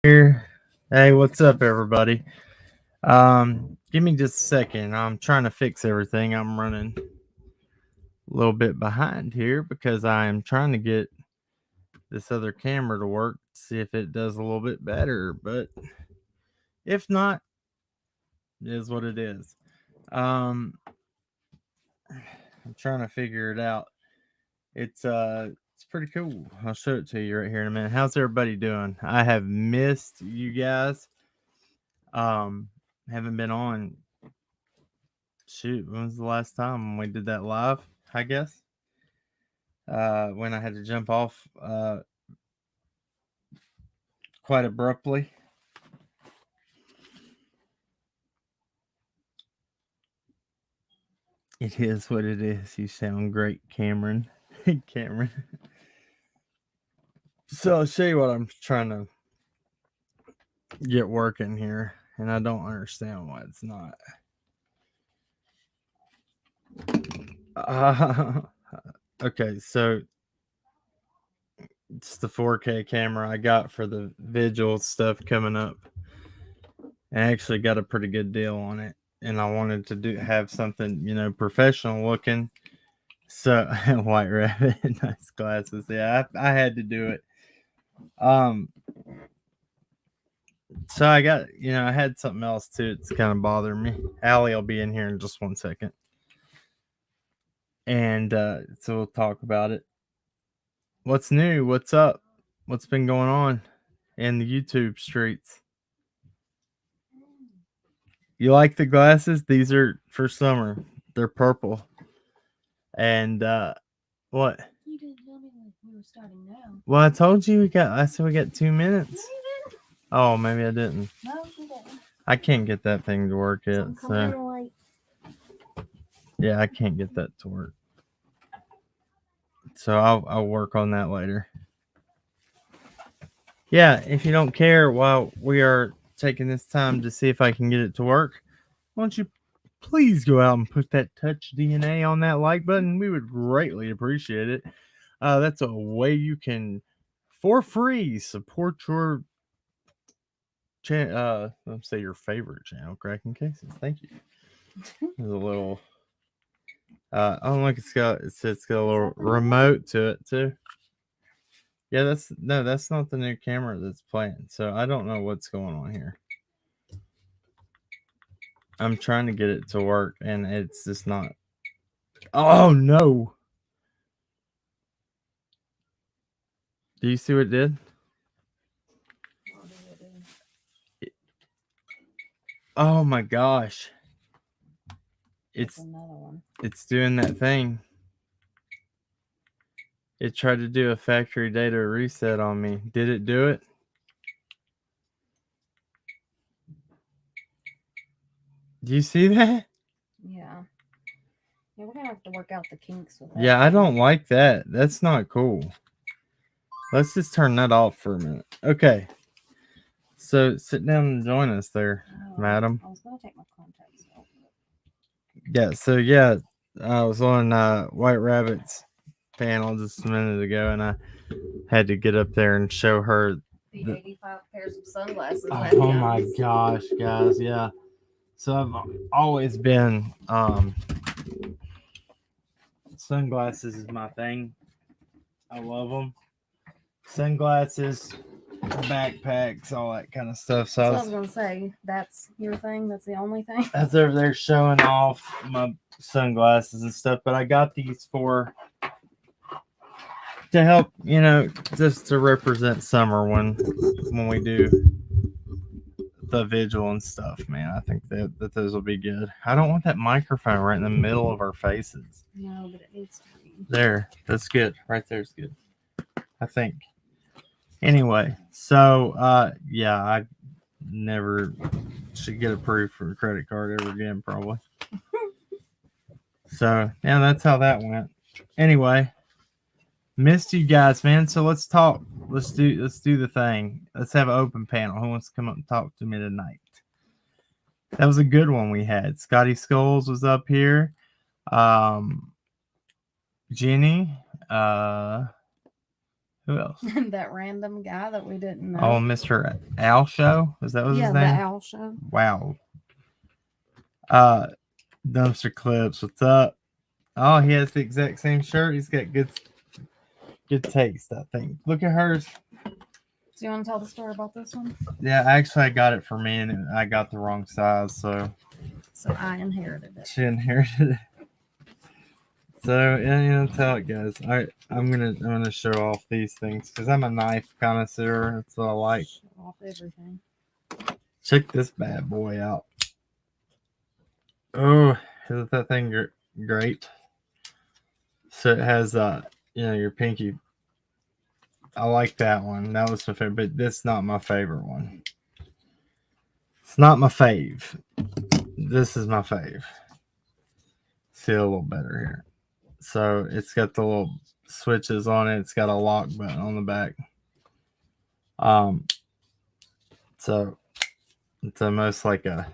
Here. Hey, what's up, everybody? Give me just a second. I'm trying to fix everything. I'm running a little bit behind here because I am trying to get this other camera to work, see if it does a little bit better. But if not, it is what it is. Um, I'm trying to figure it out. It's pretty cool. I'll show it to you right here in a minute. How's everybody doing? I have missed you guys. Um, haven't been on. Shoot, when was the last time we did that live? I guess when I had to jump off quite abruptly. It is what it is. You sound great, Cameron. Cameron. So I'll show you what I'm trying to get working here, and I don't understand why it's not. Okay, so it's the 4K camera I got for the vigil stuff coming up. I actually got a pretty good deal on it, and I wanted to have something professional looking. So White Rabbit, nice glasses. Yeah, I had to do it. So I got I had something else too. It's kind of bothering me. Allie will be in here in just 1 second, and so we'll talk about it. What's new? What's up? What's been going on in the YouTube streets? You like the glasses? These are for summer. They're purple. And what? You didn't tell me we were starting now. Well, I told you I said we got 2 minutes. No, you didn't. Oh, maybe I didn't. No, you didn't. I can't get that thing to work yet. So yeah, I can't get that to work. So I'll work on that later. Yeah, if you don't care, while we are taking this time to see if I can get it to work, why don't you please go out and put that touch DNA on that like button? We would greatly appreciate it. That's a way you can, for free, support your channel. Let's say your favorite channel, Cracking Cases. Thank you. There's a little. Oh, look, it's got a little remote to it too. Yeah, that's not the new camera that's playing. So I don't know what's going on here. I'm trying to get it to work, and it's just not. Oh no! Do you see what it did? Oh my gosh! It's another one. It's doing that thing. It tried to do a factory data reset on me. Did it do it? Do you see that? Yeah. Yeah, we're gonna have to work out the kinks with that. Yeah, I don't like that. That's not cool. Let's just turn that off for a minute. Okay. So sit down and join us there, madam. I was gonna take my contacts off. Yeah, so yeah, I was on White Rabbit's panel just a minute ago, and I had to get up there and show her the 85 pairs of sunglasses. Oh my gosh, guys, yeah. So I've always been sunglasses is my thing. I love them. Sunglasses, backpacks, all that kind of stuff. So I was gonna say, that's your thing. That's the only thing. That's over there showing off my sunglasses and stuff. But I got these to help, just to represent summer when we do the vigil and stuff. Man, I think that those will be good. I don't want that microphone right in the middle of our faces. No, but it needs to be there. That's good. Right there's good, I think. Anyway, so yeah, I never should get approved for a credit card ever again, probably. So yeah, that's how that went. Anyway, missed you guys, man. So let's talk. Let's do the thing. Let's have an open panel. Who wants to come up and talk to me tonight? That was a good one we had. Scotty Skulls was up here. Jenny, Who else? That random guy that we didn't know. Oh, Mr. Al Show? Is that what his the name? Owl Show. Wow. Dumpster Clips, what's up? Oh, he has the exact same shirt. He's got good taste, I think. Look at hers. Do you want to tell the story about this one? Yeah, actually, I got it for me, and I got the wrong size, so I inherited it. she inherited it. So yeah, that's how it goes. I'm gonna show off these things because I'm a knife connoisseur. That's what I like. Show off everything. Check this bad boy out. Oh, isn't that thing great? So it has your pinky. I like that one. That was my favorite, but this is not my favorite one. It's not my fave. This is my fave. See a little better here. So it's got the little switches on it. It's got a lock button on the back. So it's almost like a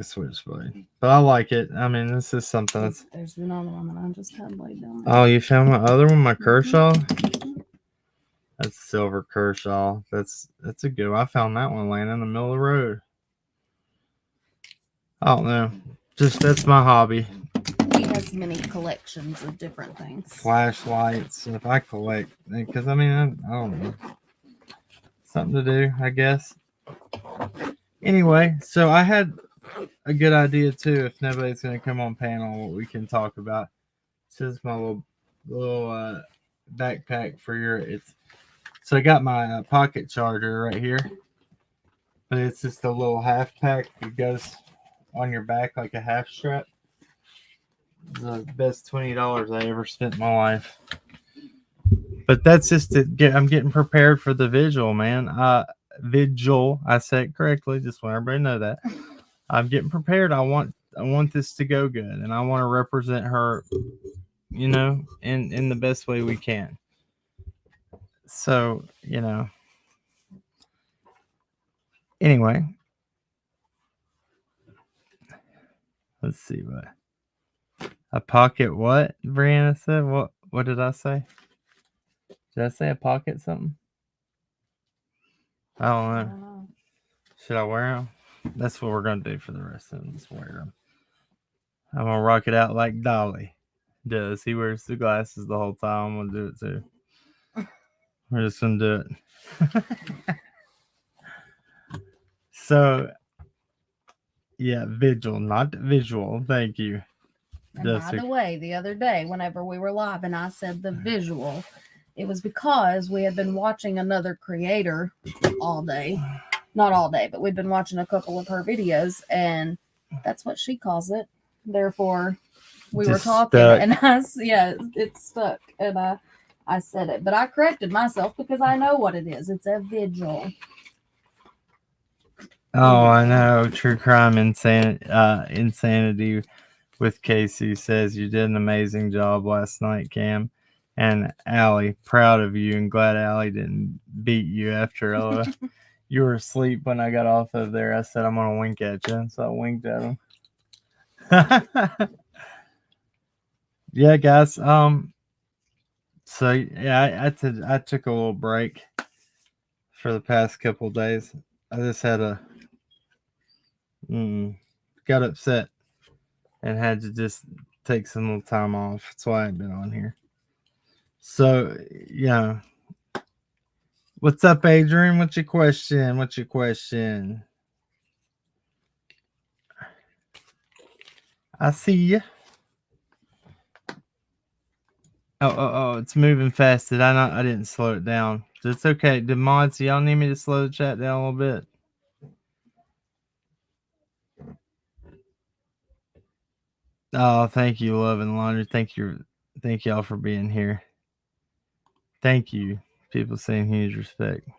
switchblade, but I like it. I mean, this is something that's. There's another one that I just had laid down. Oh, you found my other one, my Kershaw. That's silver Kershaw. That's a good one. I found that one laying in the middle of the road. I don't know. Just that's my hobby. He has many collections of different things. Flashlights. If I collect, because I mean, I don't know. Something to do, I guess. Anyway, so I had a good idea too. If nobody's going to come on panel, what we can talk about. This is my little backpack for your. So I got my pocket charger right here, but it's just a little half pack. It goes on your back like a half strap. It's the best $20 I ever spent in my life. But that's just to get. I'm getting prepared for the vigil, man. Vigil. I said it correctly. Just want everybody to know that. I'm getting prepared. I want this to go good, and I want to represent her, in the best way we can. So, anyway, let's see what a pocket. What Brianna said. What did I say? Did I say a pocket something? I don't know. Should I wear them? That's what we're gonna do for the rest of them. Let's wear them. I'm gonna rock it out like Dolly does. He wears the glasses the whole time. I'm gonna do it too. We're just gonna do it. So, yeah, vigil, not visual. Thank you. And by the way, the other day, whenever we were live and I said the visual, it was because we had been watching another creator all day. Not all day, but we'd been watching a couple of her videos, and that's what she calls it. Therefore, we were talking, and it's stuck, and I said it, but I corrected myself because I know what it is. It's a vigil. Oh, I know. True crime insanity with Casey says you did an amazing job last night, Cam. And Allie, proud of you, and glad Allie didn't beat you after you were asleep when I got off of there. I said I'm gonna wink at you, so I winked at him. Yeah, guys. So yeah, I took a little break for the past couple of days. I just had got upset and had to just take some little time off. That's why I ain't been on here. So yeah. What's up, Adrian? What's your question? I see you. Oh, it's moving fast. Did I not? I didn't slow it down. It's okay. The mods, y'all need me to slow the chat down a little bit? Oh, thank you, Love and Laundry. Thank y'all for being here. Thank you. People saying huge respect.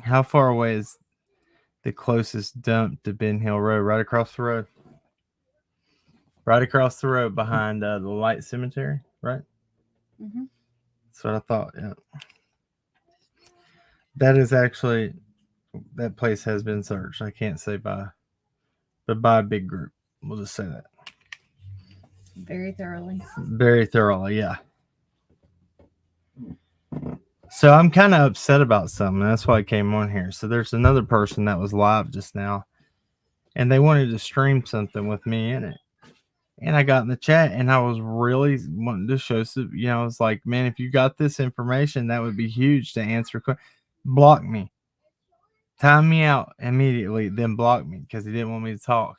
How far away is the closest dump to Ben Hill Road? Right across the road. Right across the road behind the Light Cemetery, right? Mm-hmm. That's what I thought, yeah. That is actually, that place has been searched. I can't say by, but by a big group. We'll just say that. Very thoroughly. Very thoroughly, yeah. So I'm kind of upset about something. That's why I came on here. So there's another person that was live just now, and they wanted to stream something with me in it. And I got in the chat, and I was really wanting to show some. I was like, man, if you got this information, that would be huge to answer. Block me, time me out immediately, then block me because he didn't want me to talk.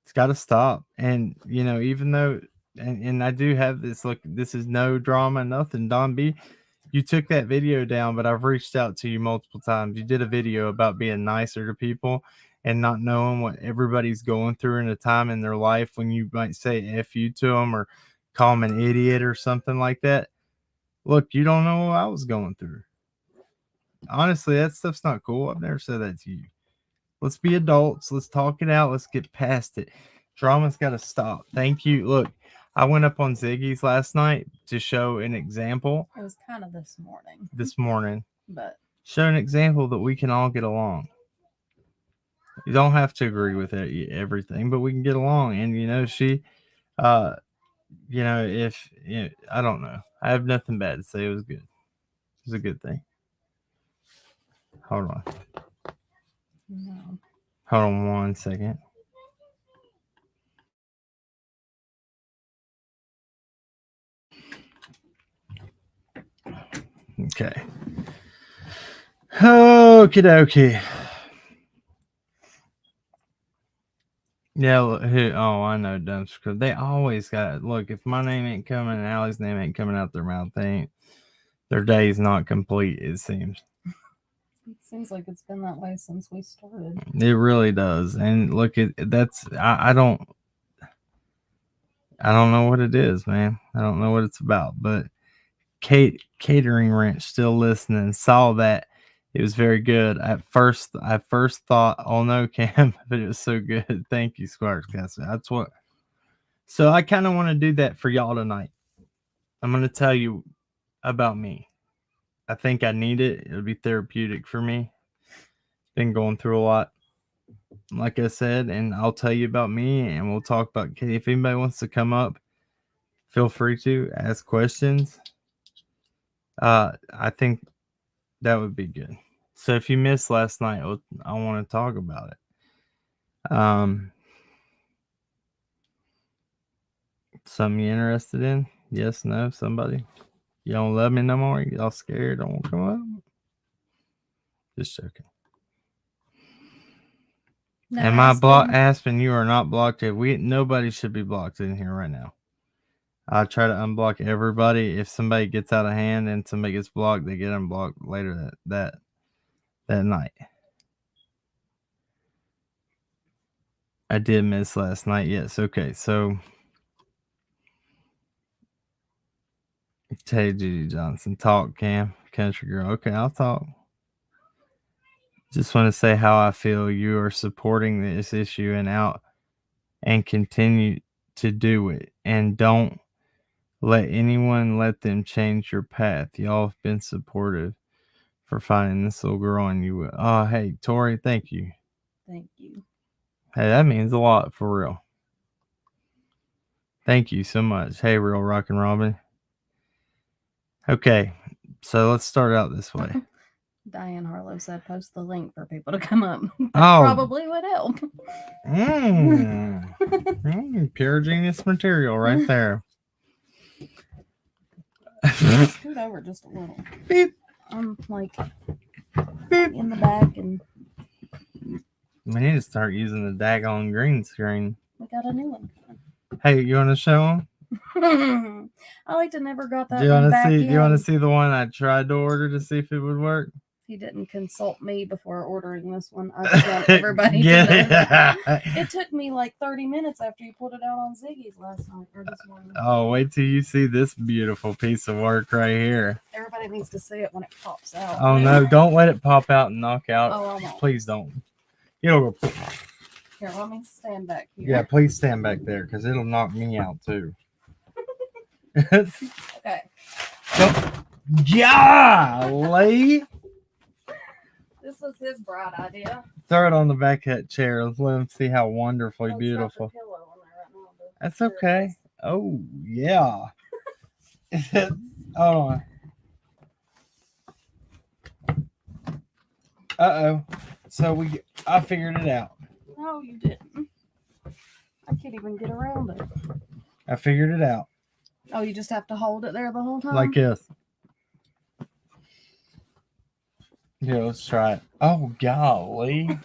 It's got to stop. And even though, and I do have this. Look, this is no drama, nothing. Don B, you took that video down, but I've reached out to you multiple times. You did a video about being nicer to people and not knowing what everybody's going through in a time in their life when you might say F you to them or call them an idiot or something like that. Look, you don't know what I was going through. Honestly, that stuff's not cool. I've never said that to you. Let's be adults. Let's talk it out. Let's get past it. Drama's got to stop. Thank you. Look, I went up on Ziggy's last night to show an example. It was kind of this morning. But show an example that we can all get along. You don't have to agree with everything, but we can get along. And she, if I don't know, I have nothing bad to say. It was good. It was a good thing. Hold on. No. Hold on 1 second. Okay. Okie dokie. Yeah, I know dumpster. They always got, look, if my name ain't coming and Allie's name ain't coming out their mouth, their day's not complete, it seems. It seems like it's been that way since we started. It really does. And look, I don't know what it is, man. I don't know what it's about. But Catering Ranch still listening. Saw that. It was very good. I first thought, oh no, Cam, but it was so good. Thank you, Squires Castle. That's what. So I kind of want to do that for y'all tonight. I'm going to tell you about me. I think I need it. It'll be therapeutic for me. Been going through a lot, like I said, and I'll tell you about me, and we'll talk about. If anybody wants to come up, feel free to ask questions. I think that would be good. So if you missed last night, I want to talk about it. Something you interested in? Yes, no, somebody? You don't love me no more? Y'all scared? Don't come up? Just joking. No, am I blocked? Aspen, you are not blocked yet. Nobody should be blocked in here right now. I try to unblock everybody. If somebody gets out of hand and somebody gets blocked, they get unblocked later that night. I did miss last night. Yes. Okay. So, Tay Judy Johnson, talk, Cam, country girl. Okay, I'll talk. Just want to say how I feel you are supporting this issue and continue to do it. And don't let anyone let them change your path. Y'all have been supportive for finding this little girl, and you will. Oh, hey, Tori, thank you. Thank you. Hey, that means a lot for real. Thank you so much. Hey, Real Rockin' Robin. Okay, so let's start out this way. Diane Harlow said post the link for people to come up. That probably would help. Pure genius material right there. Scoot over just a little. Beep. I'm like beep. In the back, and we need to start using the daggone green screen. We got a new one. Hey, you want to show them? I like to never got that one back in. Do you want to see the one I tried to order to see if it would work? He didn't consult me before ordering this one. I just want everybody to know that. It took me like 30 minutes after you put it out on Ziggy's last night or this morning. Oh, wait till you see this beautiful piece of work right here. Everybody needs to see it when it pops out. Oh, no, don't let it pop out and knock out. Oh, I won't. Please don't. It'll go. Here, let me stand back here. Yeah, please stand back there because it'll knock me out too. Okay. Golly. This was his bright idea. Throw it on the back of that chair. Let's let him see how wonderfully beautiful. That's okay. Oh, yeah. Hold on. Uh-oh. So I figured it out. No, you didn't. I can't even get around it. I figured it out. Oh, you just have to hold it there the whole time? Like this. Yeah, let's try it. Oh, golly.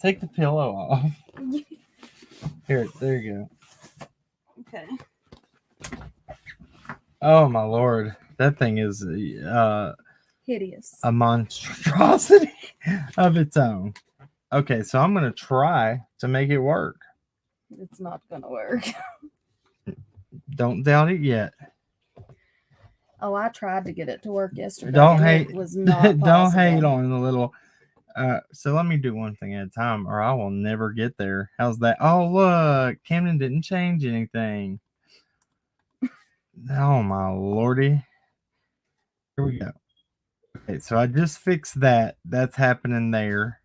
Take the pillow off. Here, there you go. Okay. Oh, my Lord. That thing is hideous. A monstrosity of its own. Okay, so I'm going to try to make it work. It's not going to work. Don't doubt it yet. Oh, I tried to get it to work yesterday. Don't hate. It was not Don't hate on the little. So let me do one thing at a time, or I will never get there. How's that? Oh, look, Camden didn't change anything. Oh my Lordy. Here we go. Okay, so I just fixed that. That's happening there.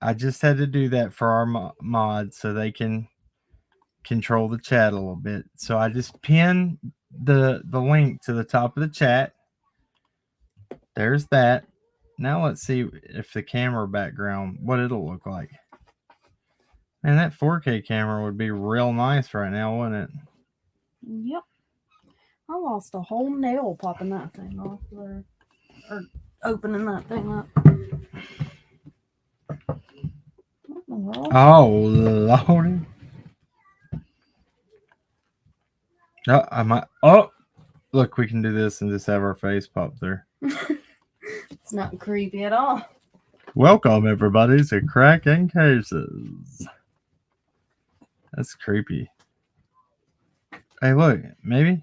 I just had to do that for our mods so they can control the chat a little bit. So I just pinned the link to the top of the chat. There's that. Now let's see if the camera background, what it'll look like. Man, that 4K camera would be real nice right now, wouldn't it? Yep. I lost a whole nail popping that thing off there. Or opening that thing up. Oh, Lordy. Oh, I might. Oh, look, we can do this and just have our face pop there. It's not creepy at all. Welcome, everybody, to Cracking Cases. That's creepy. Hey, look, maybe?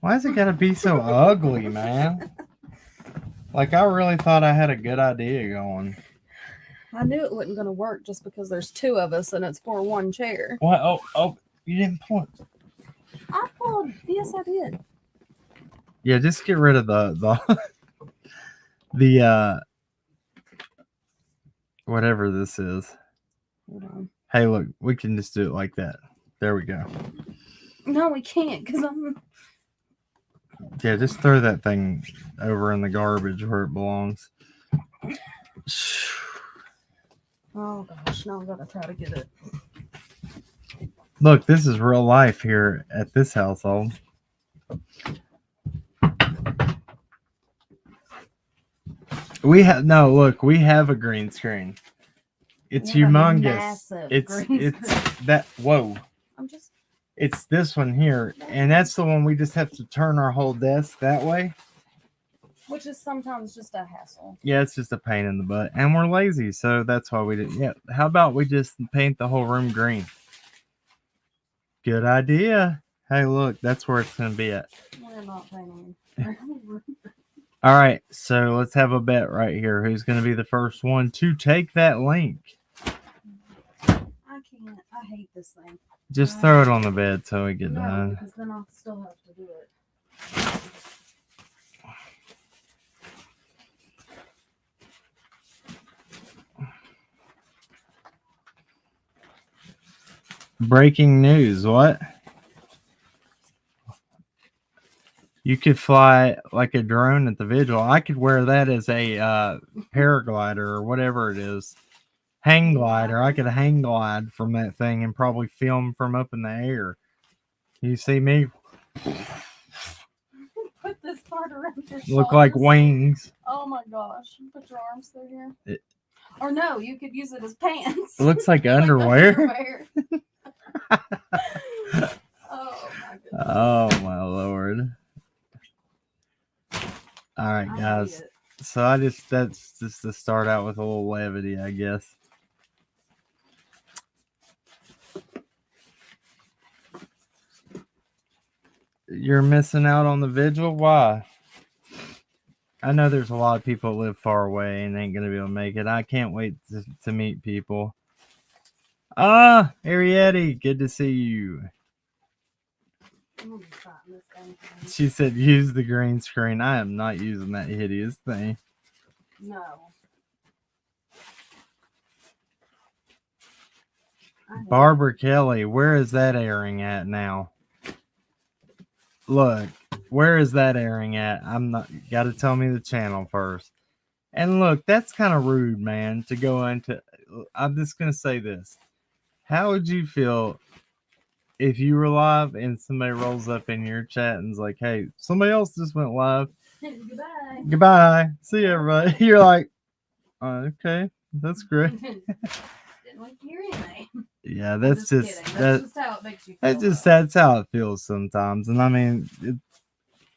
Why is it gotta be so ugly, man? Like, I really thought I had a good idea going. I knew it wasn't going to work just because there's two of us and it's for one chair. What? Oh, you didn't point. I pulled. Yes, I did. Yeah, just get rid of the whatever this is. Hold on. Hey, look, we can just do it like that. There we go. No, we can't because I'm... Yeah, just throw that thing over in the garbage where it belongs. Oh, gosh. Now I've got to try to get it. Look, this is real life here at this household. We have a green screen. It's humongous. It's that. Whoa. It's this one here, and that's the one we just have to turn our whole desk that way. Which is sometimes just a hassle. Yeah, it's just a pain in the butt, and we're lazy, so that's why we didn't. Yeah, how about we just paint the whole room green? Good idea. Hey, look, that's where it's gonna be at. We're not painting. All right, so let's have a bet right here. Who's going to be the first one to take that link? I can't. I hate this thing. Just throw it on the bed so we get done. Because then I'll still have to do it. Breaking news, what? You could fly like a drone at the vigil. I could wear that as a paraglider or whatever it is. Hang glider. I could hang glide from that thing and probably film from up in the air. You see me? Put this part around your Look like wings. Oh my gosh. Put your arms through here. Or no, you could use it as pants. It looks like underwear. Oh my goodness. Oh my Lord. All right, guys. So that's just to start out with a little levity, I guess. You're missing out on the vigil? Why? I know there's a lot of people that live far away and ain't gonna be able to make it. I can't wait to meet people. Ah, Arietti, good to see you. She said use the green screen. I am not using that hideous thing. No. Barbara Kelly, where is that airing at now? Look, Where is that airing at? I'm not. Got to tell me the channel first. And look, that's kind of rude, man. To go into. I'm just gonna say this. How would you feel if you were live and somebody rolls up in your chat and's like, "Hey, somebody else just went live. Goodbye. Goodbye. See you, everybody." You're like, "Okay, that's great." Didn't want to hear anything. Yeah, that's just kidding. That's just how it makes you feel. that's how it feels sometimes. And I mean,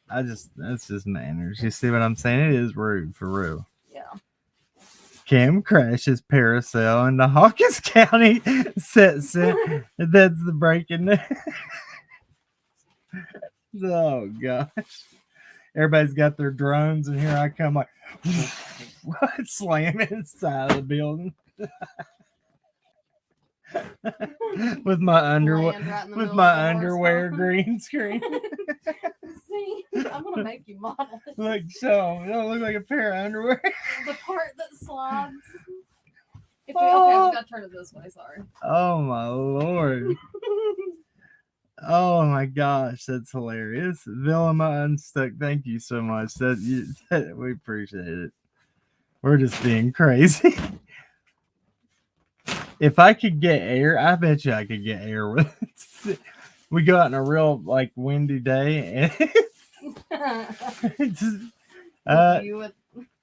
that's just manners. You see what I'm saying? It is rude for real. Yeah. Cam crashes parasail into Hawkins County. That's the breaking news. Oh gosh. Everybody's got their drones, and here I come like slamming inside of the building. with my underwear green screen. See, I'm gonna make you model it. Look, so it don't look like a pair of underwear. The part that slides. Okay, we gotta turn it this way. Sorry. Oh my lord. Oh my gosh, that's hilarious. Vilma Unstuck, thank you so much. We appreciate it. We're just being crazy. If I could get air, I bet you I could get air with it. We go out on a real like windy day and just that. You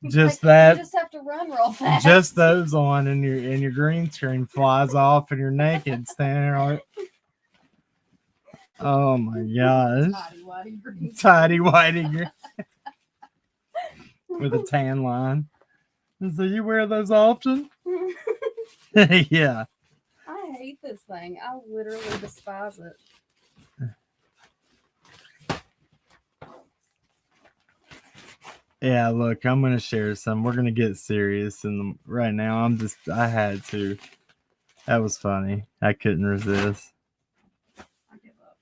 just have to run real fast. Just those on, and your green screen flies off, and you're naked standing there like, oh my gosh, tidy whitey green with a tan line. And so you wear those often? Yeah. I hate this thing. I literally despise it. Yeah, look, I'm gonna share some. We're gonna get serious, and right now I had to. That was funny. I couldn't resist. I give up.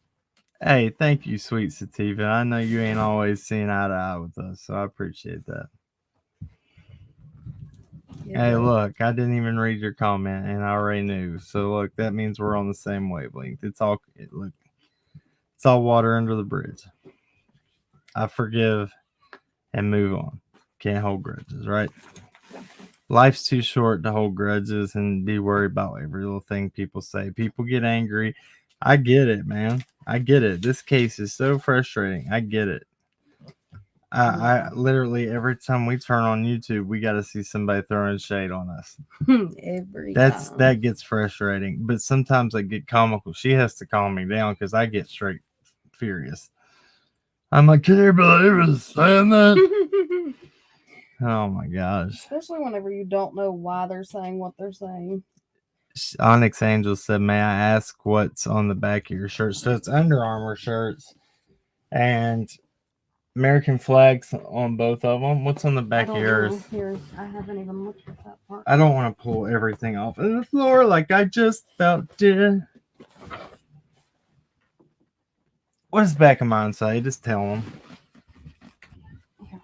Hey, thank you, sweet Sativa. I know you ain't always seeing eye to eye with us, so I appreciate that. Yeah, hey, look, I didn't even read your comment, and I already knew. So look, that means we're on the same wavelength. It's all water under the bridge. I forgive and move on. Can't hold grudges, right? Life's too short to hold grudges and be worried about every little thing people say. People get angry. I get it, man. I get it. This case is so frustrating. I get it. I literally every time we turn on YouTube, we got to see somebody throwing shade on us. That gets frustrating. But sometimes I get comical. She has to calm me down because I get straight furious. I'm like, can everybody ever saying that? Oh my gosh. Especially whenever you don't know why they're saying what they're saying. Onyx Angel said, may I ask what's on the back of your shirt? So it's Under Armour shirts and American flags on both of them. What's on the back of yours? Here, I haven't even looked at that part. I don't want to pull everything off of the floor like I just about did. What does the back of mine say? Just tell them. Here,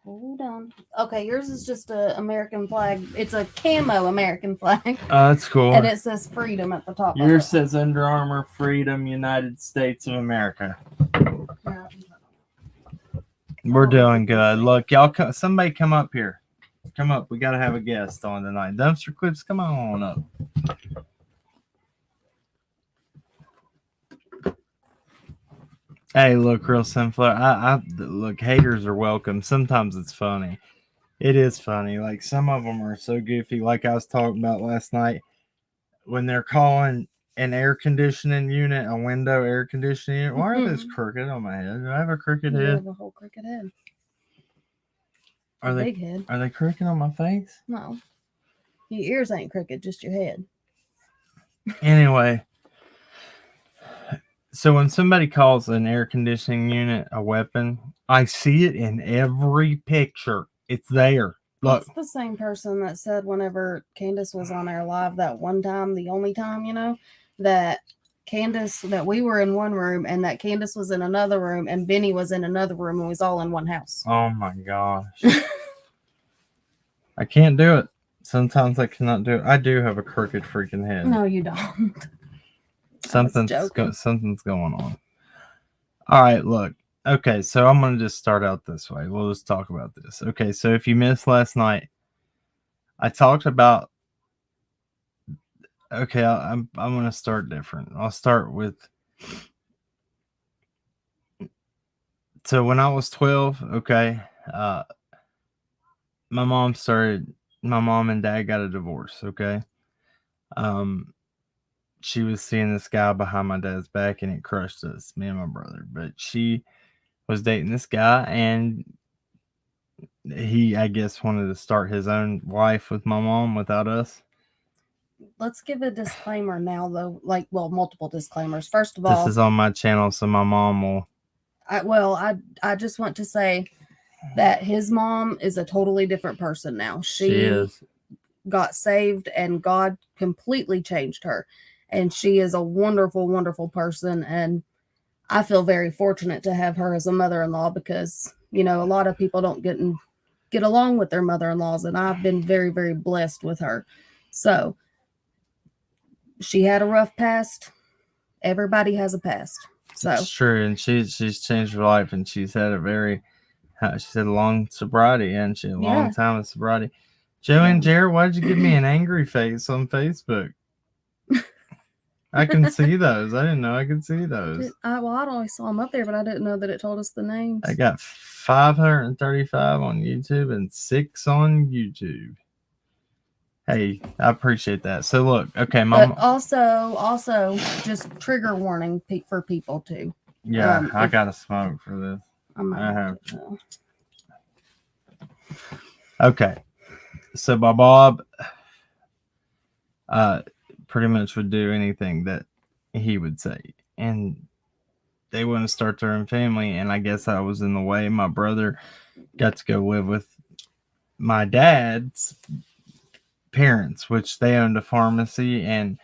hold on. Okay, yours is just a American flag. It's a camo American flag. That's cool. And it says freedom at the top. Yours says Under Armour, Freedom, United States of America. Yeah. We're doing good. Look, y'all, somebody come up here. Come up. We got to have a guest on tonight. Dumpster Clips, come on up. Hey, look, Real Sunflower. Look, haters are welcome. Sometimes it's funny. It is funny. Like, some of them are so goofy. Like I was talking about last night, when they're calling an air conditioning unit a window air conditioning unit. Why are those crooked on my head? Do I have a crooked head? You have a whole crooked head. Big head. Are they crooked on my face? No. Your ears ain't crooked, just your head. Anyway. So when somebody calls an air conditioning unit a weapon, I see it in every picture. It's there. Look. It's the same person that said whenever Candace was on our live that one time, the only time, that we were in one room and that Candace was in another room and Benny was in another room and we was all in one house. Oh my gosh. I can't do it. Sometimes I cannot do it. I do have a crooked freaking head. No, you don't. Something's going on. All right, look. Okay, so I'm gonna just start out this way. We'll just talk about this. Okay, so if you missed last night, I talked about. Okay, I'm gonna start different. I'll start with. So when I was 12, okay, uh, my mom and dad got a divorce. Okay, um, she was seeing this guy behind my dad's back, and it crushed us, me and my brother. But she was dating this guy, and he, I guess, wanted to start his own life with my mom without us. Let's give a disclaimer now, though. Like, well, multiple disclaimers. First of This all, is on my channel, so my mom will. I just want to say that his mom is a totally different person now. She is. Got saved, and God completely changed her, and she is a wonderful, wonderful person. And I feel very fortunate to have her as a mother-in-law, because a lot of people don't get along with their mother-in-laws, and I've been very, very blessed with her. So she had a rough past. Everybody has a past. So it's true, and she's changed her life, and she's had she's had a long sobriety, and she had a long time of sobriety. Joey and Jared, why did you give me an angry face on Facebook? I can see those. I didn't know I could see those. I always saw them up there, but I didn't know that it told us the names. I got 535 on YouTube and 6 on YouTube. Hey, I appreciate that. So look, okay, but also just trigger warning for people too. Yeah, I gotta smoke for this. I have to. Okay, so my Bob, pretty much would do anything that he would say, and they want to start their own family, and I guess I was in the way. My brother got to go live with my dad's parents, which they owned a pharmacy and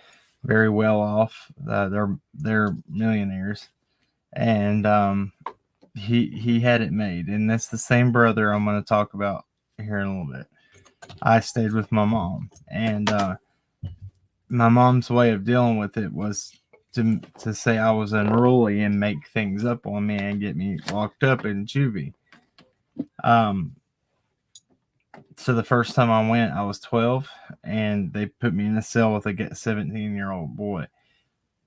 very well off. They're millionaires, and he had it made, and that's the same brother I'm going to talk about here in a little bit. I stayed with my mom, and my mom's way of dealing with it was to say I was unruly and make things up on me and get me locked up in juvie. So the first time I went, I was 12, and they put me in a cell with a 17-year-old boy.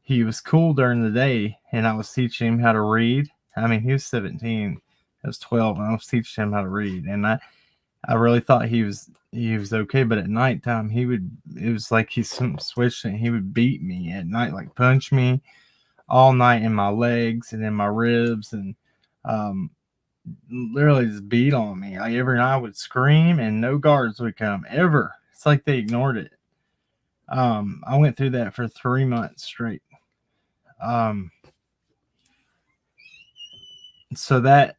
He was cool during the day, and I was teaching him how to read. I mean, he was 17, I was 12, and I was teaching him how to read. And I really thought he was okay, but at nighttime it was like he switched, and he would beat me at night, like punch me all night in my legs and in my ribs, and literally just beat on me. Every night I would scream, and no guards would come ever. It's like they ignored it. I went through that for 3 months straight. So that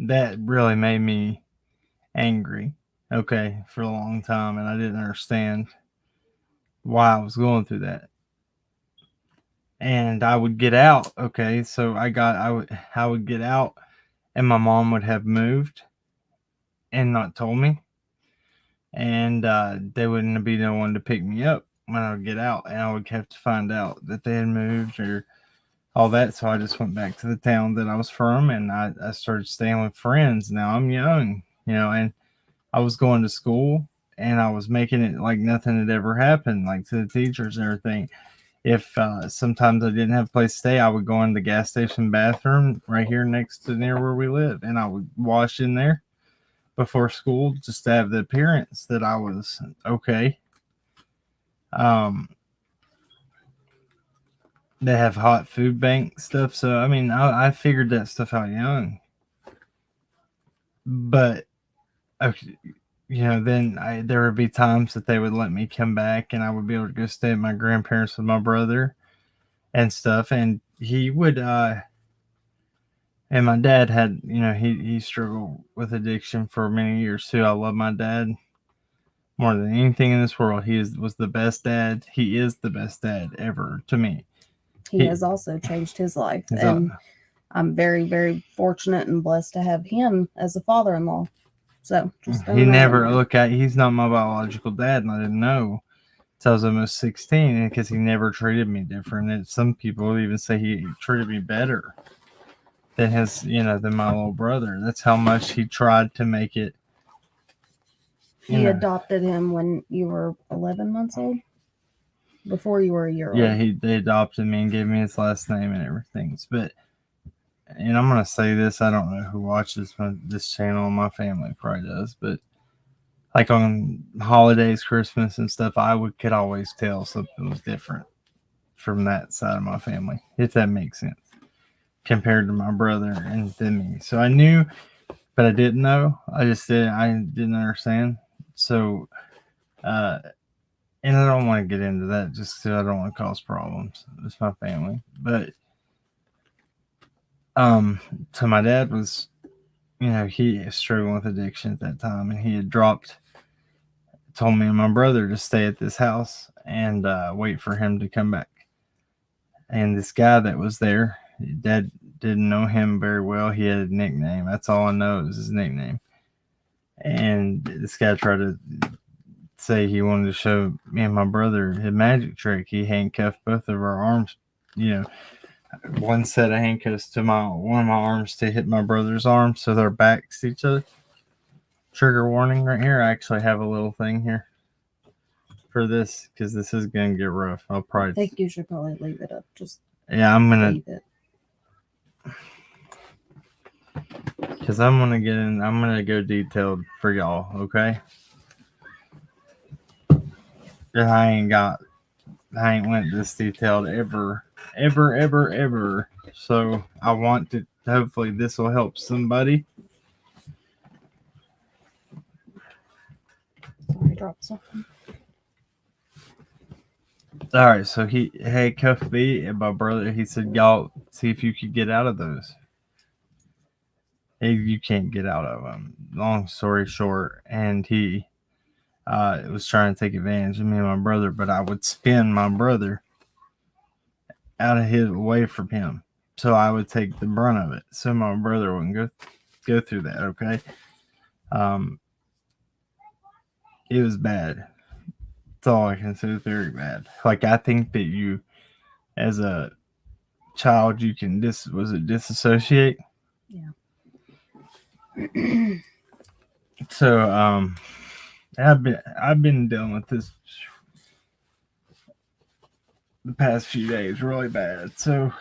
that really made me angry, okay, for a long time, and I didn't understand why I was going through that. And I would get out, okay, so I would get out, and my mom would have moved and not told me, and there wouldn't be no one to pick me up when I would get out, and I would have to find out that they had moved or all that. So I just went back to the town that I was from, and I started staying with friends. Now I'm young, and I was going to school, and I was making it like nothing had ever happened, like to the teachers and everything. If sometimes I didn't have a place to stay, I would go in the gas station bathroom right here near where we live, and I would wash in there before school just to have the appearance that I was okay. They have hot food bank stuff, so I mean, I figured that stuff out young. But then there would be times that they would let me come back, and I would be able to go stay at my grandparents with my brother and stuff. And he would, and my dad had, he struggled with addiction for many years too. I love my dad more than anything in this world. He was the best dad. He is the best dad ever to me. He has also changed his life, and I'm very, very fortunate and blessed to have him as a father-in-law. So he's not my biological dad, and I didn't know. So I was almost 16, because he never treated me different. And some people even say he treated me better than than my little brother. That's how much he tried to make it. He adopted him when you were 11 months old? Before you were a year old? Yeah, they adopted me and gave me his last name and everything. But, and I'm going to say this, I don't know who watches this channel. My family probably does. But, like on holidays, Christmas and stuff, could always tell something was different from that side of my family, if that makes sense, compared to my brother and then me. So I knew, but I didn't know. I didn't understand. So, and I don't want to get into that just because I don't want to cause problems. It's my family. But, so my dad was, he was struggling with addiction at that time, and he had told me and my brother to stay at this house and wait for him to come back. And this guy that was there, Dad didn't know him very well. He had a nickname. That's all I know is his nickname. And this guy tried to say he wanted to show me and my brother his magic trick. He handcuffed both of our arms, one set of handcuffs to one of my arms to hit my brother's arm, so they're backs to each other. Trigger warning right here. I actually have a little thing here for this, because this is gonna get rough. I think you should probably leave it up. I'm gonna leave it. Because I'm gonna go detailed for y'all, okay? I ain't went this detailed ever. So I want to, hopefully this will help somebody. Sorry, dropped something. All right, so he handcuffed me and my brother. He said, "Y'all see if you could get out of those." Hey, you can't get out of them. Long story short, and he was trying to take advantage of me and my brother, but I would spin my brother away from him, so I would take the brunt of it, so my brother wouldn't go through that. Okay, it was bad. That's all I can say. It's very bad. Like, I think that you, as a child, you can disassociate. Yeah. So I've been dealing with this the past few days really bad. So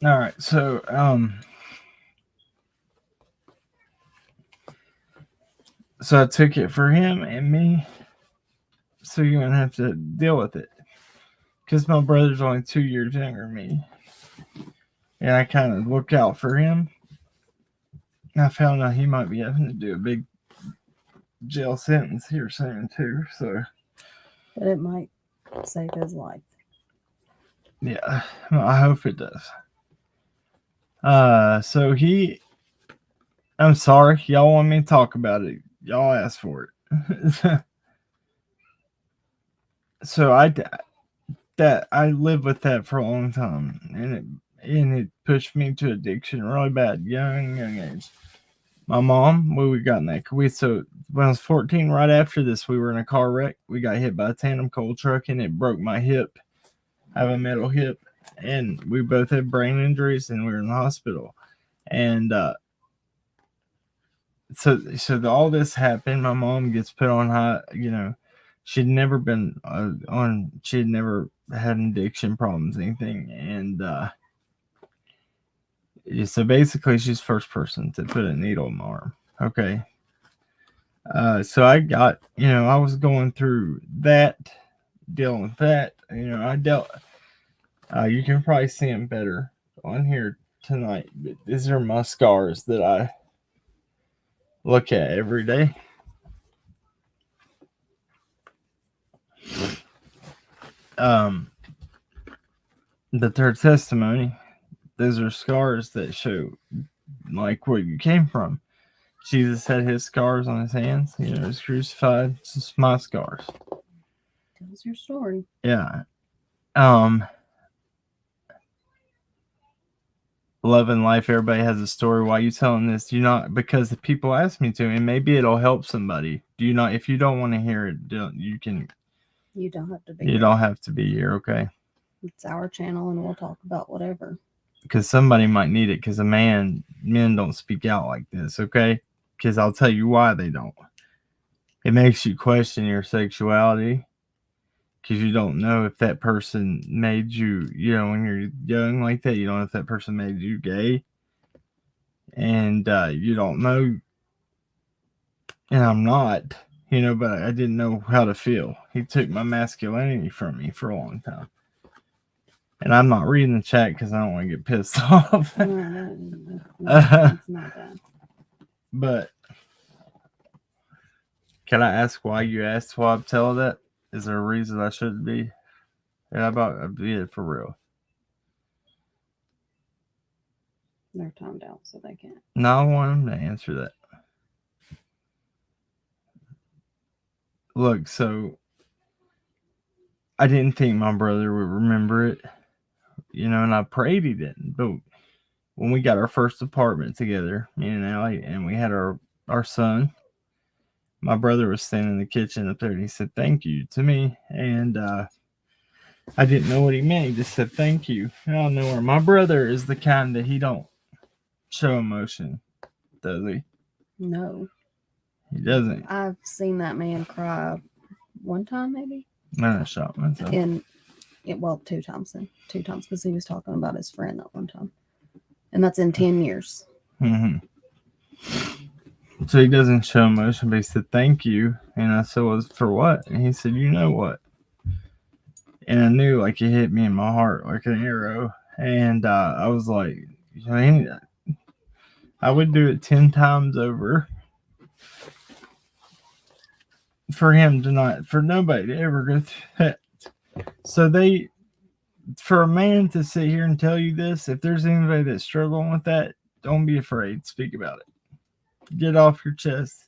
all right, so so I took it for him and me, so you're gonna have to deal with it, because my brother's only 2 years younger than me, and I kind of look out for him. I found out he might be having to do a big jail sentence here soon too, so. But it might save his life. Yeah, I hope it does. So I'm sorry, y'all want me to talk about it. Y'all asked for it. So I lived with that for a long time, and it pushed me to addiction really bad, young age. My mom, we got in that. So when I was 14, right after this, we were in a car wreck. We got hit by a tandem coal truck, and it broke my hip. I have a metal hip, and we both had brain injuries, and we were in the hospital. And so all this happened. My mom gets put on high. She'd never been she'd never had addiction problems, anything, and so basically she's the first person to put a needle in my arm. Okay. So I got, I was going through that, dealing with that. I dealt. You can probably see them better on here tonight. But these are my scars that I look at every day. The third testimony, those are scars that show like where you came from. Jesus had his scars on his hands. He was crucified. It's just my scars. Tells your story. Yeah. Love and life. Everybody has a story. Why are you telling this? Do you not? Because the people ask me to, and maybe it'll help somebody. Do you not? If you don't want to hear it, you can. You don't have to be. You don't have to be here, okay? It's our channel, and we'll talk about whatever. Because somebody might need it. Because men don't speak out like this, okay? Because I'll tell you why they don't. It makes you question your sexuality. Because you don't know if that person made you, when you're young like that, you don't know if that person made you gay. And you don't know. And I'm not, but I didn't know how to feel. He took my masculinity from me for a long time. And I'm not reading the chat because I don't want to get pissed off. It's not bad. But can I ask why you asked why I'm telling that? Is there a reason I shouldn't be? And I'm about to be it for real. They're timed out, so they can't. No, I want them to answer that. Look, so I didn't think my brother would remember it, and I prayed he didn't. But when we got our first apartment together, me and Allie, and we had our son, my brother was standing in the kitchen up there, and he said thank you to me, and I didn't know what he meant. He just said thank you. I don't know where. My brother is the kind that he don't show emotion, does he? No, he doesn't. I've seen that man cry one time, maybe. I shot myself. Two times because he was talking about his friend that one time, and that's in 10 years. Mm-hmm. So he doesn't show emotion, but he said thank you, and I said, "Was for what?" And he said, "You know what?" And I knew, like, it hit me in my heart like an arrow, and I was like, I would do it 10 times over for him to not, for nobody to ever go through that. So for a man to sit here and tell you this, if there's anybody that's struggling with that, don't be afraid. Speak about it. Get it off your chest.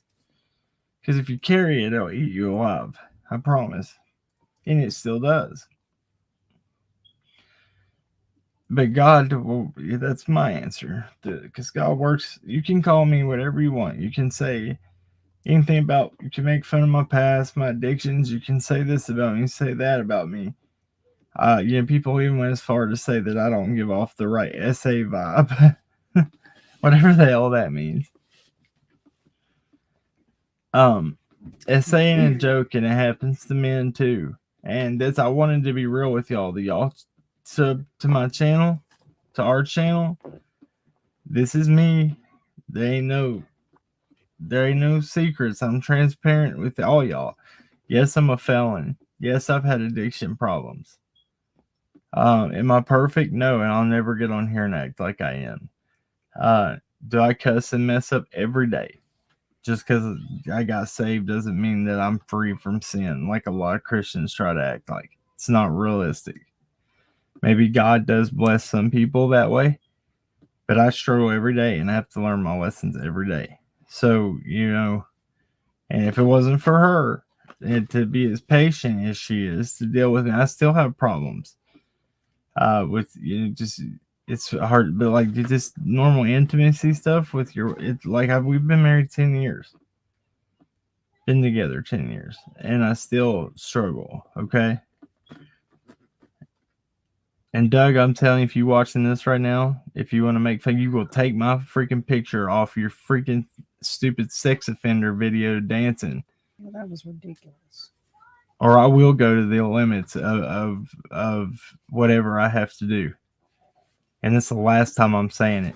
Because if you carry it, it'll eat you alive. I promise. And it still does. But God, well, that's my answer. Because God works. You can call me whatever you want. You can say anything about, you can make fun of my past, my addictions. You can say this about me, say that about me. People even went as far to say that I don't give off the right SA vibe. Whatever the hell that means. SA ain't a joke, and it happens to men too. And I wanted to be real with y'all. Y'all sub to my channel, to our channel. This is me. There ain't no secrets. I'm transparent with all y'all. Yes, I'm a felon. Yes, I've had addiction problems. Am I perfect? No, and I'll never get on here and act like I am. Do I cuss and mess up every day? Just because I got saved doesn't mean that I'm free from sin, like a lot of Christians try to act like. It's not realistic. Maybe God does bless some people that way, but I struggle every day, and I have to learn my lessons every day. So, and if it wasn't for her, and to be as patient as she is to deal with me, I still have problems. It's hard, but like just normal intimacy stuff with we've been married 10 years, been together 10 years, and I still struggle. Okay. And Doug, I'm telling you, if you're watching this right now, if you want to make fun, you will take my freaking picture off your freaking stupid sex offender video dancing. Well, that was ridiculous. Or I will go to the limits of whatever I have to do. And it's the last time I'm saying it.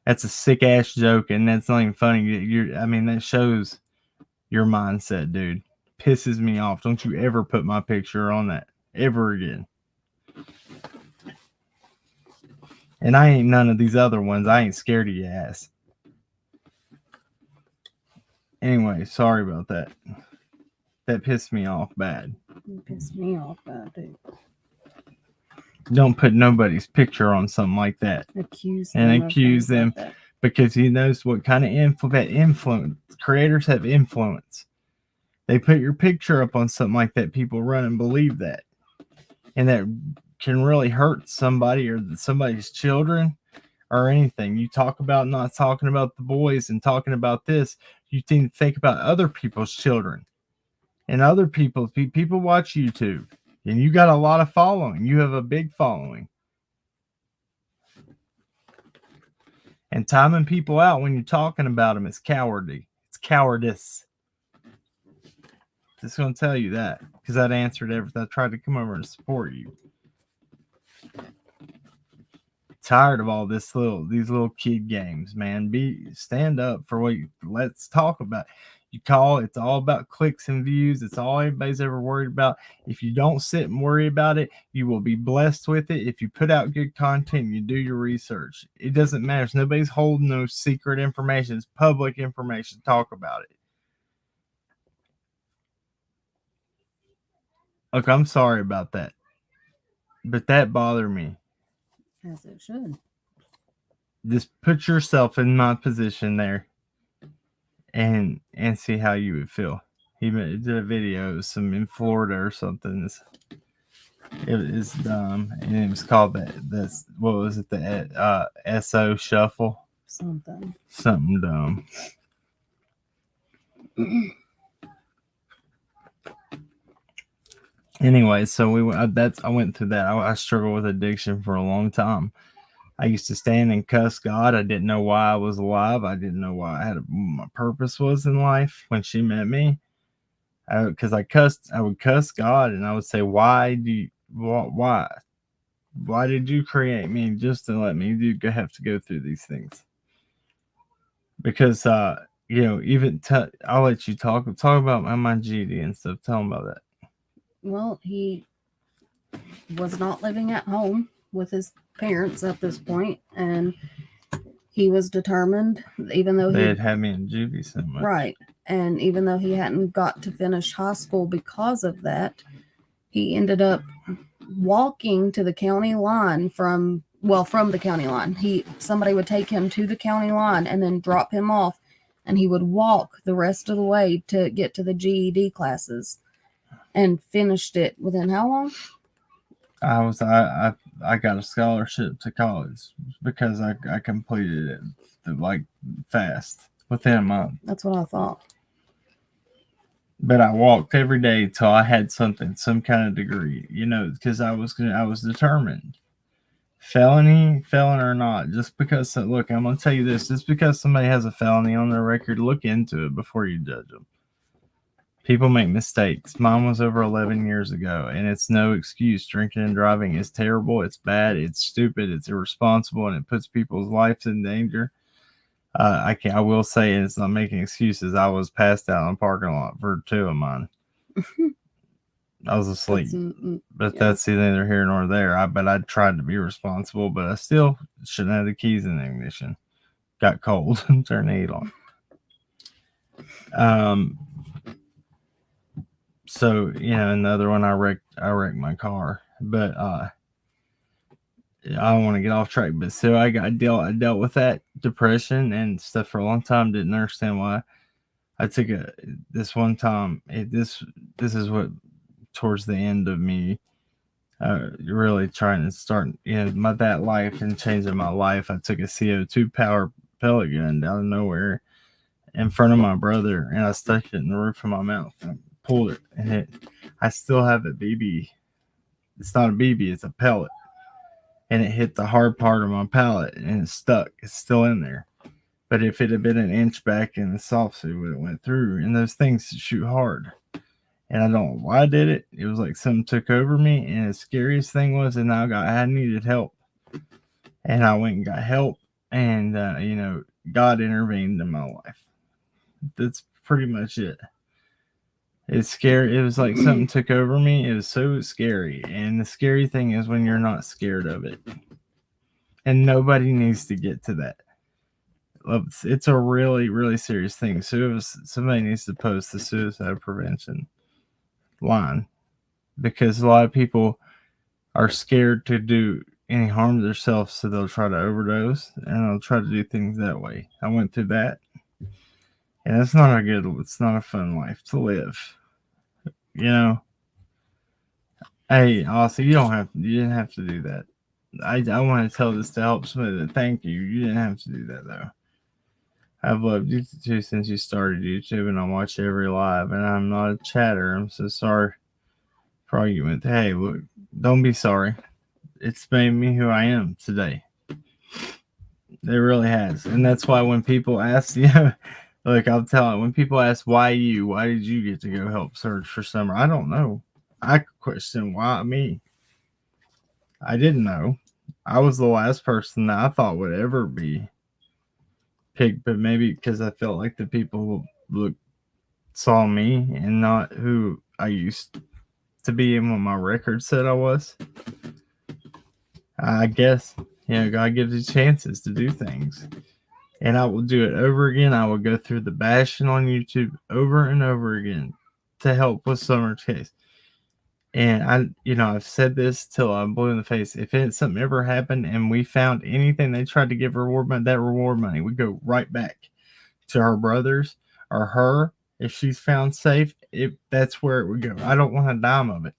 That's a sick ass joke, and that's not even funny. That shows your mindset, dude. Pisses me off. Don't you ever put my picture on that ever again. And I ain't none of these other ones. I ain't scared of your ass. Anyway, sorry about that. That pissed me off bad. It pissed me off bad, dude. Don't put nobody's picture on something like that. Accuse them like because he knows what kind of influence. Creators have influence. They put your picture up on something like that. People run and believe that. And that can really hurt somebody or somebody's children or anything. You talk about not talking about the boys and talking about this. You think about other people's children and other people watch YouTube, and you got a lot of following. You have a big following. And timing people out when you're talking about them is cowardly. It's cowardice. Just gonna tell you that because I'd answered everything. I tried to come over and support you. Tired of all these little kid games, man. Stand up for what you. Let's talk about. You call it's all about clicks and views. It's all everybody's ever worried about. If you don't sit and worry about it, you will be blessed with it. If you put out good content, you do your research. It doesn't matter. Nobody's holding no secret information. It's public information. Talk about it. Look, I'm sorry about that, but that bothered me. As it should. Just put yourself in my position there and see how you would feel. He did a video, some in Florida or something. It was dumb, and it was called this. What was it? The SO Shuffle. Something dumb. Anyway, so I went through that. I struggled with addiction for a long time. I used to stand and cuss God. I didn't know why I was alive. I didn't know why my purpose was in life when she met me. Because I would cuss God, and I would say, why did you create me just to let me have to go through these things? Because even I'll let you talk about my GD and stuff. Tell them about that. Well, he was not living at home with his parents at this point, and he was determined, even though they had me in juvie so much. Right. And even though he hadn't got to finish high school because of that, he ended up walking to the county line from the county line. Somebody would take him to the county line and then drop him off, and he would walk the rest of the way to get to the GED classes, and finished it within how long? I got a scholarship to college because I completed it like fast within a month. That's what I thought. But I walked every day till I had some kind of degree, because I was determined. Felon or not, just because, look, I'm going to tell you this, just because somebody has a felony on their record, look into it before you judge them. People make mistakes. Mine was over 11 years ago, and it's no excuse. Drinking and driving is terrible. It's bad. It's stupid. It's irresponsible, and it puts people's lives in danger. I will say, and it's not making excuses, I was passed out in the parking lot for 2 of mine. I was asleep. But that's neither here nor there. But I tried to be responsible, but I still shouldn't have the keys in the ignition. Got cold and turned the heat on. So, another one, I wrecked my car. But I don't want to get off track, but so I dealt with that depression and stuff for a long time. Didn't understand why. I took this one time. This is what towards the end of me really trying to start that life and changing my life. I took a CO2 power pellet gun out of nowhere in front of my brother, and I stuck it in the roof of my mouth. And pulled it, and I still have a BB. It's not a BB, it's a pellet. And it hit the hard part of my palate, and it's stuck. It's still in there. But if it had been an inch back in the soft suit, it would have went through. And those things shoot hard. And I don't know why I did it. It was like something took over me. And the scariest thing was, and I needed help. And I went and got help. And, God intervened in my life. That's pretty much it. It's scary. It was like something took over me. It was so scary. And the scary thing is when you're not scared of it. And nobody needs to get to that. It's a really, really serious thing. So somebody needs to post the suicide prevention line, because a lot of people are scared to do any harm to themselves, so they'll try to overdose and they'll try to do things that way. I went through that, and it's not a fun life to live. Hey, also, you didn't have to do that. I want to tell this to help Smith. Thank you. You didn't have to do that though. I've loved you too since you started YouTube, and I watch every live. And I'm not a chatter. I'm so sorry for argument. Hey, look, don't be sorry. It's made me who I am today. It really has, and that's why when people ask you, look, I'll tell it. When people ask why you, why did you get to go help search for Summer? I don't know. I question why me. I didn't know. I was the last person that I thought would ever be picked, but maybe because I felt like the people who saw me and not who I used to be and what my record said I was. I guess, God gives you chances to do things. And I will do it over again. I will go through the bashing on YouTube over and over again to help with Summer's case. And I've said this till I'm blue in the face. If something ever happened and we found anything they tried to give reward money, that reward money would go right back to her brothers or her. If she's found safe, that's where it would go. I don't want a dime of it.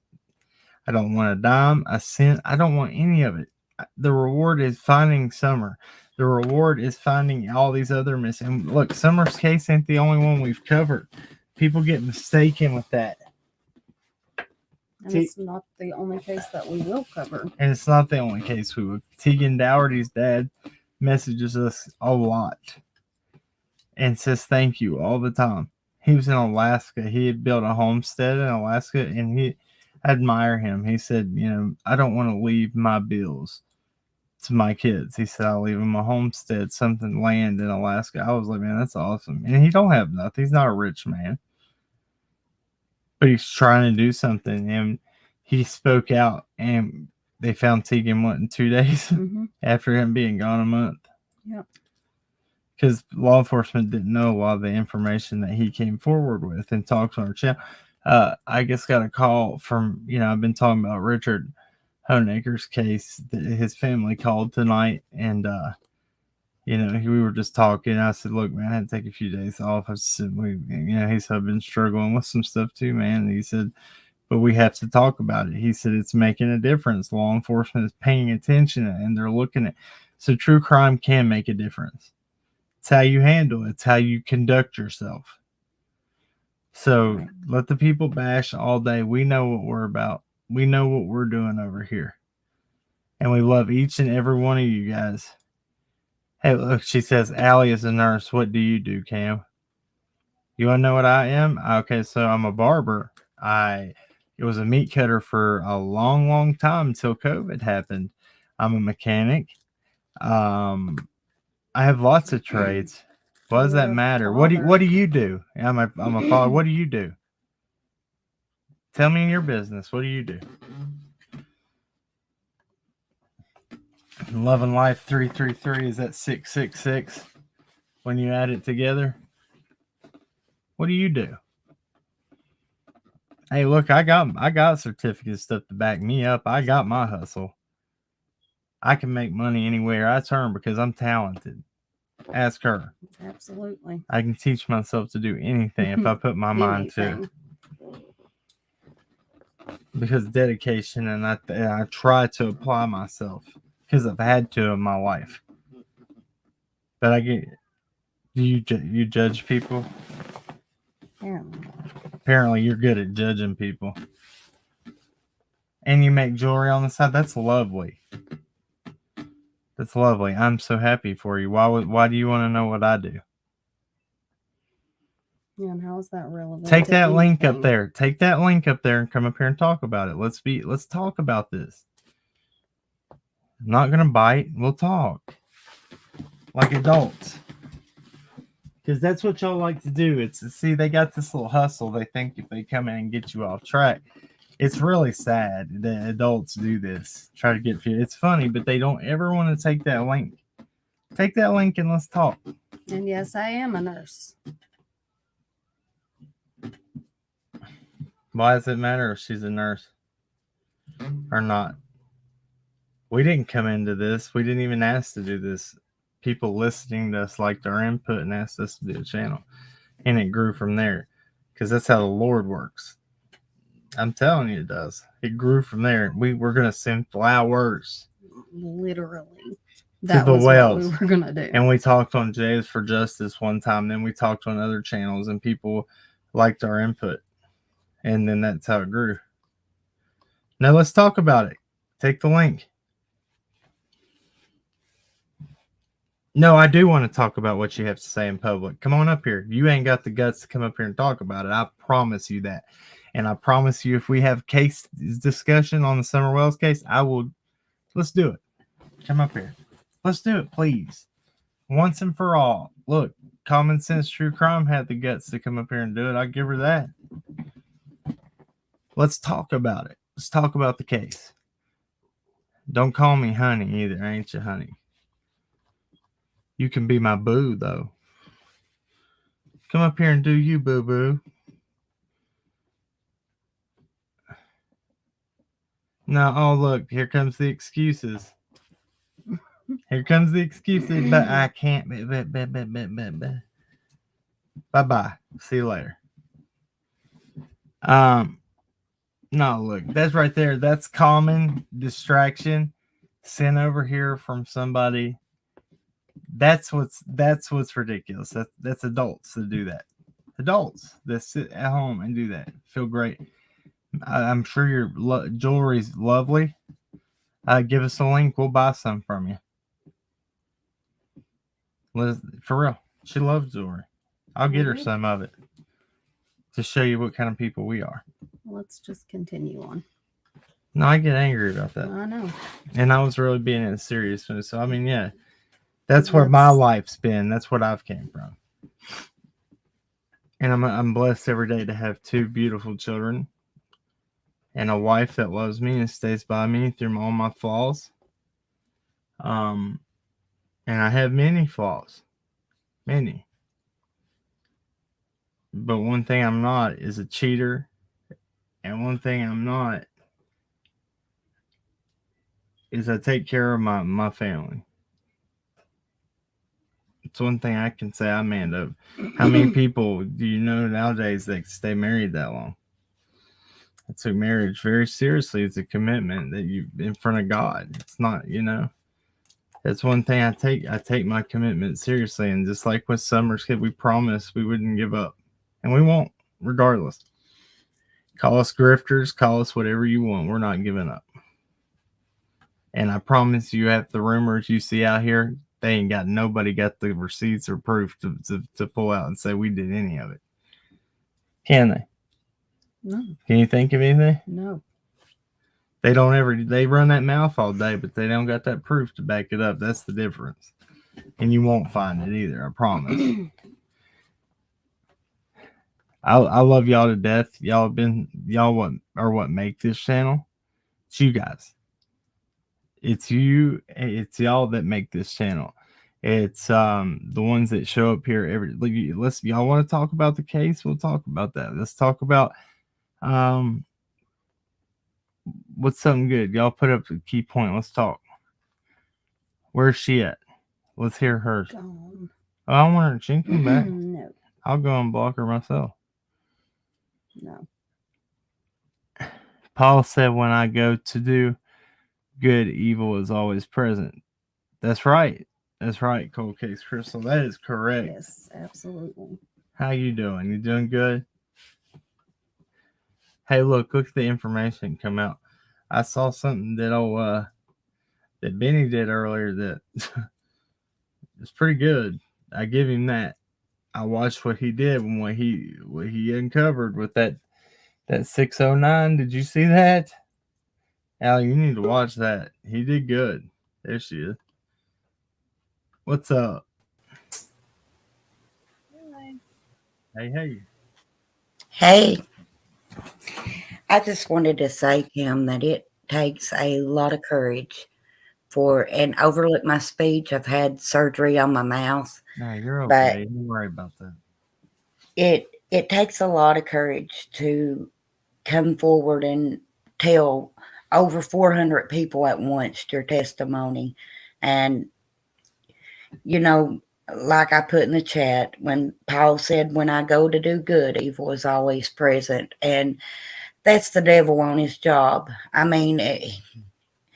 I don't want a dime, a cent. I don't want any of it. The reward is finding Summer. The reward is finding all these other missing. Look, Summer's case ain't the only one we've covered. People get mistaken with that. And it's not the only case that we will cover. And it's not the only case we will. Tegan Dougherty's dad messages us a lot and says thank you all the time. He was in Alaska. He had built a homestead in Alaska, and I admire him. He said, I don't want to leave my bills to my kids. He said, I'll leave them a homestead, something land in Alaska. I was like, man, that's awesome. And he don't have nothing. He's not a rich man. But he's trying to do something. And he spoke out, and they found Tegan, in 2 days after him being gone a month. Yep. Because law enforcement didn't know a lot of the information that he came forward with and talked on our channel. I just got a call from, I've been talking about Richard Honacre's case. His family called tonight, and we were just talking. I said, look, man, I had to take a few days off. I said, he said, I've been struggling with some stuff too, man. And he said, but we have to talk about it. He said, it's making a difference. Law enforcement is paying attention, and they're looking at. So true crime can make a difference. It's how you handle it. It's how you conduct yourself. So let the people bash all day. We know what we're about. We know what we're doing over here. And we love each and every one of you guys. Hey, look, she says, Allie is a nurse. What do you do, Cam? You want to know what I am? Okay, so I'm a barber. It was a meat cutter for a long, long time until COVID happened. I'm a mechanic. I have lots of trades. What does that matter? What do you do? I'm a father. What do you do? Tell me your business. What do you do? Love and Life 333 is that 666 when you add it together. What do you do? Hey, look, I got certificate stuff to back me up. I got my hustle. I can make money anywhere I turn because I'm talented. Ask her. Absolutely. I can teach myself to do anything if I put my mind to it. Because dedication, and I try to apply myself because I've had to in my life. But I get. Do you judge people? Yeah. Apparently, you're good at judging people. And you make jewelry on the side. That's lovely. That's lovely. I'm so happy for you. Why do you want to know what I do? Yeah, and how is that relevant? Take that link up there. Take that link up there and come up here and talk about it. Let's talk about this. I'm not gonna bite. We'll talk like adults. Because that's what y'all like to do. See, they got this little hustle. They think if they come in and get you off track, it's really sad that adults do this. Try to get you. It's funny, but they don't ever want to take that link. Take that link and let's talk. And yes, I am a nurse. Why does it matter if she's a nurse or not? We didn't come into this. We didn't even ask to do this. People listening to us liked our input and asked us to do a channel. And it grew from there. Because that's how the Lord works. I'm telling you, it does. It grew from there. We were gonna send flowers Literally. to That the was what we whales, were gonna do. and we talked on Jays for Justice one time. Then we talked on other channels, and people liked our input, and then that's how it grew. Now let's talk about it. Take the link. No, I do want to talk about what you have to say in public. Come on up here. You ain't got the guts to come up here and talk about it. I promise you that. And I promise you, if we have case discussion on the Summer Wells case, I will. Let's do it. Come up here. Let's do it, please. Once and for all. Look, Common Sense True Crime had the guts to come up here and do it. I give her that. Let's talk about it. Let's talk about the case. Don't call me honey either. I ain't your honey. You can be my boo, though. Come up here and do you, boo boo. No, oh, look, here comes the excuses. Here comes the excuses, but I can't. Bye bye. See you later. No, look, that's right there. That's common distraction sent over here from somebody. That's what's ridiculous. That's adults that do that. Adults that sit at home and do that. Feel great. I'm sure your jewelry's lovely. Give us a link. We'll buy some from you. For real. She loves jewelry. I'll get her some of it to show you what kind of people we are. Let's just continue on. No, I get angry about that. I know. And I was really being in a serious mood. So, I mean, yeah, that's where my life's been. That's what I've came from. And I'm blessed every day to have two beautiful children and a wife that loves me and stays by me through all my flaws. And I have many flaws. Many. But one thing I'm not is a cheater. And one thing I'm not is I take care of my family. It's one thing I can say I'm manned up. How many people do you know nowadays that stay married that long? I took marriage very seriously. It's a commitment that you in front of God. It's not, that's one thing I take my commitment seriously. And just like with Summer's kid, we promised we wouldn't give up. And we won't, regardless. Call us grifters, call us whatever you want. We're not giving up. And I promise you, half the rumors you see out here, they ain't got nobody got the receipts or proof to pull out and say we did any of it. Can they? No. Can you think of anything? No. They run that mouth all day, but they don't got that proof to back it up. That's the difference. And you won't find it either, I promise. I love y'all to death. Y'all what make this channel. It's you guys. It's y'all that make this channel. It's the ones that show up here y'all want to talk about the case, we'll talk about that. Let's talk about what's something good. Y'all put up a key point. Let's talk. Where's she at? Let's hear her. Gone. Oh, I want her. She can come back. No. I'll go and block her myself. No. Paul said, when I go to do good, evil is always present. That's right. That's right, Cold Case Crystal. That is correct. Yes, absolutely. How you doing? You doing good? Hey, look at the information come out. I saw something that that Benny did earlier that it's pretty good. I give him that. I watched what he did and what he uncovered with that 609. Did you see that? Al, you need to watch that. He did good. There she is. What's up? Hey. Hey, I just wanted to say to him that it takes a lot of courage and overlook my speech. I've had surgery on my mouth. No, you're okay. Don't worry about that. It takes a lot of courage to come forward and tell over 400 people at once your testimony. And, like I put in the chat, when Paul said, when I go to do good, evil is always present. And That's the devil on his job. I mean,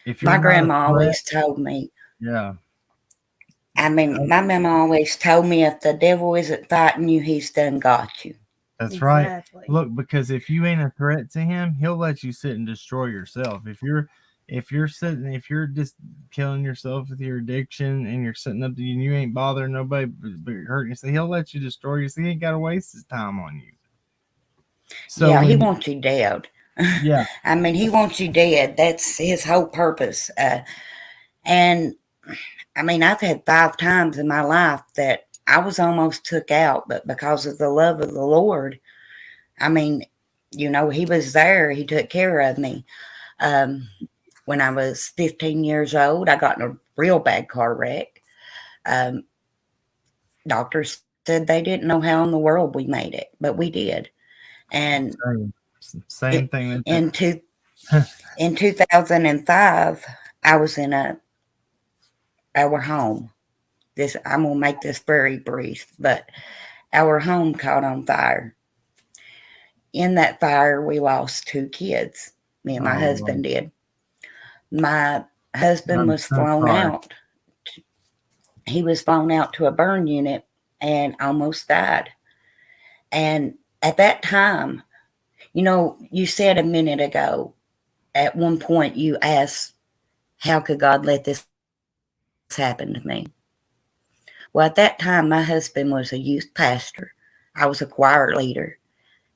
If you're my not a grandma threat, always told me, yeah, I mean, my mama always told me if the devil isn't fighting you, he's done got you. that's right. Exactly. Look, because if you ain't a threat to him, he'll let you sit and destroy yourself. If you're just killing yourself with your addiction and you're sitting up to you and you ain't bothering nobody but you're hurting yourself, he'll let you destroy yourself. He ain't gotta waste his time on you. So Yeah, he when wants you dead. yeah, I mean, he wants you dead. That's his whole purpose. And I mean, I've had 5 times in my life that I was almost took out, but because of the love of the Lord, I mean, he was there. He took care of me. Um, when I was 15 years old, I got in a real bad car wreck. Um, Doctors said they didn't know how in the world we made it, but we did. And same thing in that two, in 2005, I was in our home. This I'm gonna make this very brief, but our home caught on fire. In that fire, we lost 2 kids. Me and my oh Lord. husband did. My husband I'm was so flown sorry. out. He was flown out to a burn unit and almost died. And at that time, you said a minute ago, at one point you asked, how could God let this happen to me? Well, at that time, my husband was a youth pastor. I was a choir leader.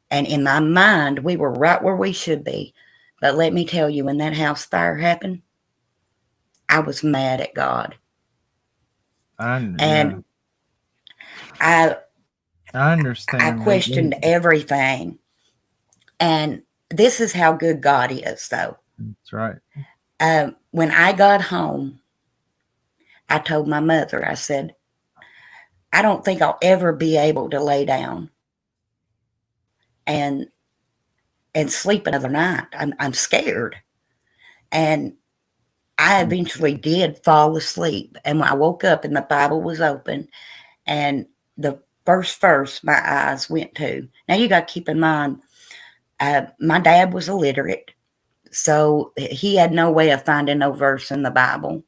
And in my mind, we were right where we should be. But let me tell you, when that house fire happened, I was mad at God. Yeah, And I I I understand. questioned everything. And this is how good God is, though. That's right. When I got home, I told my mother, I said, I don't think I'll ever be able to lay down and sleep another night. I'm scared. And I eventually did fall asleep. And when I woke up and the Bible was open, and the first verse my eyes went to. Now you got to keep in mind, my dad was illiterate, so he had no way of finding no verse in the Bible.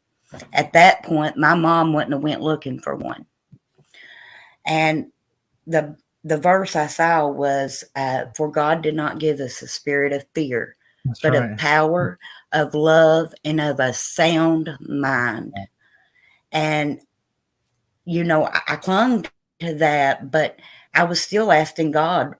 At that point, my mom wouldn't have went looking for one. And the the verse I saw was, "For God did not give us a spirit of fear, That's but of right. power, of love, and of a sound mind." And I clung to that, but I was still asking God,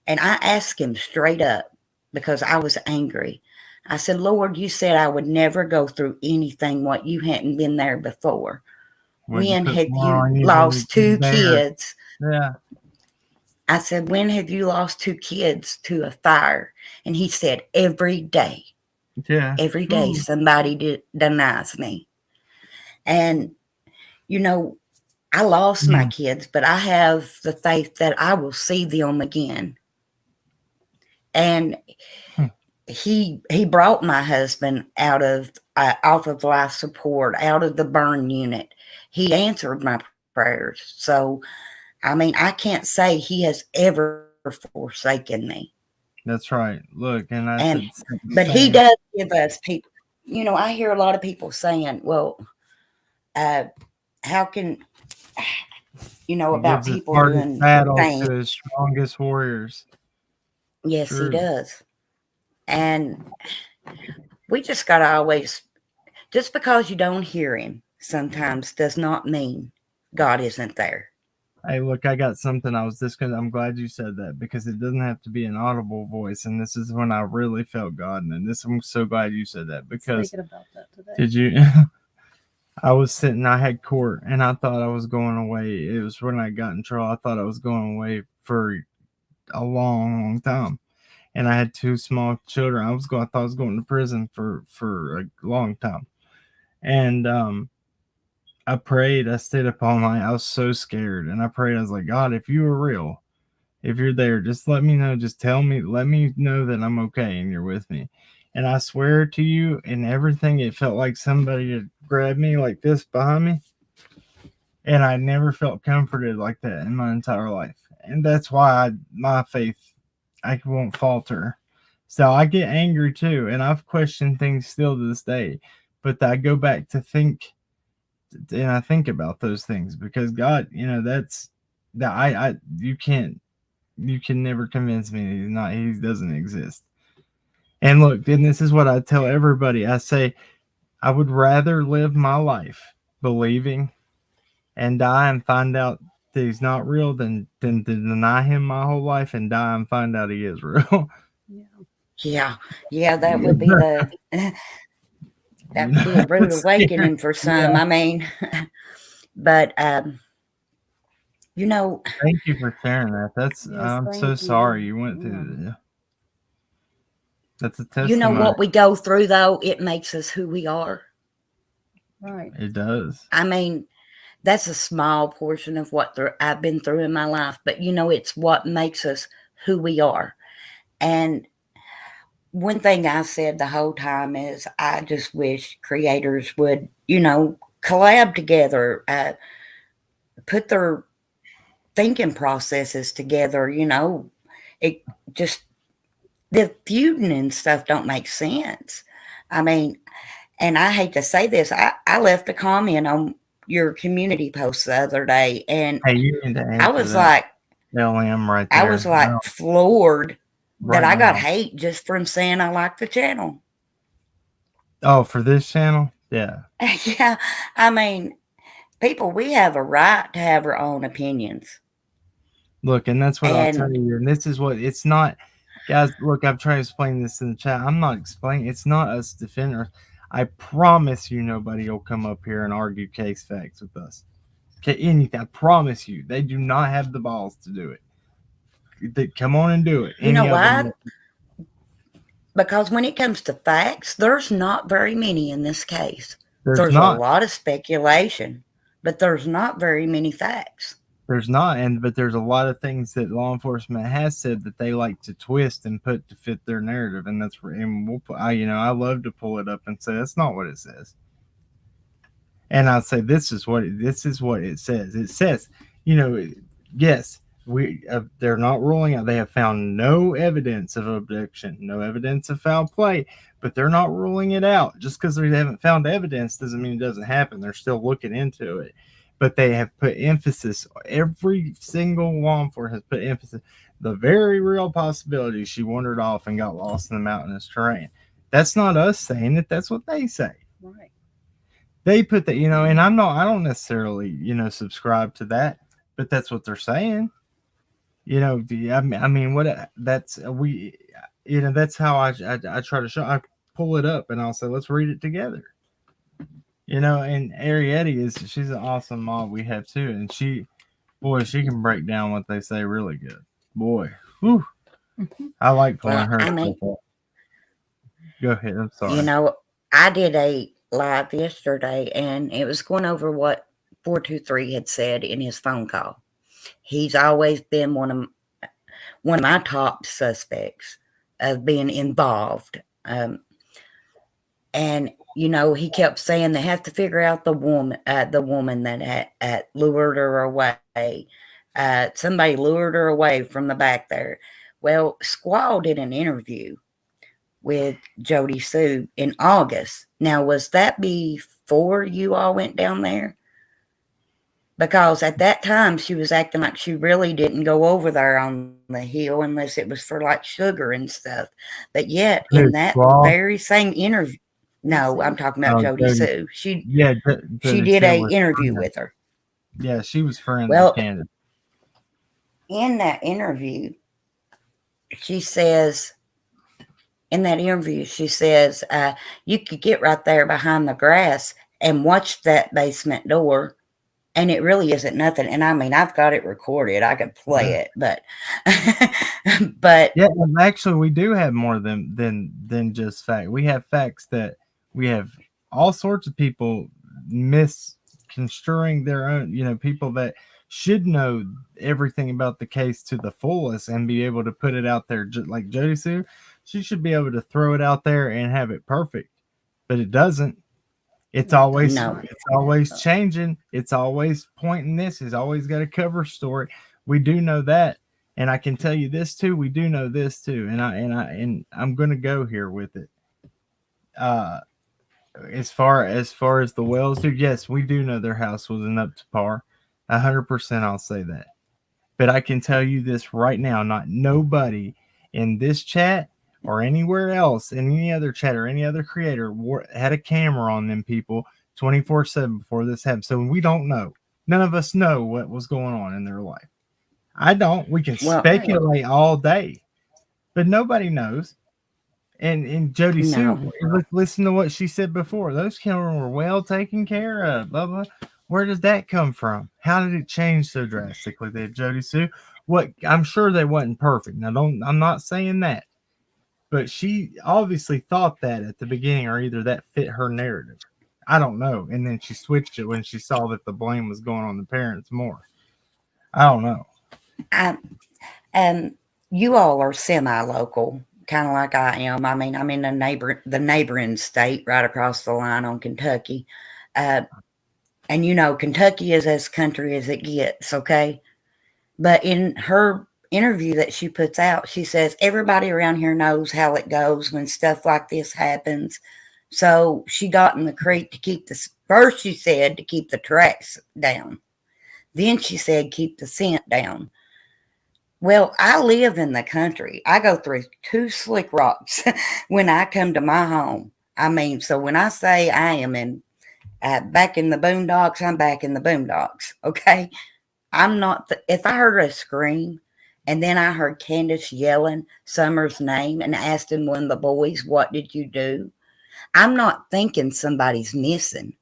and I asked Him straight up because I was angry. I said, Lord, you said I would never go through anything what you hadn't been there before. Would you When put have more you on you than you lost can two bear? kids? Yeah. I said, when have you lost 2 kids to a fire? And he said, every day. Yeah. Every day Ooh. somebody denies me. And, you know, I lost my Mm. kids, but I have the faith that I will see them again. And Hmm. he brought my husband out of off of life support, out of the burn unit. He answered my prayers. So, I mean, I can't say he has ever forsaken me. That's right. Look, and I And said but the he does same. give us people. I hear a lot of people saying, "Well, uh, how can He about gives his people hardest doing battles things?" to his strongest warriors. Yes, he True. does. And we just got to always, just because you don't hear him sometimes does not mean God isn't there. Hey, look, I got something I was just gonna. I'm glad you said that because it doesn't have to be an audible voice, and this is when I really felt God. And this, I'm so glad you said that because Thinking about that today. did you? I was sitting. I had court, and I thought I was going away. It was when I got in trouble. I thought I was going away for a long, long time, and I had 2 small children. I thought I was going to prison for a long time, and I prayed. I stayed up all night. I was so scared, and I prayed. I was like, God, if you are real, if you're there, just let me know. Just tell me, let me know that I'm okay and you're with me. And I swear to you, in everything, it felt like somebody had grabbed me like this behind me. And I never felt comforted like that in my entire life. And that's why my faith, I won't falter So I get angry too, and I've questioned things still to this day. But I go back to think, and I think about those things because God, that's that you can never convince me he doesn't exist. And look, and this is what I tell everybody. I say I would rather live my life believing and die and find out that he's not real than to deny him my whole life and die and find out he is real. Yeah, that would be that would be a rude awakening for some. Yeah. I mean, but thank you for sharing that. I'm so sorry you went through that. That's a testimony. You know what we go through, though, it makes us who we are. Right. It does. I mean, that's a small portion of what I've been through in my life, but it's what makes us who we are. And one thing I said the whole time is I just wish creators would, collab together, put their thinking processes together. It just, the feuding and stuff don't make sense. I mean, and I hate to say this, I left a comment on your community post the other day, and hey, you need to I was like, LM right there. I was like floored that I got hate just from saying I like the channel. Oh, for this channel? Yeah. Yeah. I mean, people, we have a right to have our own opinions. Look, and that's what I'll tell you. And this is what it's not, guys. Look, I've tried to explain this in the chat. I'm not explaining. It's not us defenders. I promise you, nobody will come up here and argue case facts with us. Okay, anything. I promise you, they do not have the balls to do it. They come on and do it. You know why? Because when it comes to facts, there's not very many in this case. There's a lot of speculation, but there's not very many facts. There's not, but there's a lot of things that law enforcement has said that they like to twist and put to fit their narrative, and that's where. And I love to pull it up and say that's not what it says. And I'll say this is what it says. It says, yes, they're not ruling out. They have found no evidence of abduction, no evidence of foul play, but they're not ruling it out. Just because they haven't found evidence doesn't mean it doesn't happen. They're still looking into it. But they have put emphasis, every single law enforcement has put emphasis, the very real possibility she wandered off and got lost in the mountainous terrain. That's not us saying it. That's what they say. Right. They put that, and I don't necessarily, subscribe to that, but that's what they're saying. I mean, that's how I try to show. I pull it up and I'll say, let's read it together. And Arietti she's an awesome mom we have too. And she can break down what they say really good. Boy, whew. I like pulling her. Go ahead. I'm sorry. I did a live yesterday and it was going over what 423 had said in his phone call. He's always been one of my top suspects of being involved. And he kept saying they have to figure out the woman that lured her away. Somebody lured her away from the back there. Well, Squall did an interview with Jody Sue in August. Now, was that before you all went down there? Because at that time, she was acting like she really didn't go over there on the hill unless it was for like sugar and stuff. But yet, in that very same interview, no, I'm talking about Jody Sue. She did an interview with her. Yeah, she was friends with Candace. In that interview, she says, you could get right there behind the grass and watch that basement door. And it really isn't nothing. And I mean, I've got it recorded. I could play it, but yeah, actually, we do have more than just fact. We have facts that we have all sorts of people misconstruing their own. People that should know everything about the case to the fullest and be able to put it out there, like Jody Sue. She should be able to throw it out there and have it perfect, but it doesn't. It's always changing. It's always pointing this. It's always got a cover story. We do know that. And I can tell you this too. We do know this too, and I'm going to go here with it. Uh, as far as the Wells do, yes, we do know their house wasn't up to par. 100%, I'll say that. But I can tell you this right now: not nobody in this chat or anywhere else, in any other chat or any other creator, had a camera on them people 24/7 before this happened. So we don't know. None of us know what was going on in their life. I don't. We can Well, speculate all day, but nobody knows. And Jody Sue, no. listen to what she said before. Those children were well taken care of. Blah blah. Where does that come from? How did it change so drastically? That Jody Sue, what I'm sure they wasn't perfect. Now, I'm not saying that, but she obviously thought that at the beginning, or either that fit her narrative. I don't know. And then she switched it when she saw that the blame was going on the parents more. I don't know. I, you all are semi-local, kind of like I am. I mean, I'm in the neighboring state right across the line on Kentucky. And Kentucky is as country as it gets, okay? But in her interview that she puts out, she says everybody around here knows how it goes when stuff like this happens. So she got in the creek to keep first she said to keep the tracks down. Then she said keep the scent down. Well, I live in the country. I go through 2 slick rocks when I come to my home. I mean, so when I say I am back in the boondocks, I'm back in the boondocks, okay? I'm not, if I heard a scream and then I heard Candace yelling Summer's name and asking one of the boys, what did you do? I'm not thinking somebody's missing.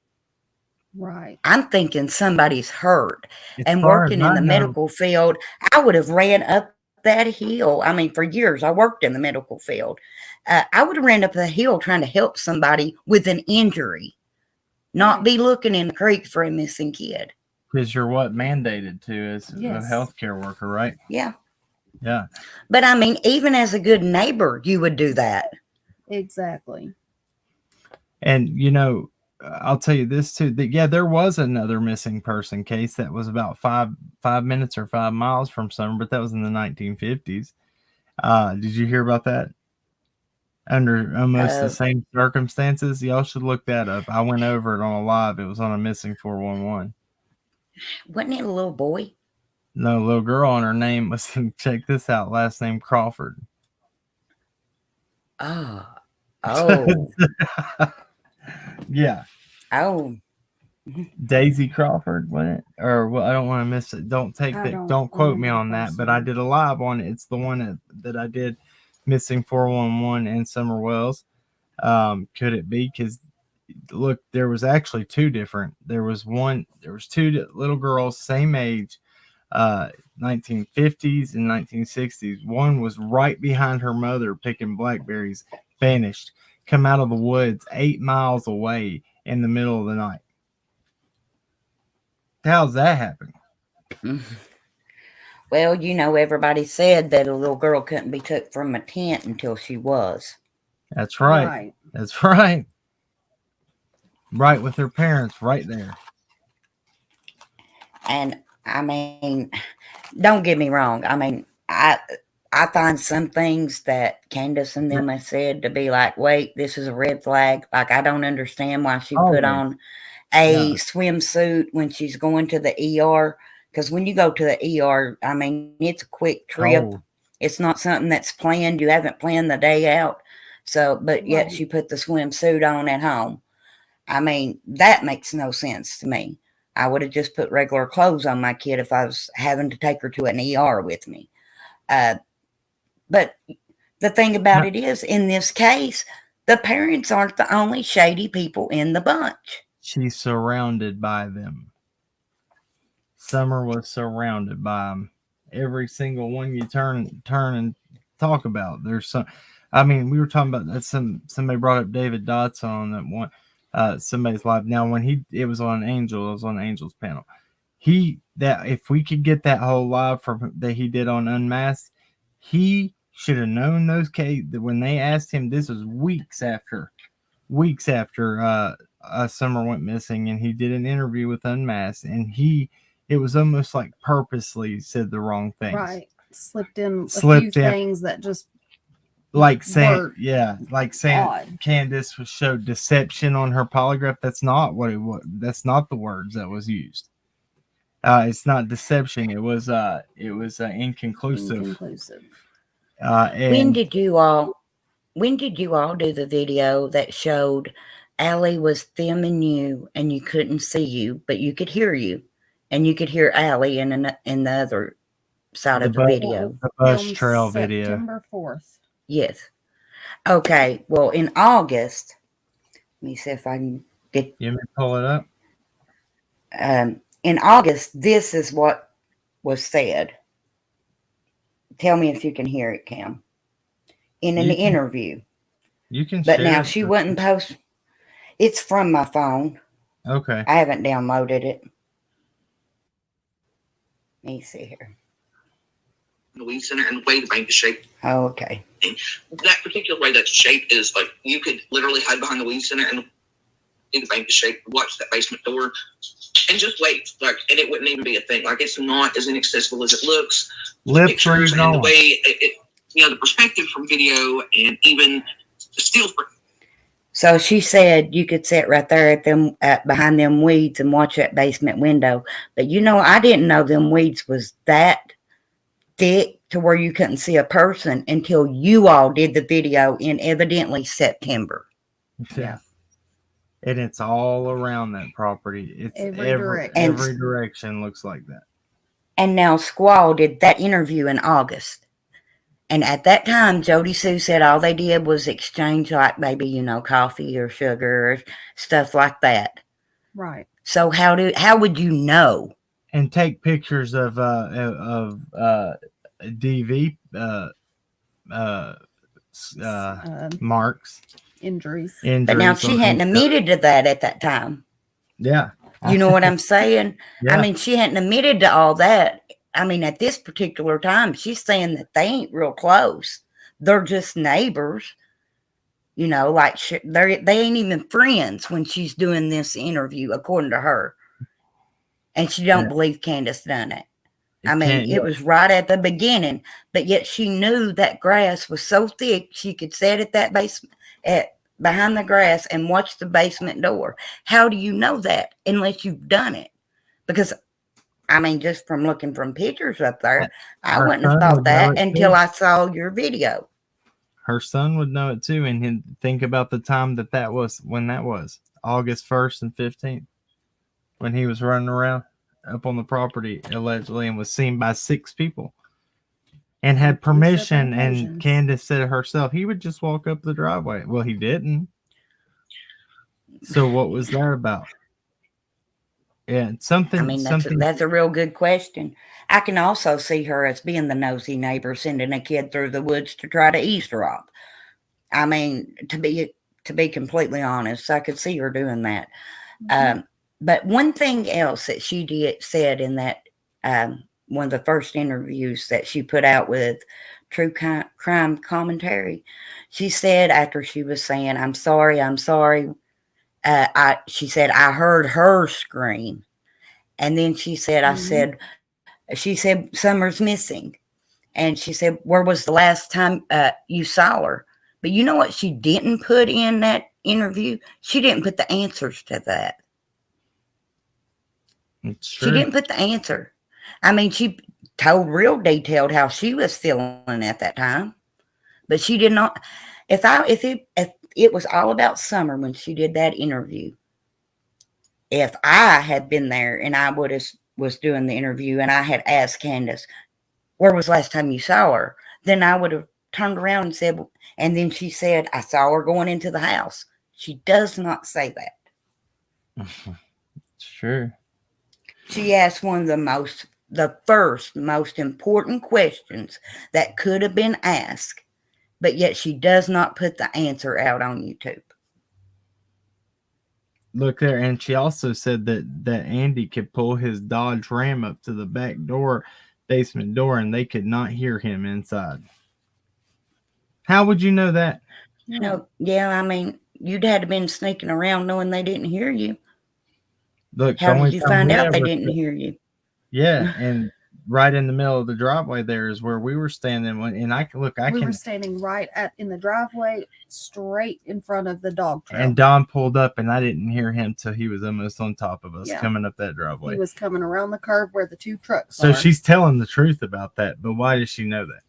Right. I'm thinking somebody's hurt. As And far as working in I the know, medical field, I would have ran up that hill. I mean, for years, I worked in the medical field. I would have ran up the hill trying to help somebody with an injury, not be looking in the creek for a missing kid. because you're what mandated to as a Yes. healthcare worker, right? Yeah. Yeah. But I mean, even as a good neighbor, you would do that. Exactly. And I'll tell you this too. That yeah, there was another missing person case that was about 5 minutes or 5 miles from Summer, but that was in the 1950s. Did you hear about that? Under almost the Uh, same circumstances, y'all should look that up. I went over it on a live. It was on a missing 411. wasn't it a little boy? No, little girl, and her name was check this out. Last name Crawford. Oh. Oh. Yeah. Oh. Daisy Crawford, wasn't it? Or well, I don't want to miss it. Don't take I that. don't Don't quote me remember on that. But I personally. did a live on it. It's the one that I did, missing 411 in Summer Wells. Could it be? Because look, there was actually two different. There was two little girls, same age, 1950s and 1960s. One was right behind her mother picking blackberries, vanished, come out of the woods 8 miles away in the middle of the night. How's that happen? Well, everybody said that a little girl couldn't be took from a tent until she was. That's right. Right. That's right. Right with her parents right there. And I mean, don't get me wrong. I mean, I find some things that Candace and them have said to be like, wait, this is a red flag. Like, I don't understand why she put Always. on a Yeah. swimsuit when she's going to the ER. Because when you go to the ER, I mean, it's a quick trip. Cold. It's not something that's planned. You haven't planned the day out. So, but yet Right. she put the swimsuit on at home. I mean, that makes no sense to me. I would have just put regular clothes on my kid if I was having to take her to an ER with me. But the thing about it is, in this case, the parents aren't the only shady people in the bunch. She's surrounded by them. Summer was surrounded by them. Every single one you turn and talk about. There's some. I mean, we were talking about that. Somebody brought up David Dotson on that one. Somebody's live. Now, when it was on Angel, it was on Angel's panel. That if we could get that whole live from that he did on Unmasked, he should have known those cases. When they asked him, this was weeks after Summer went missing, and he did an interview with Unmasked, and it was almost like purposely said the wrong things. Right. slipped in a Slipped few in. things that just like saying, were like saying odd. Candace showed deception on her polygraph. That's not what it was. That's not the words that was used. It's not deception. It was inconclusive. Inconclusive. When And did you all do the video that showed Allie was filming you and you couldn't see you, but you could hear you, and you could hear Allie in the other side of the video? the bus Filmed trail video. September 4th. Yes. Okay. Well, in August, let me see if I can get. You may pull it up. In August, this is what was said. Tell me if you can hear it, Cam. In an interview. You can. But share now it. she wouldn't post. It's from my phone. Okay. I haven't downloaded it. Let me see here. The weed center and the way the bank is shaped. Oh, okay. That particular way that's shaped is like you could literally hide behind the weed center and the bank is shaped, watch that basement door, and just wait. Like, and it wouldn't even be a thing. Like, it's not as inaccessible as it looks. Lip Pictures read and the on. way the perspective from video and even still. So she said you could sit right there behind them weeds and watch that basement window. But I didn't know them weeds was that thick to where you couldn't see a person until you all did the video in evidently September. Yeah. And it's all around that property. It's every direction looks like that. And now Squall did that interview in August. And at that time, Jody Sue said all they did was exchange, like maybe, coffee or sugar or stuff like that. Right. So how would you know? And take pictures of DV marks, injuries. But now she hadn't admitted to that at that time. Yeah. You know what I'm saying? Yeah. I mean, she hadn't admitted to all that. I mean, at this particular time, she's saying that they ain't real close. They're just neighbors. Like they ain't even friends when she's doing this interview, according to her. And she don't believe Candace done it. It was right at the beginning, but yet she knew that grass was so thick she could sit at that basement behind the grass and watch the basement door. How do you know that unless you've done it? Because just from looking from pictures up there, I wouldn't have thought that until I saw your video. Her son would know it too, and he'd think about the time that was when that was August 1st and 15th, when he was running around up on the property allegedly and was seen by 6 people and had permission. And Candace said herself he would just walk up the driveway. Well, he didn't. So what was that about? Yeah, That's a real good question. I can also see her as being the nosy neighbor sending a kid through the woods to try to eavesdrop. To be completely honest, I could see her doing that. Mm-hmm. But one thing else that she said in that one of the first interviews that she put out with True Crime Commentary, she said after she was saying, I'm sorry. She said, I heard her scream. And then she said, she said, Summer's missing. And she said, where was the last time you saw her? But you know what she didn't put in that interview? She didn't put the answers to that. She didn't put the answer. She told real detailed how she was feeling at that time. But she did not. If it was all about Summer when she did that interview. If I had been there and I was doing the interview and I had asked Candace, where was the last time you saw her? Then I would have turned around and said, and then she said, I saw her going into the house. She does not say that. It's true. She asked one of the first most important questions that could have been asked, but yet she does not put the answer out on YouTube. Look there, and she also said that Andy could pull his Dodge Ram up to the back door, basement door, and they could not hear him inside. How would you know that? No, you'd had to been sneaking around knowing they didn't hear you. Look, how did you find out they didn't hear you? Yeah, and right in the middle of the driveway there is where we were standing. And I can look, We were standing right in the driveway, straight in front of the dog trail. And Don pulled up, and I didn't hear him till he was almost on top of us coming up that driveway. He was coming around the curve where the two trucks So are. she's telling the truth about that, but why does she know that?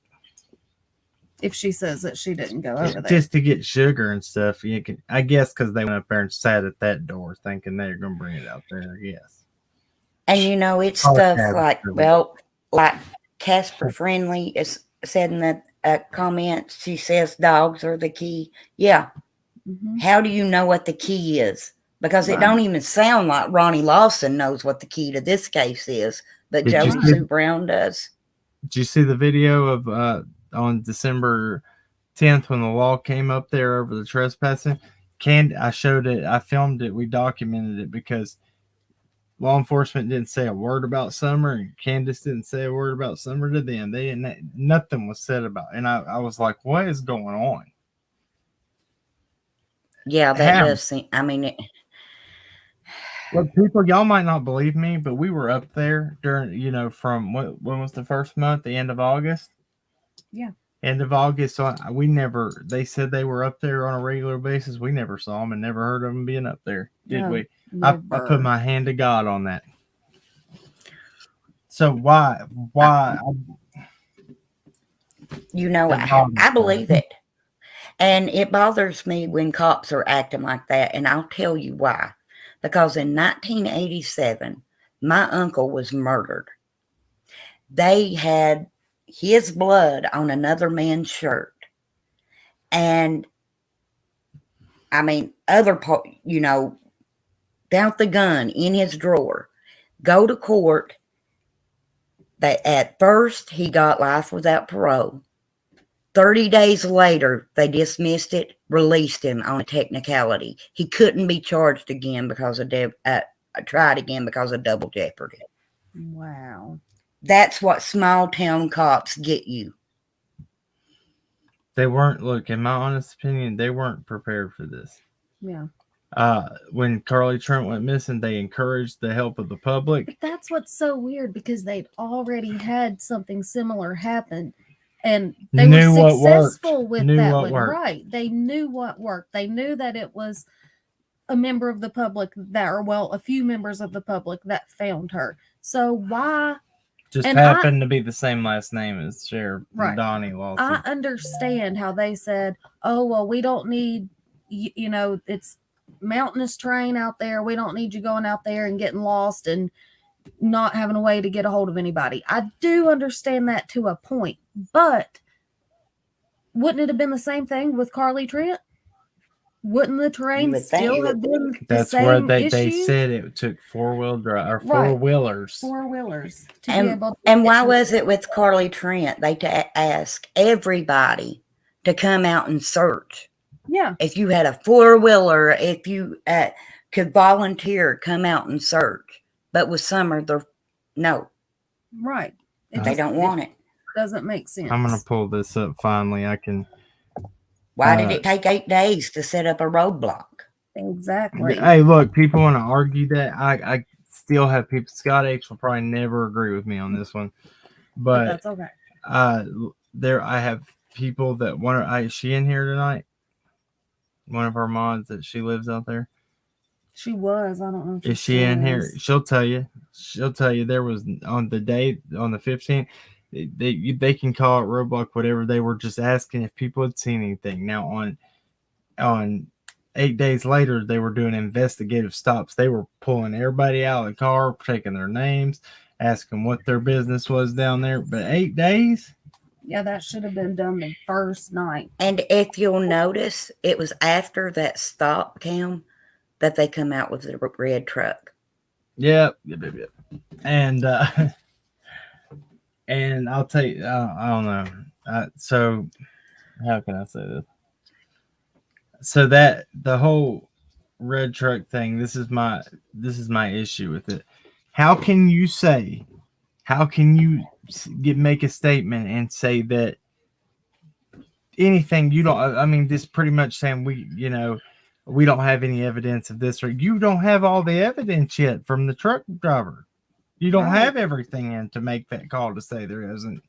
If she says that she didn't go over there. Just to get sugar and stuff. I guess because they went up there and sat at that door thinking they were going to bring it out there, I guess. And it's stuff like Casper Friendly is said in the comments. She says dogs are the key. Yeah. Mm-hmm. How do you know what the key is? Because it don't even sound like Ronnie Lawson knows what the key to this case is, but Joey Sue Brown does. Did you see the video of on December 10th when the law came up there over the trespassing? I showed it. I filmed it. We documented it because law enforcement didn't say a word about Summer, and Candace didn't say a word about Summer to them. Nothing was said about it. And I was like, what is going on? Yeah, that does seem, Look, people, y'all might not believe me, but we were up there during, from when was the first month? The end of August? Yeah. End of August. So they said they were up there on a regular basis. We never saw them and never heard of them being up there, did we? I put my hand to God on that. So why? I believe it. And it bothers me when cops are acting like that. And I'll tell you why. Because in 1987, my uncle was murdered. They had his blood on another man's shirt. And other part, down the gun in his drawer, go to court. At first, he got life without parole. 30 days later, they dismissed it, released him on a technicality. He couldn't be charged again because of tried again because of double jeopardy. Wow. That's what small town cops get you. They weren't, look, in my honest opinion, they weren't prepared for this. Yeah. When Carly Trent went missing, they encouraged the help of the public. But that's what's so weird, because they'd already had something similar happen. And they were successful with that one. Right. They knew what worked. They knew that it was a member of the public a few members of the public that found her. So why? Just happened to be the same last name as Sheriff Donnie Lawson. I understand how they said, oh, well, we don't need, it's mountainous terrain out there. We don't need you going out there and getting lost and not having a way to get a hold of anybody. I do understand that to a point, but wouldn't it have been the same thing with Carly Trent? Wouldn't the terrain still have been the same where they issue? said it took four-wheel drive or four-wheelers. Four-wheelers. And why was it with Carly Trent? They asked everybody to come out and search. Yeah. If you had a four-wheeler, if you could volunteer, come out and search. But with Summer, no. Right. They don't want it. Doesn't make sense. I'm going to pull this up finally. I can. Why did it take 8 days to set up a roadblock? Exactly. Hey, look, people want to argue that. I still have people. Scott H will probably never agree with me on this one. But that's okay. I have people that want to. Is she in here tonight? One of our mods that she lives out there. She was. I don't know. Is she in here? She'll tell you. There was on the day on the 15th. They can call it roadblock, whatever. They were just asking if people had seen anything. Now on 8 days later, they were doing investigative stops. They were pulling everybody out of the car, taking their names, asking what their business was down there. But 8 days? Yeah, that should have been done the first night. And if you'll notice, it was after that stop cam that they come out with the red truck. Yep. And and I'll tell you, I don't know. So how can I say this? So that the whole red truck thing, this is my issue with it. How can you make a statement and say that anything you don't? I mean, this pretty much saying we don't have any evidence of this, or you don't have all the evidence yet from the truck driver. You don't Right. have everything in to make that call to say there isn't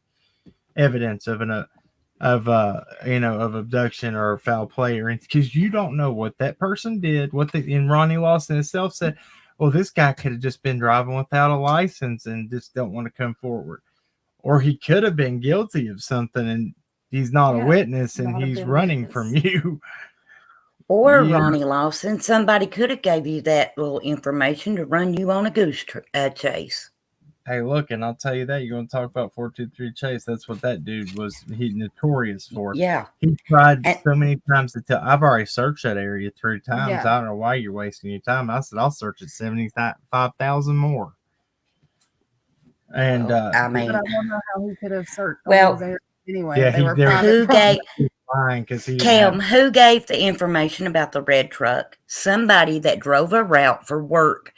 evidence of of abduction or foul play, or because you don't know what that person did. And Ronnie Lawson himself said, well, this guy could have just been driving without a license and just don't want to come forward, or he could have been guilty of something and he's not a witness and he's running from you. Or Ronnie Lawson, somebody could have gave you that little information to run you on a goose chase. Hey, look, and I'll tell you that, you're going to talk about 423 Chase. That's what that dude was. He's notorious for. Yeah. He tried so many times to tell. I've already searched that area 3 times. Yeah. I don't know why you're wasting your time. I said, I'll search it 75,000 more. And I mean, but I don't know how he could have searched. Well, there anyway, yeah, they were who gave Cam? Who gave the information about the red truck? Somebody that drove a route for work.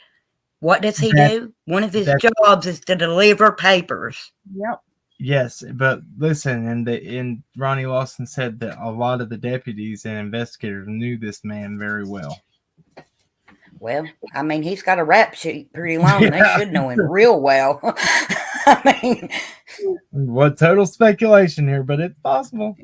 What does he do? One of his jobs is to deliver papers. Yep. Yes, but listen, and Ronnie Lawson said that a lot of the deputies and investigators knew this man very well. Well, I mean, he's got a rap sheet pretty long. Yeah. They should know him real well. I mean, what total speculation here, but it's possible.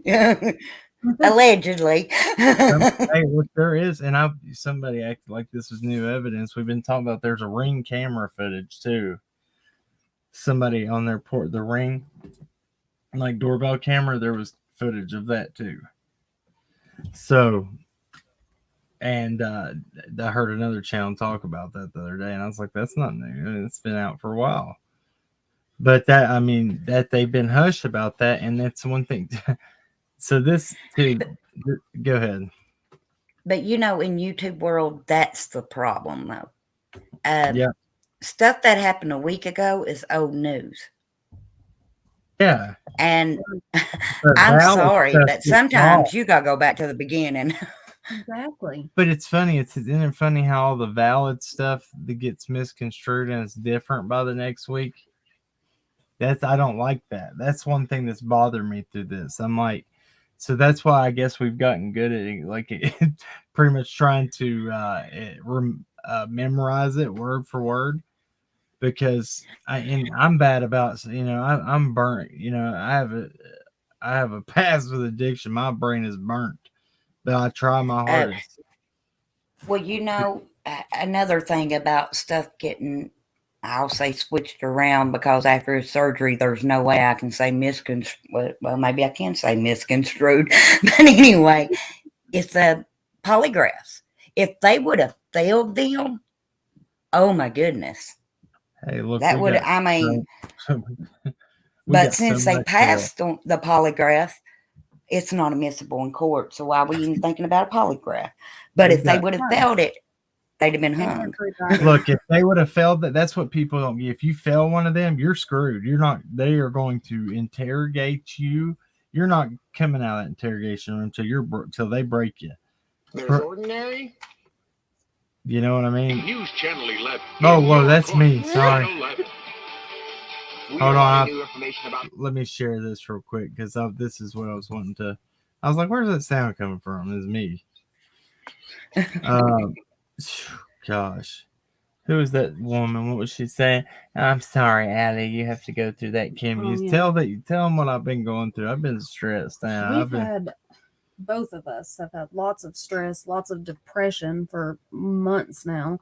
Allegedly. Hey, look, there is, and somebody acted like this was new evidence. We've been talking about there's a Ring camera footage too. Somebody on their the Ring, like doorbell camera, there was footage of that too. So, and I heard another channel talk about that the other day, and I was like, that's not new. It's been out for a while. But that they've been hushed about that, and that's one thing. So this too, go ahead. But in YouTube world, that's the problem though. Yeah. Stuff that happened a week ago is old news. Yeah. And I'm sorry, but sometimes you gotta go back to the beginning. Exactly. But it's funny. Isn't it funny how all the valid stuff that gets misconstrued and it's different by the next week? I don't like that. That's one thing that's bothered me through this. I'm like, so that's why I guess we've gotten good at it, pretty much trying to memorize it word for word, because I'm bad about, I'm burnt. I have a past with addiction. My brain is burnt, but I try my hardest. Well, another thing about stuff getting, I'll say, switched around, because after his surgery, there's no way I can say misconstrued. Well, maybe I can say misconstrued. But anyway, it's the polygraphs. If they would have failed them, oh my goodness. Hey, look, that would, but since they passed the polygraph, it's not admissible in court. So why are we even thinking about a polygraph? But if they would have failed it, they'd have been hung. Look, if they would have failed that's what people don't get. If you fail one of them, you're screwed. They are going to interrogate you. You're not coming out of that interrogation room till they break you. There's ordinary. You know what I mean? News Channel 11. Oh, well, that's me. Sorry. Hold on. Let me share this real quick, because this is what I was wanting to. I was like, where's that sound coming from? It's me. Gosh, who was that woman? What was she saying? I'm sorry, Allie, you have to go through that, Kim. Tell them what I've been going through. I've been stressed. Both of us have had lots of stress, lots of depression for months now.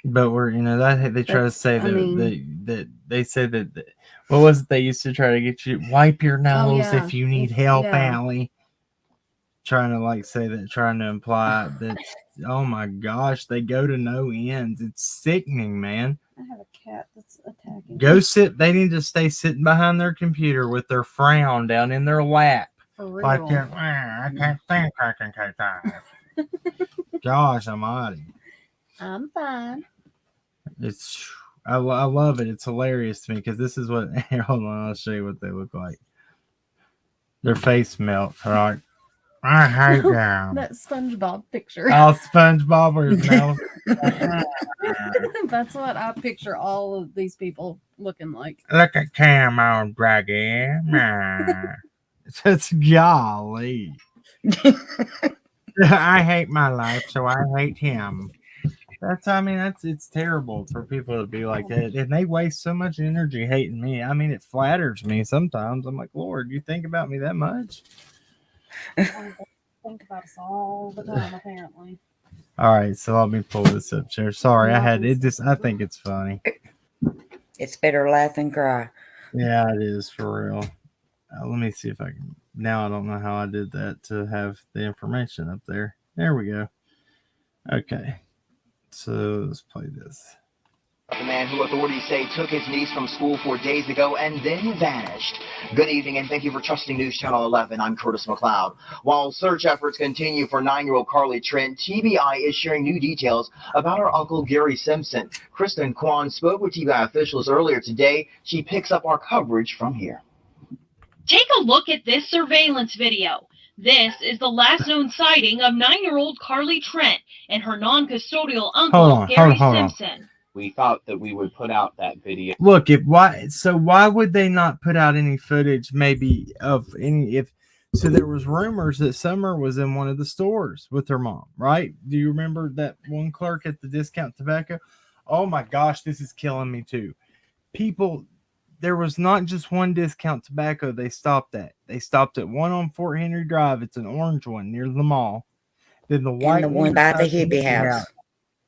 But we're, they try to say that they said that what was it they used to try to get you? Wipe your nose if you need help, Allie. Trying to imply that, oh my gosh, they go to no ends. It's sickening, man. I have a cat that's attacking. They need to stay sitting behind their computer with their frown down in their lap. For real. Like, I can't think I can take that. Gosh almighty. I'm fine. I love it. It's hilarious to me, because this is what, hold on, I'll show you what they look like. Their face melts, right? I hate them. That SpongeBob picture. Oh, SpongeBob or his mouth. That's what I picture all of these people looking like. Look at Cam on Dragon. It's golly. I hate my life, so I hate him. it's terrible for people to be like that, and they waste so much energy hating me. I mean, it flatters me sometimes. I'm like, Lord, you think about me that much? They think about us all the time, apparently. All right, so let me pull this up here. Sorry, I had it. Just I think it's funny. It's better laugh than cry. Yeah, it is for real. Let me see if I can. Now I don't know how I did that to have the information up there. There we go. Okay, so let's play this. The man who authorities say took his niece from school 4 days ago and then vanished. Good evening and thank you for trusting News Channel 11. I'm Curtis McLeod. While search efforts continue for 9-year-old Carly Trent, TBI is sharing new details about her uncle Gary Simpson. Kristen Kwan spoke with TBI officials earlier today. She picks up our coverage from here. Take a look at this surveillance video. This is the last known sighting of 9-year-old Carly Trent and her non-custodial uncle Gary Simpson. We thought that we would put out that video. Look, why would they not put out any footage maybe of any so there was rumors that Summer was in one of the stores with her mom, right? Do you remember that one clerk at the discount tobacco? Oh my gosh, this is killing me too. People, there was not just one discount tobacco they stopped at. They stopped at one on Fort Henry Drive. It's an orange one near the mall. Then the white and the one by the hippie house.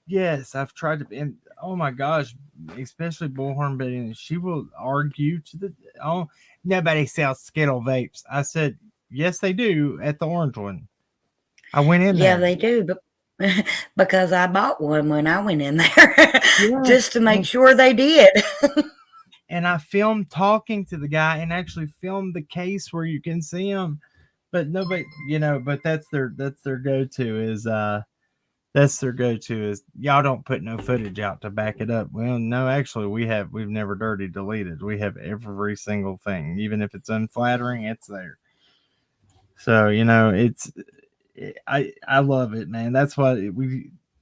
Yes, I've tried to, and oh my gosh, especially Bullhorn Betty, she will argue to the nobody sells Skittle vapes. I said, yes, they do at the orange one. I went in there. Yeah, they do, but because I bought one when I went in there just to make sure they did. And I filmed talking to the guy and actually filmed the case where you can see him, but nobody, but that's their go-to is y'all don't put no footage out to back it up. Well, no, actually we've never dirty deleted. We have every single thing, even if it's unflattering, it's there. So, I love it, man. That's why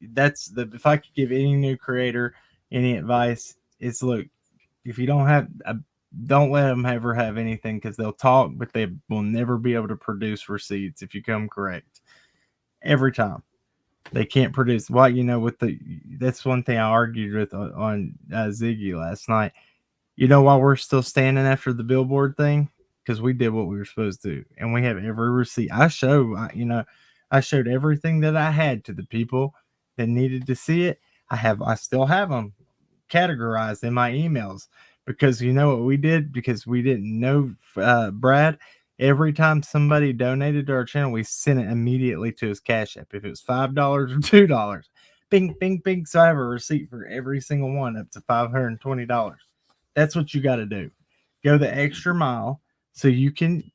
if I could give any new creator any advice, it's look, if you don't have, don't let them ever have anything because they'll talk, but they will never be able to produce receipts if you come correct. Every time. They can't produce. Well, that's one thing I argued with on Ziggy last night. Why we're still standing after the billboard thing? Because we did what we were supposed to, and we have every receipt. I showed everything that I had to the people that needed to see it. I still have them categorized in my emails because you know what we did? Because we didn't know Brad. Every time somebody donated to our channel, we sent it immediately to his Cash App. If it was $5 or $2, bing, bing, bing. So I have a receipt for every single one up to $520. That's what you got to do. Go the extra mile so you can,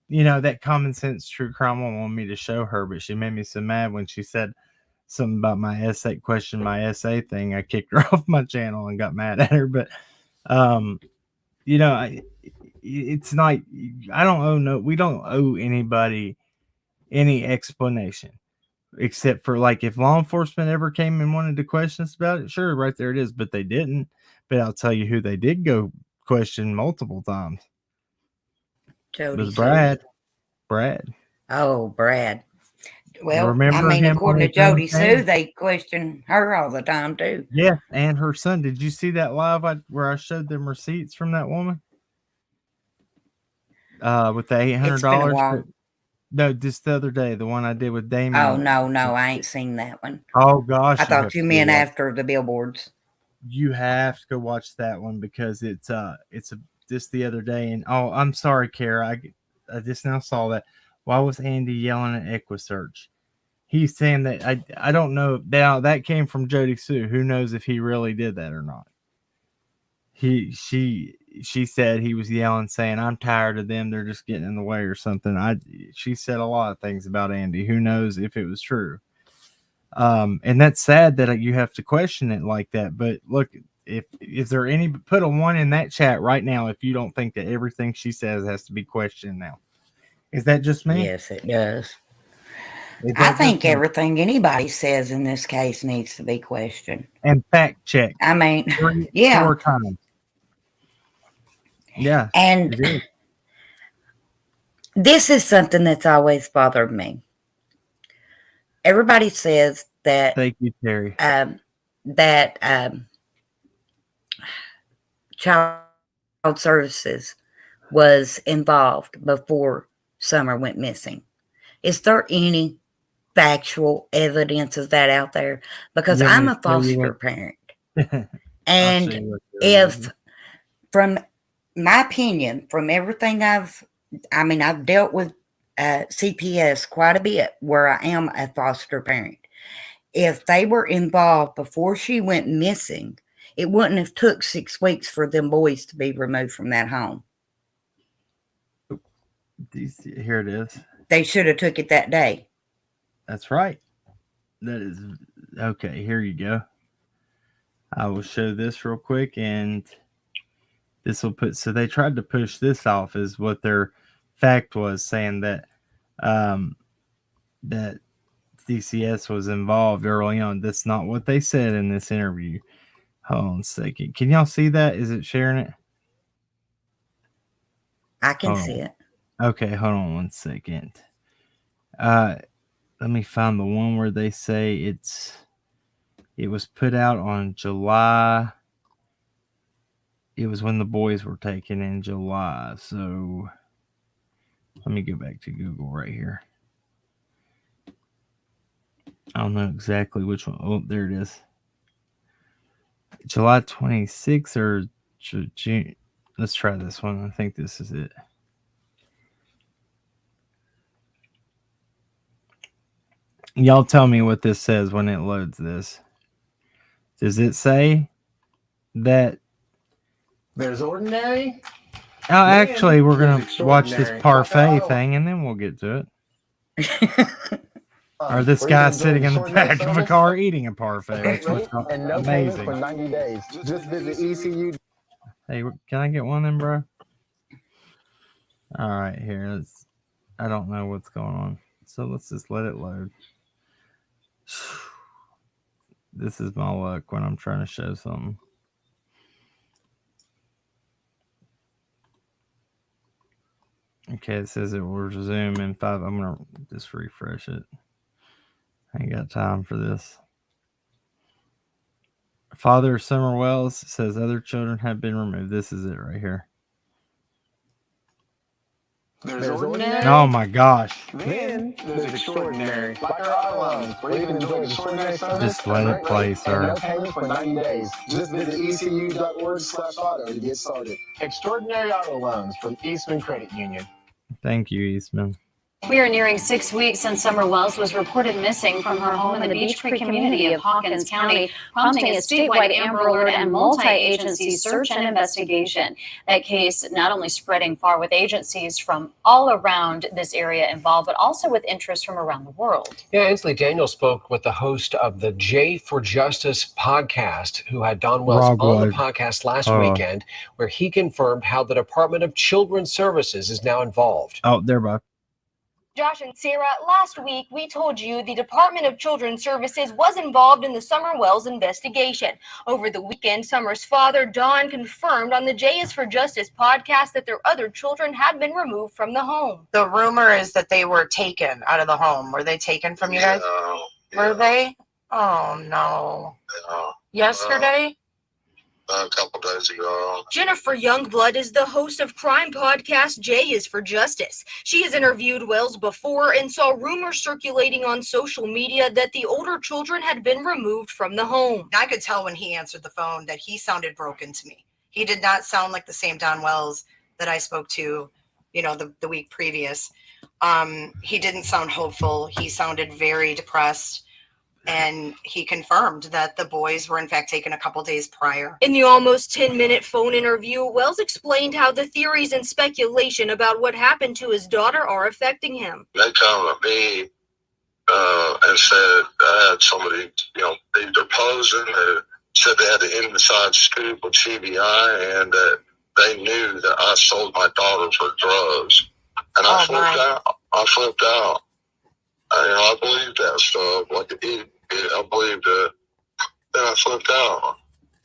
that common sense true crime one wanted me to show her, but she made me so mad when she said something about my essay thing. I kicked her off my channel and got mad at her. But, it's not, we don't owe anybody any explanation except for like if law enforcement ever came and wanted to question us about it, sure, right there it is, but they didn't. But I'll tell you who they did go question multiple times. It was Brad. Oh, Brad. Well, remember according to Jody Sue, they question her all the time too. Yeah, and her son. Did you see that live where I showed them receipts from that woman? With the $800. No, just the other day, the one I did with Damien. Oh no, I ain't seen that one. Oh gosh, I thought you meant after the billboards. You have to go watch that one because it's just the other day. And I'm sorry, Kara, I just now saw that. Why was Andy yelling at EquiSearch? He's saying that I don't know. Now that came from Jody Sue. Who knows if he really did that or not? She said he was yelling, saying, "I'm tired of them. They're just getting in the way," or something. She said a lot of things about Andy. Who knows if it was true? And that's sad that you have to question it like that. But look, is there any, put a 1 in that chat right now if you don't think that everything she says has to be questioned now. Is that just me? Yes, it does. I think everything anybody says in this case needs to be questioned and fact checked. I mean, 4 times. Yeah. And this is something that's always bothered me. Everybody says that Thank you, Terry. Child Services was involved before Summer went missing. Is there any factual evidence of that out there? Because I'm a foster parent. And if, from my opinion, from everything I've dealt with CPS quite a bit where I am a foster parent. If they were involved before she went missing, it wouldn't have took 6 weeks for them boys to be removed from that home. Here it is. They should have took it that day. That's right. That is okay. Here you go. I will show this real quick, and this will put. So they tried to push this off as what their fact was, saying that that DCS was involved early on. That's not what they said in this interview. Hold on a second. Can y'all see that? Is it sharing it? I can see it. Okay, hold on one second. Let me find the one where they say it was put out on July. It was when the boys were taken in July. So let me go back to Google right here. I don't know exactly which one. Oh, there it is. July 26th or June. Let's try this one. I think this is it. Y'all tell me what this says when it loads this. Does it say that There's ordinary? Oh, actually, we're going There's to watch this extraordinary. parfait thing, and then we'll get to it. Or this guy sitting in the back of a car eating a parfait, which was and no payments for amazing. 90 days. Just visit ECU. Hey, can I get one then, bro? All right, here. I don't know what's going on. So let's just let it load. This is my luck when I'm trying to show something. Okay, it says it will resume in 5. I'm going to just refresh it. I ain't got time for this. Father Summer Wells says other children have been removed. This is it right here. There's ordinary. Oh my gosh. Then there's extraordinary. Like our auto loans, where you can enjoy extraordinary service. Just let it play, sir. And no payments for 90 days. Just visit ecu.org/auto to get started. Extraordinary auto loans from Eastman Credit Union. Thank you, Eastman. We are nearing 6 weeks since Summer Wells was reported missing from her home in the Beach Creek community of Hawkins County, prompting a statewide Amber Alert and multi-agency search and investigation. That case not only spreading far with agencies from all around this area involved, but also with interest from around the world. Yeah, Ainsley Daniel spoke with the host of the J for Justice podcast, who had Don Wells on the podcast last weekend, where he confirmed how the Department of Children's Services is now involved. Oh, there, Bob. Josh and Sarah, last week we told you the Department of Children's Services was involved in the Summer Wells investigation. Over the weekend, Summer's father, Don, confirmed on the J is for Justice podcast that their other children had been removed from the home. The rumor is that they were taken out of the home. Were they taken from you guys? Were they? Oh, no. Yesterday? A couple days ago. Jennifer Youngblood is the host of crime podcast J is for Justice. She has interviewed Wells before and saw rumors circulating on social media that the older children had been removed from the home. I could tell when he answered the phone that he sounded broken to me. He did not sound like the same Don Wells that I spoke to, the week previous. He didn't sound hopeful. He sounded very depressed. And he confirmed that the boys were in fact taken a couple days prior. In the almost 10-minute phone interview, Wells explained how the theories and speculation about what happened to his daughter are affecting him. They come to me and said I had somebody, they deposed him. They said they had the inside scoop with CBI and that they knew that I sold my daughter for drugs. And I flipped out. I believed that stuff. I believed it. Then I flipped out.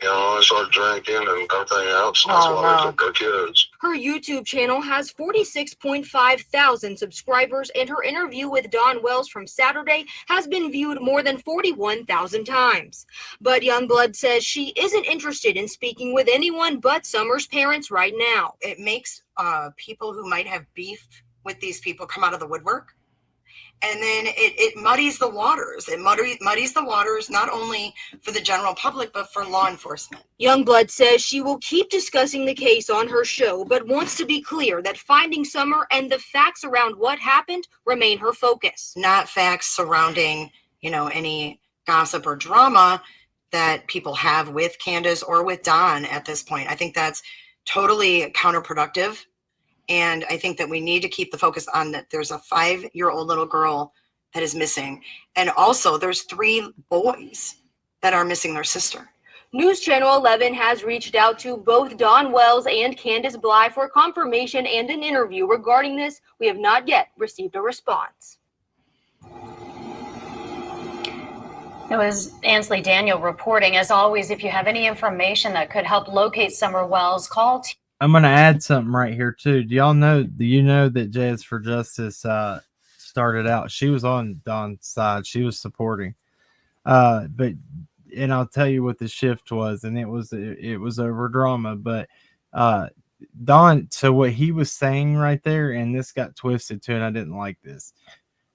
I started drinking and everything else. And that's why they took their kids. Her YouTube channel has 46.5 thousand subscribers, and her interview with Dawn Wells from Saturday has been viewed more than 41,000 times. But Youngblood says she isn't interested in speaking with anyone but Summer's parents right now. It makes people who might have beef with these people come out of the woodwork. And then it muddies the waters. It muddies the waters not only for the general public, but for law enforcement. Youngblood says she will keep discussing the case on her show, but wants to be clear that finding Summer and the facts around what happened remain her focus. Not facts surrounding, any gossip or drama that people have with Candace or with Don at this point. I think that's totally counterproductive. And I think that we need to keep the focus on that there's a 5-year-old little girl that is missing. And also there's 3 boys that are missing their sister. News Channel 11 has reached out to both Dawn Wells and Candace Bly for confirmation and an interview regarding this. We have not yet received a response. It was Ansley Daniel reporting. As always, if you have any information that could help locate Summer Wells, call I'm going to add something right here, too. Do you know that Jazz for Justice started out? She was on Dawn's side. She was supporting. And I'll tell you what the shift was, and it was over drama. But Dawn, so what he was saying right there, and this got twisted, too, and I didn't like this.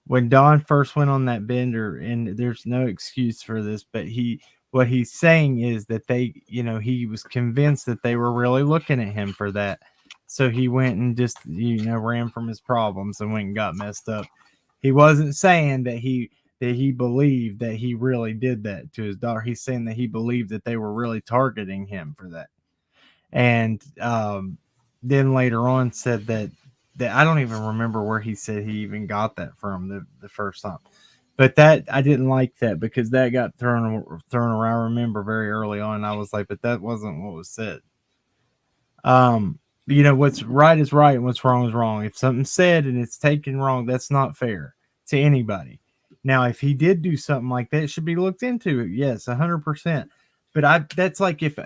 When Dawn first went on that bender, and there's no excuse for this, but what he's saying is that he was convinced that they were really looking at him for that. So he went and just, ran from his problems and went and got messed up. He wasn't saying that he believed that he really did that to his daughter. He's saying that he believed that they were really targeting him for that. And then later on said that I don't even remember where he said he even got that from the first time. But that I didn't like that because that got thrown around. I remember very early on, I was like, but that wasn't what was said. What's right is right and what's wrong is wrong. If something's said and it's taken wrong, that's not fair to anybody. Now, if he did do something like that, it should be looked into. Yes, 100%. But that's like this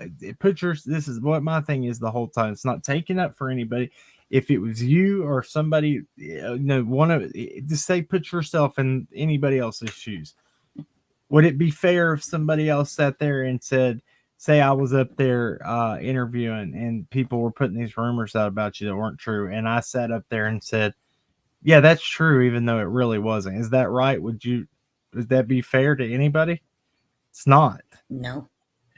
is what my thing is the whole time. It's not taking up for anybody. If it was you or somebody, just say, put yourself in anybody else's shoes. Would it be fair if somebody else sat there and said, say I was up there interviewing and people were putting these rumors out about you that weren't true. And I sat up there and said, yeah, that's true, even though it really wasn't. Is that right? Would that be fair to anybody? It's not. No.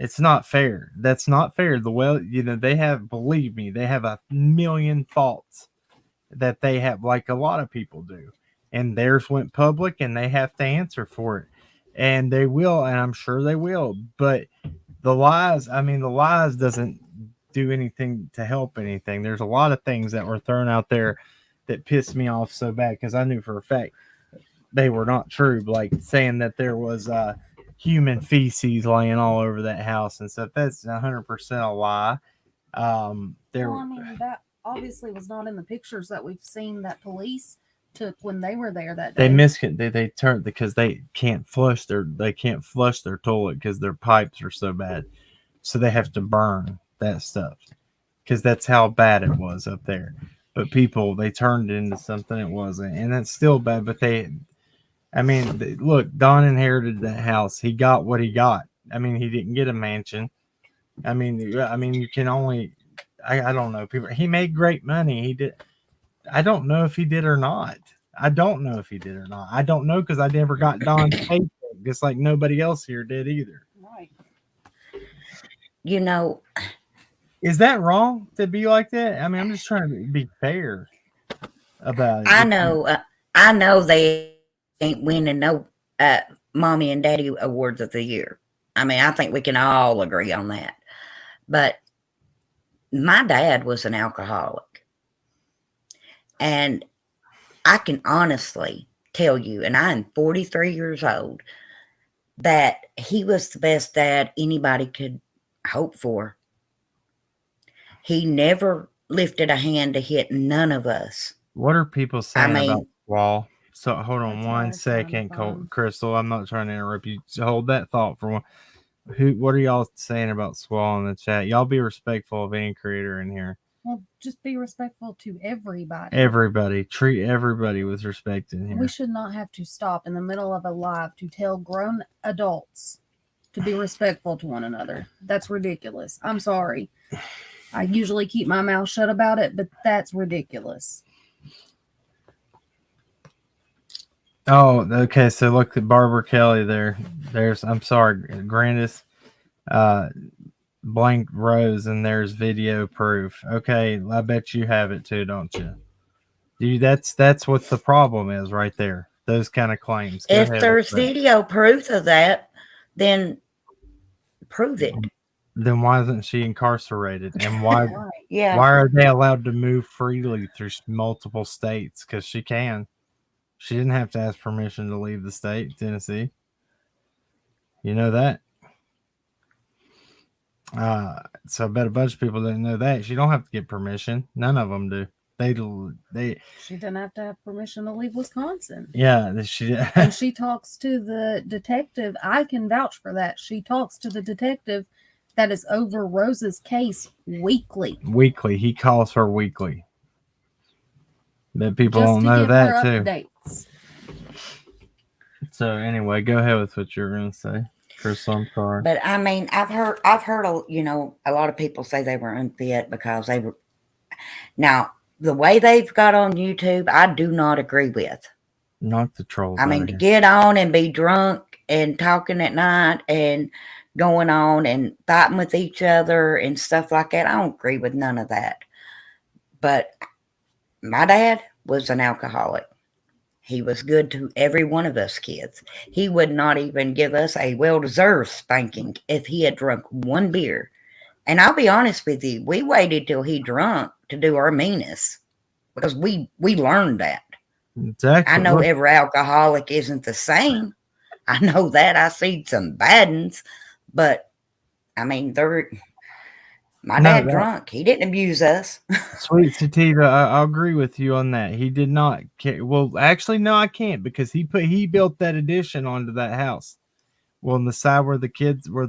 It's not fair. That's not fair. Believe me, they have 1,000,000 faults that they have, like a lot of people do. And theirs went public and they have to answer for it. And they will, and I'm sure they will. But the lies doesn't do anything to help anything. There's a lot of things that were thrown out there that pissed me off so bad because I knew for a fact they were not true. Like saying that there was human feces laying all over that house and stuff. That's 100% a lie. That obviously was not in the pictures that we've seen that police took when they were there that day. They turned because they can't flush their toilet because their pipes are so bad. So they have to burn that stuff because that's how bad it was up there. But they turned it into something it wasn't, and that's still bad. But look, Don inherited that house. He got what he got. He didn't get a mansion. You can only, I don't know. He made great money. He did. I don't know if he did or not. I don't know because I never got Don's paycheck, just like nobody else here did either. Right. Is that wrong to be like that? I'm just trying to be fair about it. I know they ain't winning no mommy and daddy awards of the year. I think we can all agree on that. But my dad was an alcoholic. And I can honestly tell you, and I am 43 years old, that he was the best dad anybody could hope for. He never lifted a hand to hit none of us. What are people saying about the wall? So hold on one second, Crystal. I'm not trying to interrupt you. Hold that thought for one. What are y'all saying about Squall in the chat? Y'all be respectful of any creator in here. Well, just be respectful to everybody. Everybody. Treat everybody with respect in here. We should not have to stop in the middle of a live to tell grown adults to be respectful to one another. That's ridiculous. I'm sorry. I usually keep my mouth shut about it, but that's ridiculous. Oh, okay. So look at Barbara Kelly there. I'm sorry, Grandis, blank rose, and there's video proof. Okay, I bet you have it too, don't you? Dude, that's what the problem is right there. Those kind of claims. Go If ahead, there's video proof of that, then prove it. Then why isn't she incarcerated? And why? Yeah. Why are they allowed to move freely through multiple states? Because she can. She didn't have to ask permission to leave the state, Tennessee. You know that? So I bet a bunch of people didn't know that. She don't have to get permission. None of them do. They. She didn't have to have permission to leave Wisconsin. Yeah, she. And she talks to the detective. I can vouch for that. She talks to the detective that is over Rose's case weekly. Weekly. He calls her weekly. That people Just don't to know give that her too. Updates. So anyway, go ahead with what you're going to say, Crystal. I'm sorry. But I mean, I've heard, a lot of people say they were unfit because they were. Now, the way they've got on YouTube, I do not agree with. Not the trolls. I mean, to get on and be drunk and talking at night and going on and fighting with each other and stuff like that, I don't agree with none of that. But my dad was an alcoholic. He was good to every one of us kids. He would not even give us a well-deserved spanking if he had drunk one beer. And I'll be honest with you, we waited till he drunk to do our meanest because we learned that. Exactly. I know every alcoholic isn't the same. I know that. I see some bad ones, but I mean, my dad drunk. He didn't abuse us. Sweet Sativa, I agree with you on that. He did not care. Well, actually, no, I can't because he built that addition onto that house. Well, on the side where the kids were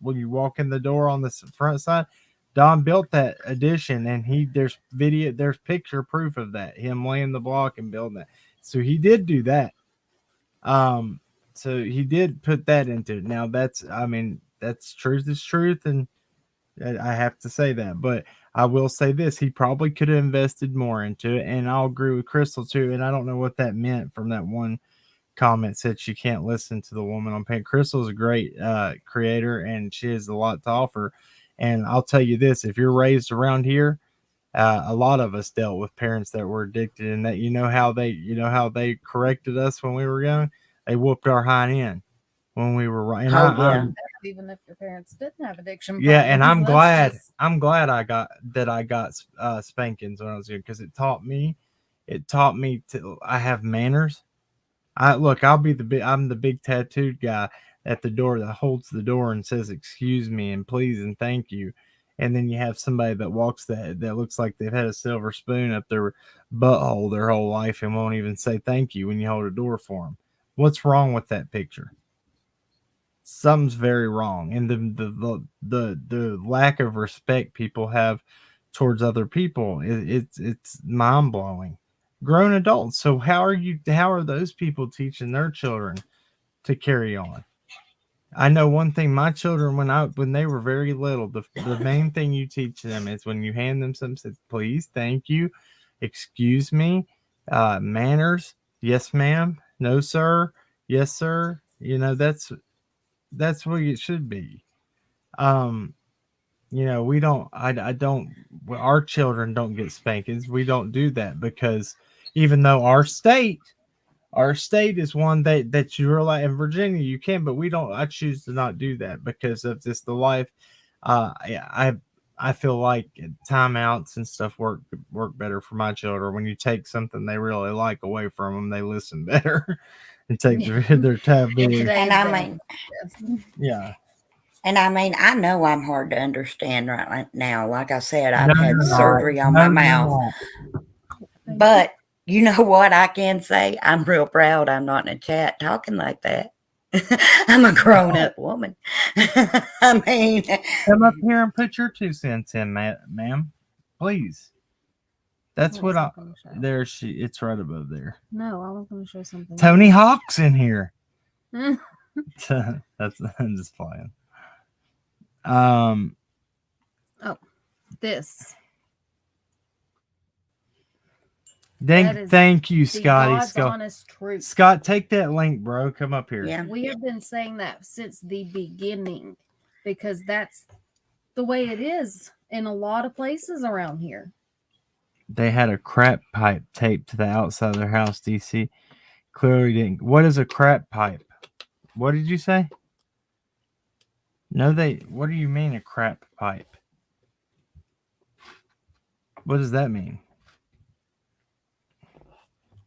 when you walk in the door on the front side, Don built that addition, and there's picture proof of that. Him laying the block and building it. So he did do that. So he did put that into it. Now that's truth is truth, and I have to say that. But I will say this: he probably could have invested more into it, and I'll agree with Crystal too. And I don't know what that meant from that one comment said she can't listen to the woman on paint. Crystal's a great creator, and she has a lot to offer. And I'll tell you this: if you're raised around here, a lot of us dealt with parents that were addicted, and that you know how they corrected us when we were young. They whooped our hind end when we were right. Even if your parents didn't have addiction. Yeah, and I'm glad I got spankings when I was young because it taught me to I have manners. I'm the big tattooed guy at the door that holds the door and says excuse me and please and thank you. And then you have somebody that walks that looks like they've had a silver spoon up their butthole their whole life and won't even say thank you when you hold a door for them. What's wrong with that picture? Something's very wrong. And the lack of respect people have towards other people, it's mind blowing. Grown adults. So how are those people teaching their children to carry on? I know one thing, my children, when they were very little, the main thing you teach them is when you hand them something, say, please, thank you, excuse me, manners, yes, ma'am, no, sir, yes, sir. That's what it should be. Our children don't get spankings. We don't do that because even though our state is one that you realize in Virginia you can, but we don't. I choose to not do that because of just the life. I feel like timeouts and stuff work better for my children. When you take something they really like away from them, they listen better and take their taboo. And I mean, yeah. And I mean, I know I'm hard to understand right now. Like I said, I've had surgery on my mouth. But you know what I can say? I'm real proud I'm not in a chat talking like that. I'm a grown-up woman. I mean, come up here and put your 2 cents in, ma'am. Please. That's what I. There she. It's right above there. No, I was going to show something. Tony Hawk's in here. That's. I'm just playing. Oh, this. Thank you, Scotty. Honest truth. Scott, take that link, bro. Come up here. Yeah. We have been saying that since the beginning because that's the way it is in a lot of places around here. They had a crap pipe taped to the outside of their house, DC. Clearly didn't. What is a crap pipe? What did you say? No, what do you mean a crap pipe? What does that mean?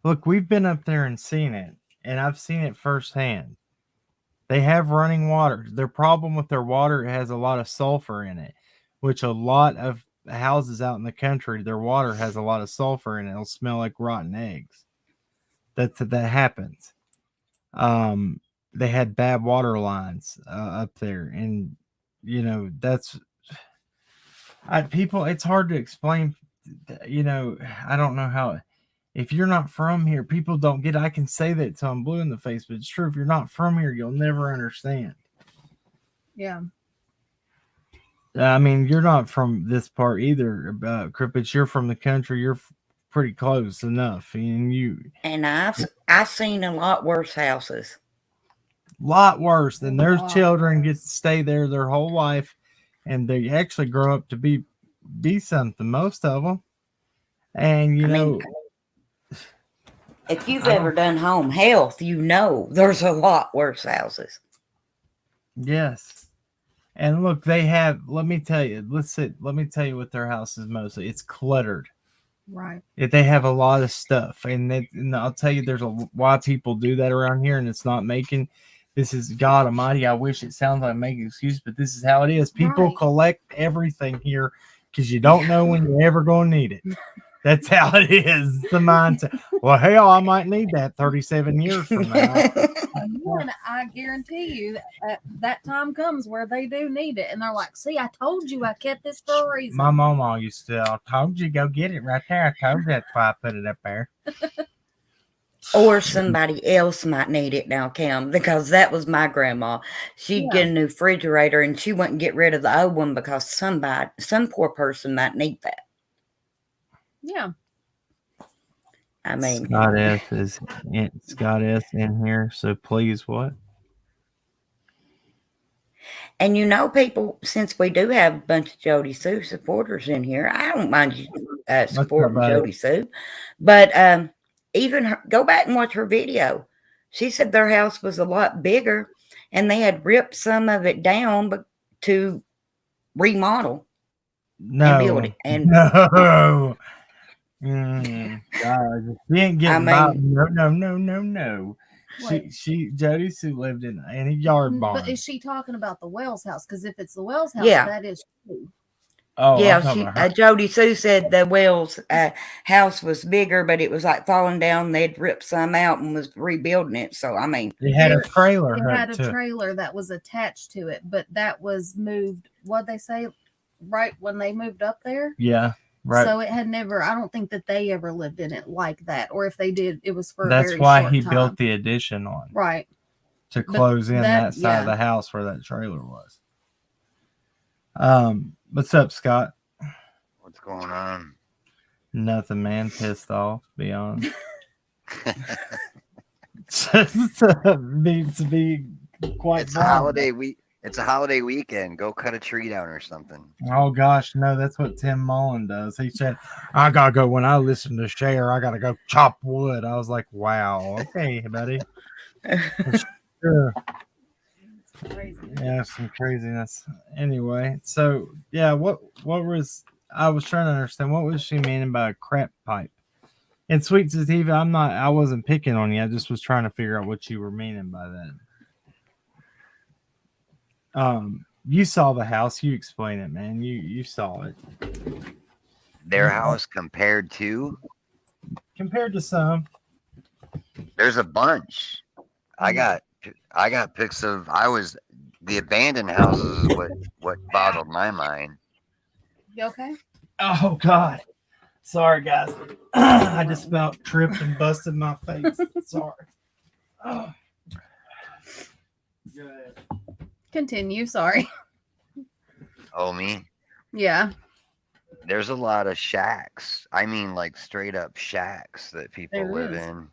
Look, we've been up there and seen it, and I've seen it firsthand. They have running water. Their problem with their water, it has a lot of sulfur in it, which a lot of houses out in the country, their water has a lot of sulfur in it. It'll smell like rotten eggs. That happens. They had bad water lines up there, and that's people. It's hard to explain. I don't know how. If you're not from here, people don't get it. I can say that till I'm blue in the face, but it's true. If you're not from here, you'll never understand. Yeah. I mean, you're not from this part either, Crippets. You're from the country. You're pretty close enough, and I've seen a lot worse houses. Lot worse than their children get to stay there their whole life, and they actually grow up to be something. Most of them, and if you've ever done home health, there's a lot worse houses. Yes. And look, they have, let me tell you what their house is mostly. It's cluttered. Right. They have a lot of stuff. And I'll tell you, there's why people do that around here, and it's not making, this is God Almighty. I wish it sounds like making excuse, but this is how it is. People collect everything here because you don't know when you're ever going to need it. That's how it is. The mindset. Well, hell, I might need that 37 years from now. And I guarantee you that time comes where they do need it. And they're like, see, I told you I kept this for a reason. My mama used to, I told you, go get it right there. I told you that's why I put it up there. Or somebody else might need it now, Cam, because that was my grandma. She'd get a new refrigerator and she wouldn't get rid of the old one because some poor person might need that. Yeah. I mean, Scott S in here, so please what? And people, since we do have a bunch of Jody Sue supporters in here, I don't mind you supporting Jody Sue, but even go back and watch her video. She said their house was a lot bigger, and they had ripped some of it down to remodel. No, and build it. And no. God, she ain't getting by. No. Jody Sue lived in a yard barn. But is she talking about the Wells house? Because if it's the Wells house, that is true. Oh, yeah. Jody Sue said the Wells house was bigger, but it was like falling down. They'd ripped some out and was rebuilding it. So I mean, it had a trailer. It had a trailer that was attached to it, but that was moved. What'd they say? Right when they moved up there. Yeah. Right. So it had never, I don't think that they ever lived in it like that. Or if they did, it was for That's a very why short he time. built the addition on. Right. To close in that side of the house where that trailer was. What's up, Scott? What's going on? Nothing, man. Pissed off, to be honest. to be quite It's a holiday week. It's a holiday weekend. Go cut a tree down or something. Oh gosh, no, that's what Tim Mullen does. He said, I gotta go when I listen to Cher, I gotta go chop wood. I was like, wow, okay, buddy. Sure. Yeah, some craziness. Anyway, so yeah, what was I was trying to understand what was she meaning by a crap pipe? And Sweet Sativa, I wasn't picking on you, I just was trying to figure out what you were meaning by that. You saw the house. You explain it, man. You saw it. Their house compared to some. There's a bunch. I got I got pics of. The abandoned houses is what boggled my mind. You okay? Oh God. Sorry guys. I just about tripped and busted my face. Sorry. Oh. Go ahead. Continue. Sorry. Oh, me? Yeah. There's a lot of shacks. I mean, like straight up shacks that people There live is. in.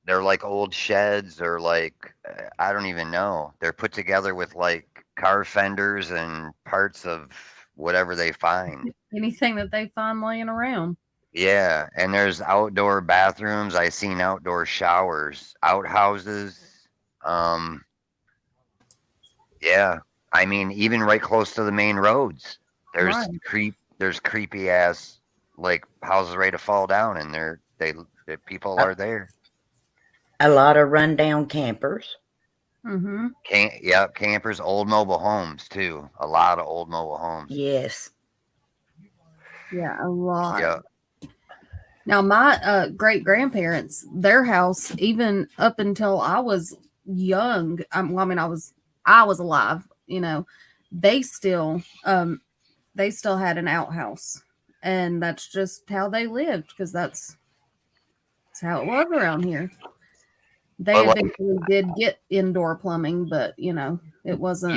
They're like old sheds or like, I don't even know. They're put together with like car fenders and parts of whatever they find. Anything that they find laying around. Yeah, and there's outdoor bathrooms. I seen outdoor showers, outhouses. Yeah. I mean, even right close to the main roads. There's Right. there's creepy ass like houses ready to fall down and the people are there. A lot of rundown campers. Mm-hmm. Yep, campers, old mobile homes too. A lot of old mobile homes. Yes. Yeah, a lot. Yeah. Now, my great grandparents, their house, even up until I was young, I was alive. They still had an outhouse, and that's just how they lived because that's how it was around here. They Well, eventually did get indoor plumbing, but it wasn't.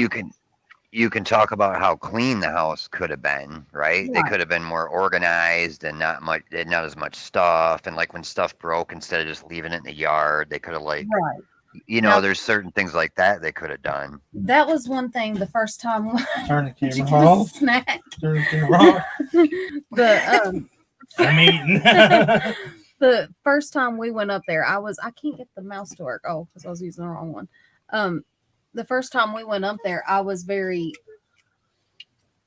You can talk about how clean the house could have been, right? They Right. could have been more organized and not as much stuff. And like when stuff broke, instead of just leaving it in the yard, they could have Right. Now, there's certain things like that they could have done. That was one thing the first time. Turn the Did you camera get a off. snack? Turn the camera off. I'm eating. The first time we went up there, I can't get the mouse to work. Oh, because I was using the wrong one. The first time we went up there,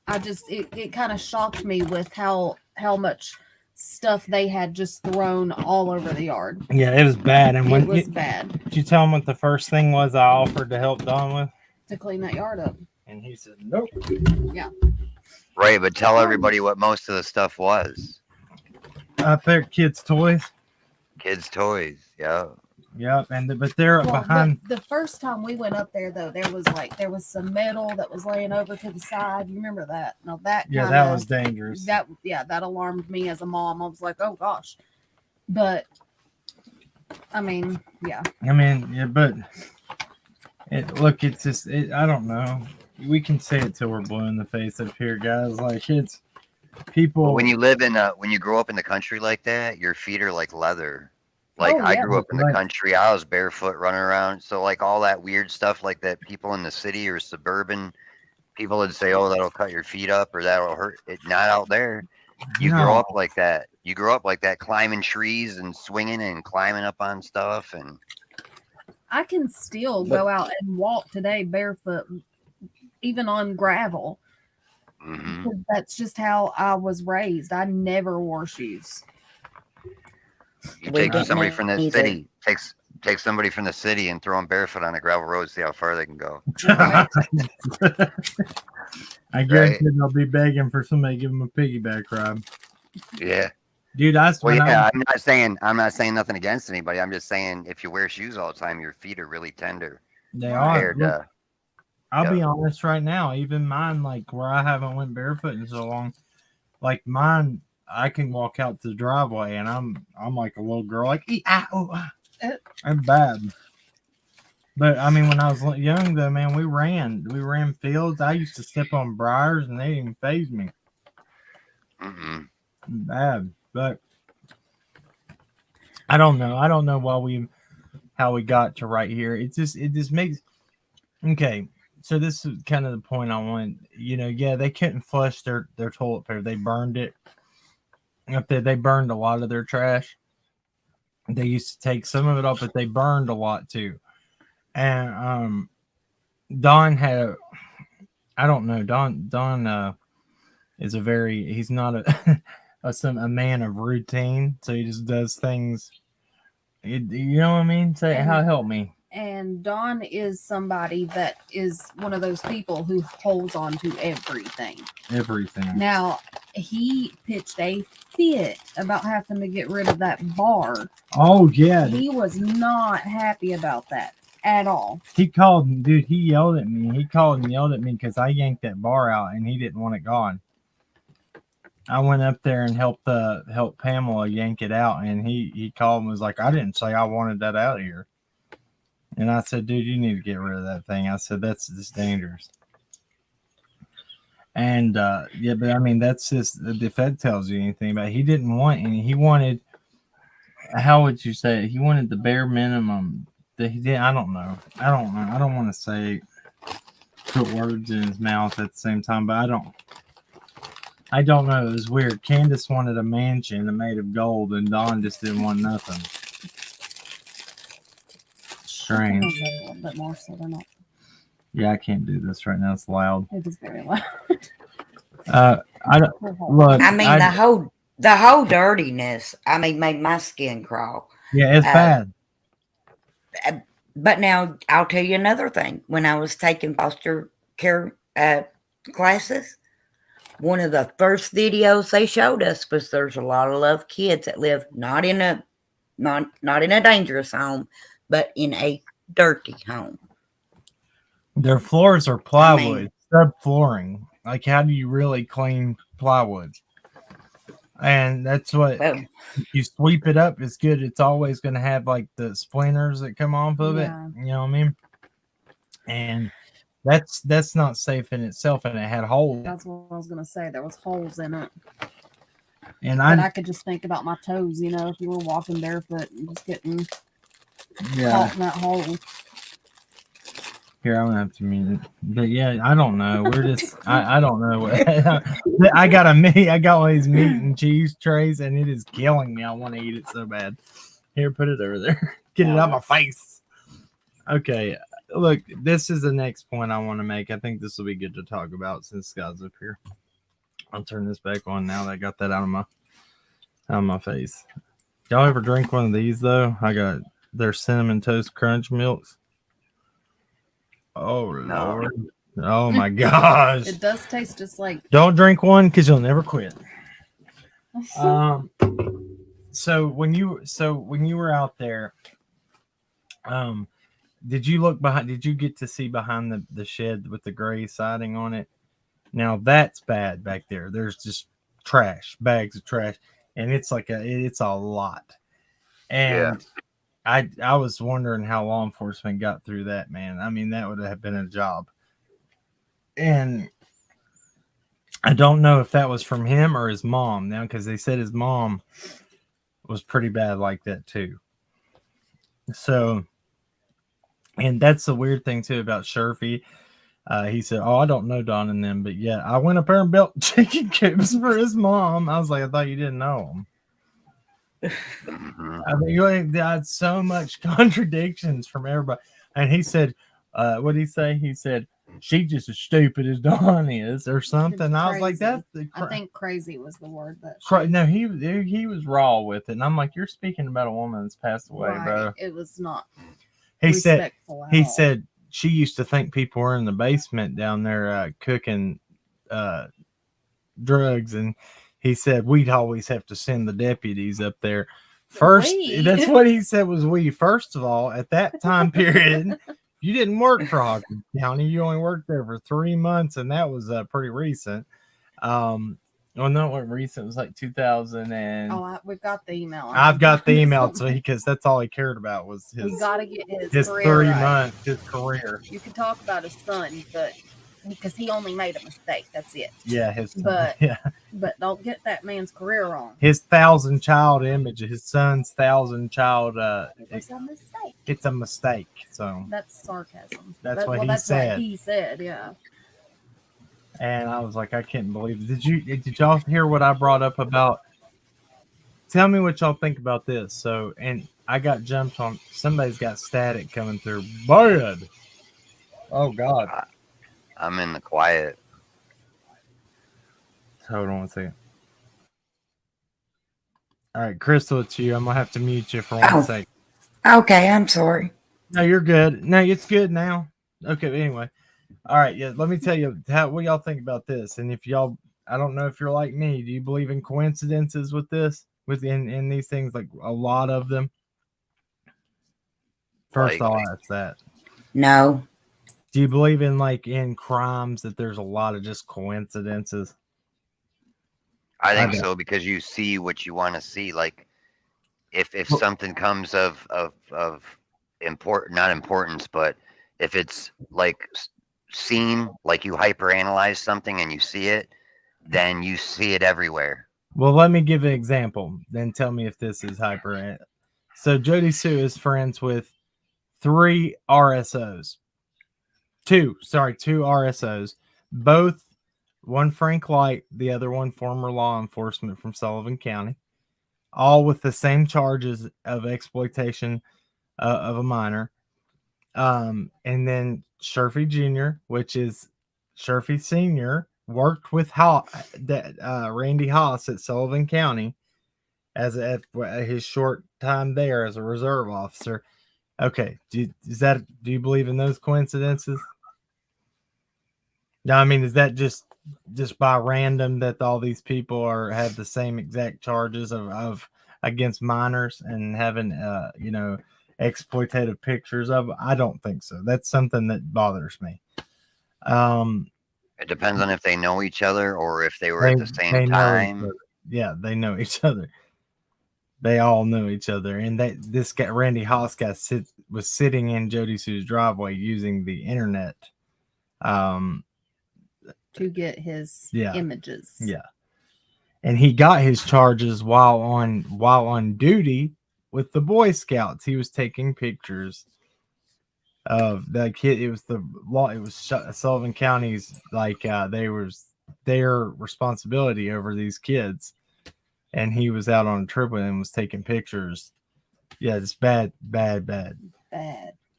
it kind of shocked me with how much stuff they had just thrown all over the yard. Yeah, it was bad. And It was bad. Did you tell him what the first thing was I offered to help Don with? To clean that yard up. And he said, nope. Yeah. Right, but tell everybody what most of the stuff was. Up there, kids' toys. Kids' toys, yeah. Yep, but they're behind. The first time we went up there, though, there was some metal that was laying over to the side. You remember that? No, that was dangerous. That alarmed me as a mom. I was like, oh gosh. But I mean, yeah. But it's just I don't know. We can say it till we're blue in the face up here, guys. Like it's people. When you grow up in the country like that, your feet are like leather. Like Oh, I yeah. grew up in the country, I was barefoot running around. So like all that weird stuff like that, people in the city or suburban people would say, "Oh, that'll cut your feet up or that'll hurt." It not out there. You grow up like that. You grow up like that, climbing trees and swinging and climbing up on stuff. And I can still go out and walk today barefoot, even on gravel. Mhm. That's just how I was raised. I never wore shoes. you We take didn't somebody from the either. city, take somebody from the city and throw them barefoot on a gravel road, see how far they can go. I guarantee they'll be begging for somebody to give them a piggyback ride. Yeah. Dude, I'm not saying nothing against anybody. I'm just saying if you wear shoes all the time, your feet are really tender. They are. compared to- I'll be honest right now. Even mine, like where I haven't went barefoot in so long, like mine, I can walk out to the driveway and I'm like a little girl, like I'm bad. But I mean, when I was young, though, man, we ran fields. I used to step on briars and they didn't even faze me. Bad, but I don't know. I don't know how we got to right here. It just makes okay. So this is kind of the point I want. Yeah, they couldn't flush their toilet paper. They burned it up there. They burned a lot of their trash. They used to take some of it off, but they burned a lot too. And Don had I don't know. Don is he's not a man of routine, so he just does things. You know what I mean? Help me. And Don is somebody that is one of those people who holds on to everything. Now, he pitched a fit about having to get rid of that bar. Oh, yeah. He was not happy about that at all. He called, dude. He yelled at me. He called and yelled at me because I yanked that bar out and he didn't want it gone. I went up there and helped Pamela yank it out, and he called and was like, "I didn't say I wanted that out of here." And I said, "Dude, you need to get rid of that thing." I said, "That's just dangerous." And yeah, but I mean, that's just if that tells you anything about it. He didn't want any. He wanted, how would you say it? He wanted the bare minimum that he did. I don't know. I don't want to say put words in his mouth at the same time, but I don't know. It was weird. Candace wanted a mansion made of gold, and Dawn just didn't want nothing. Strange. A little bit more so they're not. Yeah, I can't do this right now. It's loud. It is very loud. I don't look. I mean, the whole dirtiness. I mean, made my skin crawl. Yeah, it's bad. But now I'll tell you another thing. When I was taking foster care classes, one of the first videos they showed us was there's a lot of love kids that live not in a dangerous home, but in a dirty home. Their floors are plywood, subflooring. Like, how do you really clean plywood? And that's what, if you sweep it up, it's good. It's always going to have like the splinters that come off of it. You know what I mean? And that's not safe in itself, and it had holes. That's what I was gonna say. There was holes in it. And I could just think about my toes, you know, if you were walking barefoot and just getting caught in that hole. Here, I'm gonna have to mute it. But yeah, I don't know. We're just I don't know what I got one of these meat and cheese trays, and it is killing me. I want to eat it so bad. Here, put it over there. Get it out of my face. Okay. Look, this is the next point I want to make. I think this will be good to talk about since Scott's up here. I'll turn this back on now that I got that out of my face. Y'all ever drink one of these though? I got their cinnamon toast crunch milks. Oh Lord. Oh my gosh. It does taste just like. Don't drink one because you'll never quit. So when you were out there, did you look behind? Did you get to see behind the shed with the gray siding on it? Now that's bad back there. There's just trash, bags of trash, and it's a lot. And I was wondering how law enforcement got through that, man. I mean, that would have been a job. And I don't know if that was from him or his mom now, because they said his mom was pretty bad like that too. So. And that's the weird thing, too, about Sherfy. He said, I don't know Don and them, but yeah, I went up there and built chicken coops for his mom. I was like, I thought you didn't know him. I mean, you had so much contradictions from everybody. And he said, what did he say? He said, she's just as stupid as Don is or something. I was like, that's I think crazy was the word that. No, he was raw with it. And I'm like, you're speaking about a woman that's passed away, bro. It was not. He said she used to think people were in the basement down there cooking drugs, and he said we'd always have to send the deputies up there first. That's what he said was we. First of all, at that time period, you didn't work for Hawkins County. You only worked there for 3 months, and that was pretty recent. Well, no, what recent? It was like 2000 and. We've got the email. I've got the email, so because that's all he cared about was his. We gotta get his career 3 right. months, his career. You can talk about his son, but because he only made a mistake, that's it. Yeah, his son. But yeah. But don't get that man's career wrong. His 1,000 child image, his son's 1,000 child. It's a mistake. It's a mistake. So that's sarcasm. That's what he said. What he said, yeah. And I was like, I can't believe it. Did y'all hear what I brought up about? Tell me what y'all think about this. So, and I got jumped on. Somebody's got static coming through. Bad. Oh God. I'm in the quiet. Hold on one second. All right, Crystal, it's you. I'm gonna have to mute you for 1 second. Okay, I'm sorry. No, you're good. No, it's good now. Okay, anyway. All right, yeah. Let me tell you what y'all think about this, and if y'all, I don't know if you're like me. Do you believe in coincidences with this, in these things, like a lot of them? First, I'll ask that. No. Do you believe in in crimes that there's a lot of just coincidences? I think so, because you see what you want to see. Like if something comes of not importance, but if it's seen, like you hyperanalyze something and you see it, then you see it everywhere. Well, let me give an example. Then tell me if this is hyper. So Jody Sue is friends with 3 RSOs. 2 RSOs. Both, one Frank Light, the other one former law enforcement from Sullivan County. All with the same charges of exploitation of a minor. And then Sherfy Jr., which is Sherfy Sr., worked with Randy Haas at Sullivan County at his short time there as a reserve officer. Okay, do you believe in those coincidences? No, I mean, is that just by random that all these people have the same exact charges of against minors and having exploitative pictures of? I don't think so. That's something that bothers me. It depends on if they know each other or if they were at the same time. Yeah, they know each other. They all know each other, and this guy Randy Haas guy was sitting in Jody Sue's driveway using the internet to get his images. Yeah, and he got his charges while on duty with the Boy Scouts. He was taking pictures of the kid. It was Sullivan County's their responsibility over these kids, and he was out on a trip with them, was taking pictures. Yeah, it's bad.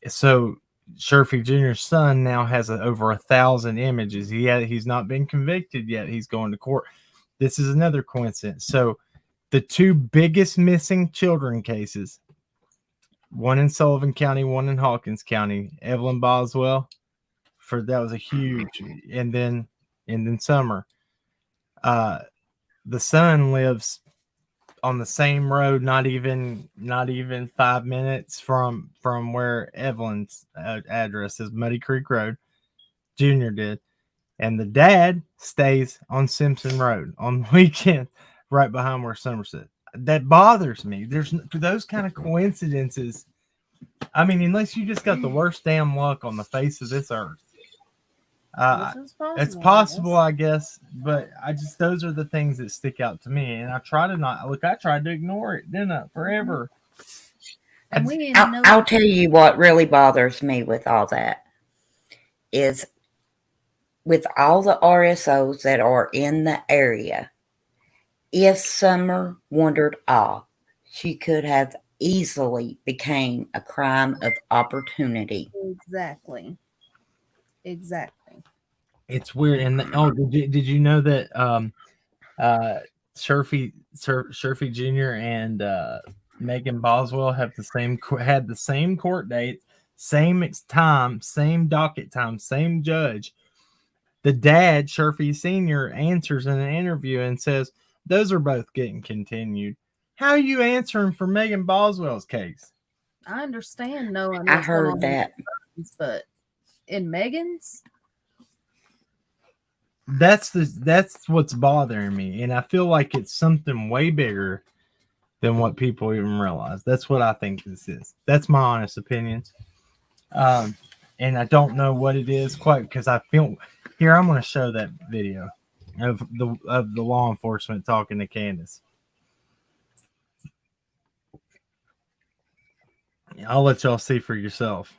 So Sherfy Jr.'s son now has over 1,000 images. He's not been convicted yet. He's going to court. This is another coincidence. So the 2 biggest missing children cases, one in Sullivan County, one in Hawkins County, Evelyn Boswell, that was a huge, and then Summer. The son lives on the same road, not even 5 minutes from where Evelyn's address is, Muddy Creek Road. Junior did, and the dad stays on Simpson Road on the weekend, right behind where Somerset. That bothers me. There's those kind of coincidences. I mean, unless you just got the worst damn luck on the face of this earth. It's possible, I guess, but those are the things that stick out to me, and I try to not look. I tried to ignore it, didn't I? Forever. I'll tell you what really bothers me with all that is with all the RSOs that are in the area. If Summer wandered off, she could have easily became a crime of opportunity. Exactly. It's weird. And did you know that Sherfy Jr. and Megan Boswell had the same court date, same time, same docket time, same judge. The dad, Sherfy Sr., answers in an interview and says those are both getting continued. How are you answering for Megan Boswell's case? I understand knowing I heard that, but in Megan's, that's what's bothering me, and I feel like it's something way bigger than what people even realize. That's what I think this is. That's my honest opinion. And I don't know what it is quite, because I feel here. I'm going to show that video of the law enforcement talking to Candace. I'll let y'all see for yourself.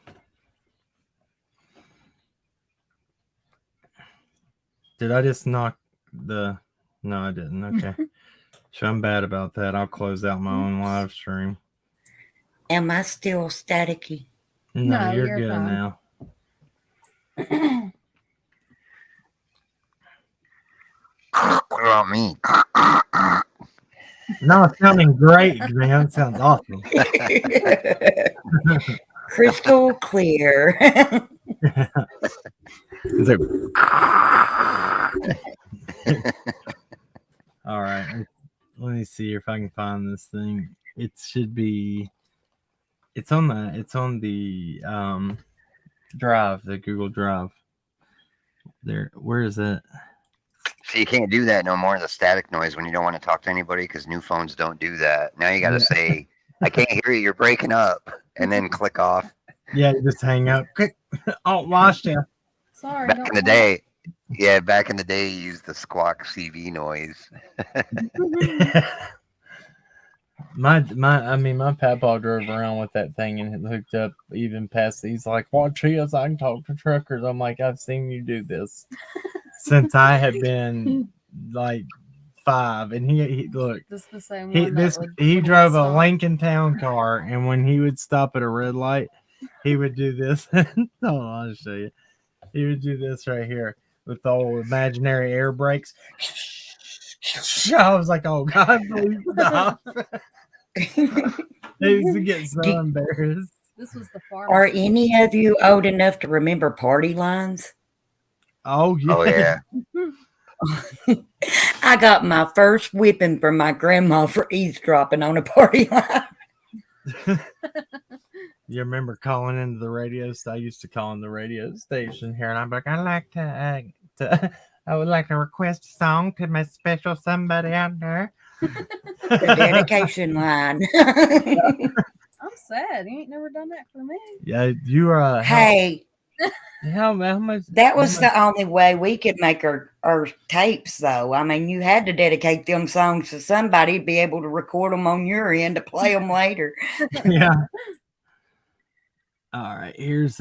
Did I just knock the... No, I didn't. Okay. So I'm bad about that. I'll close out my own live stream. Am I still staticky? No, you're good fine. Now. What about me? No, it's sounding great, man. It sounds awesome. Crystal clear. All right. Let me see if I can find this thing. It should be. It's on the Drive, the Google Drive. There, where is that? So you can't do that no more. The static noise when you don't want to talk to anybody because new phones don't do that. Now you got to say, "I can't hear you. You're breaking up," and then click off. Yeah, you just hang up. Quick. Oh, lost you. Sorry. Back in the day, back in the day, you used the squawk CV noise. My papa drove around with that thing and it hooked up even past. He's like, "Watch this, I can talk to truckers." I'm like, "I've seen you do this since I have been like 5." And he look, This the same he one. he drove a Lincoln Town car, and when he would stop at a red light, he would do this. Oh, I'll show you. He would do this right here with the old imaginary air brakes. I was like, "Oh God, please stop!" I used to get so embarrassed. This was the farm. Are any of you old enough to remember party lines? Oh yeah. Oh yeah. I got my first whipping from my grandma for eavesdropping on a party line. You remember calling into the radio? I used to call in the radio station here, and I'm like, "I'd like I would like to request a song to my special somebody out there." The dedication line. I'm sad. You ain't never done that for me. Yeah, you are. Hey. How much? That was the only way we could make our tapes, though. I mean, you had to dedicate them songs to somebody to be able to record them on your end to play them later. Yeah. All right. Here's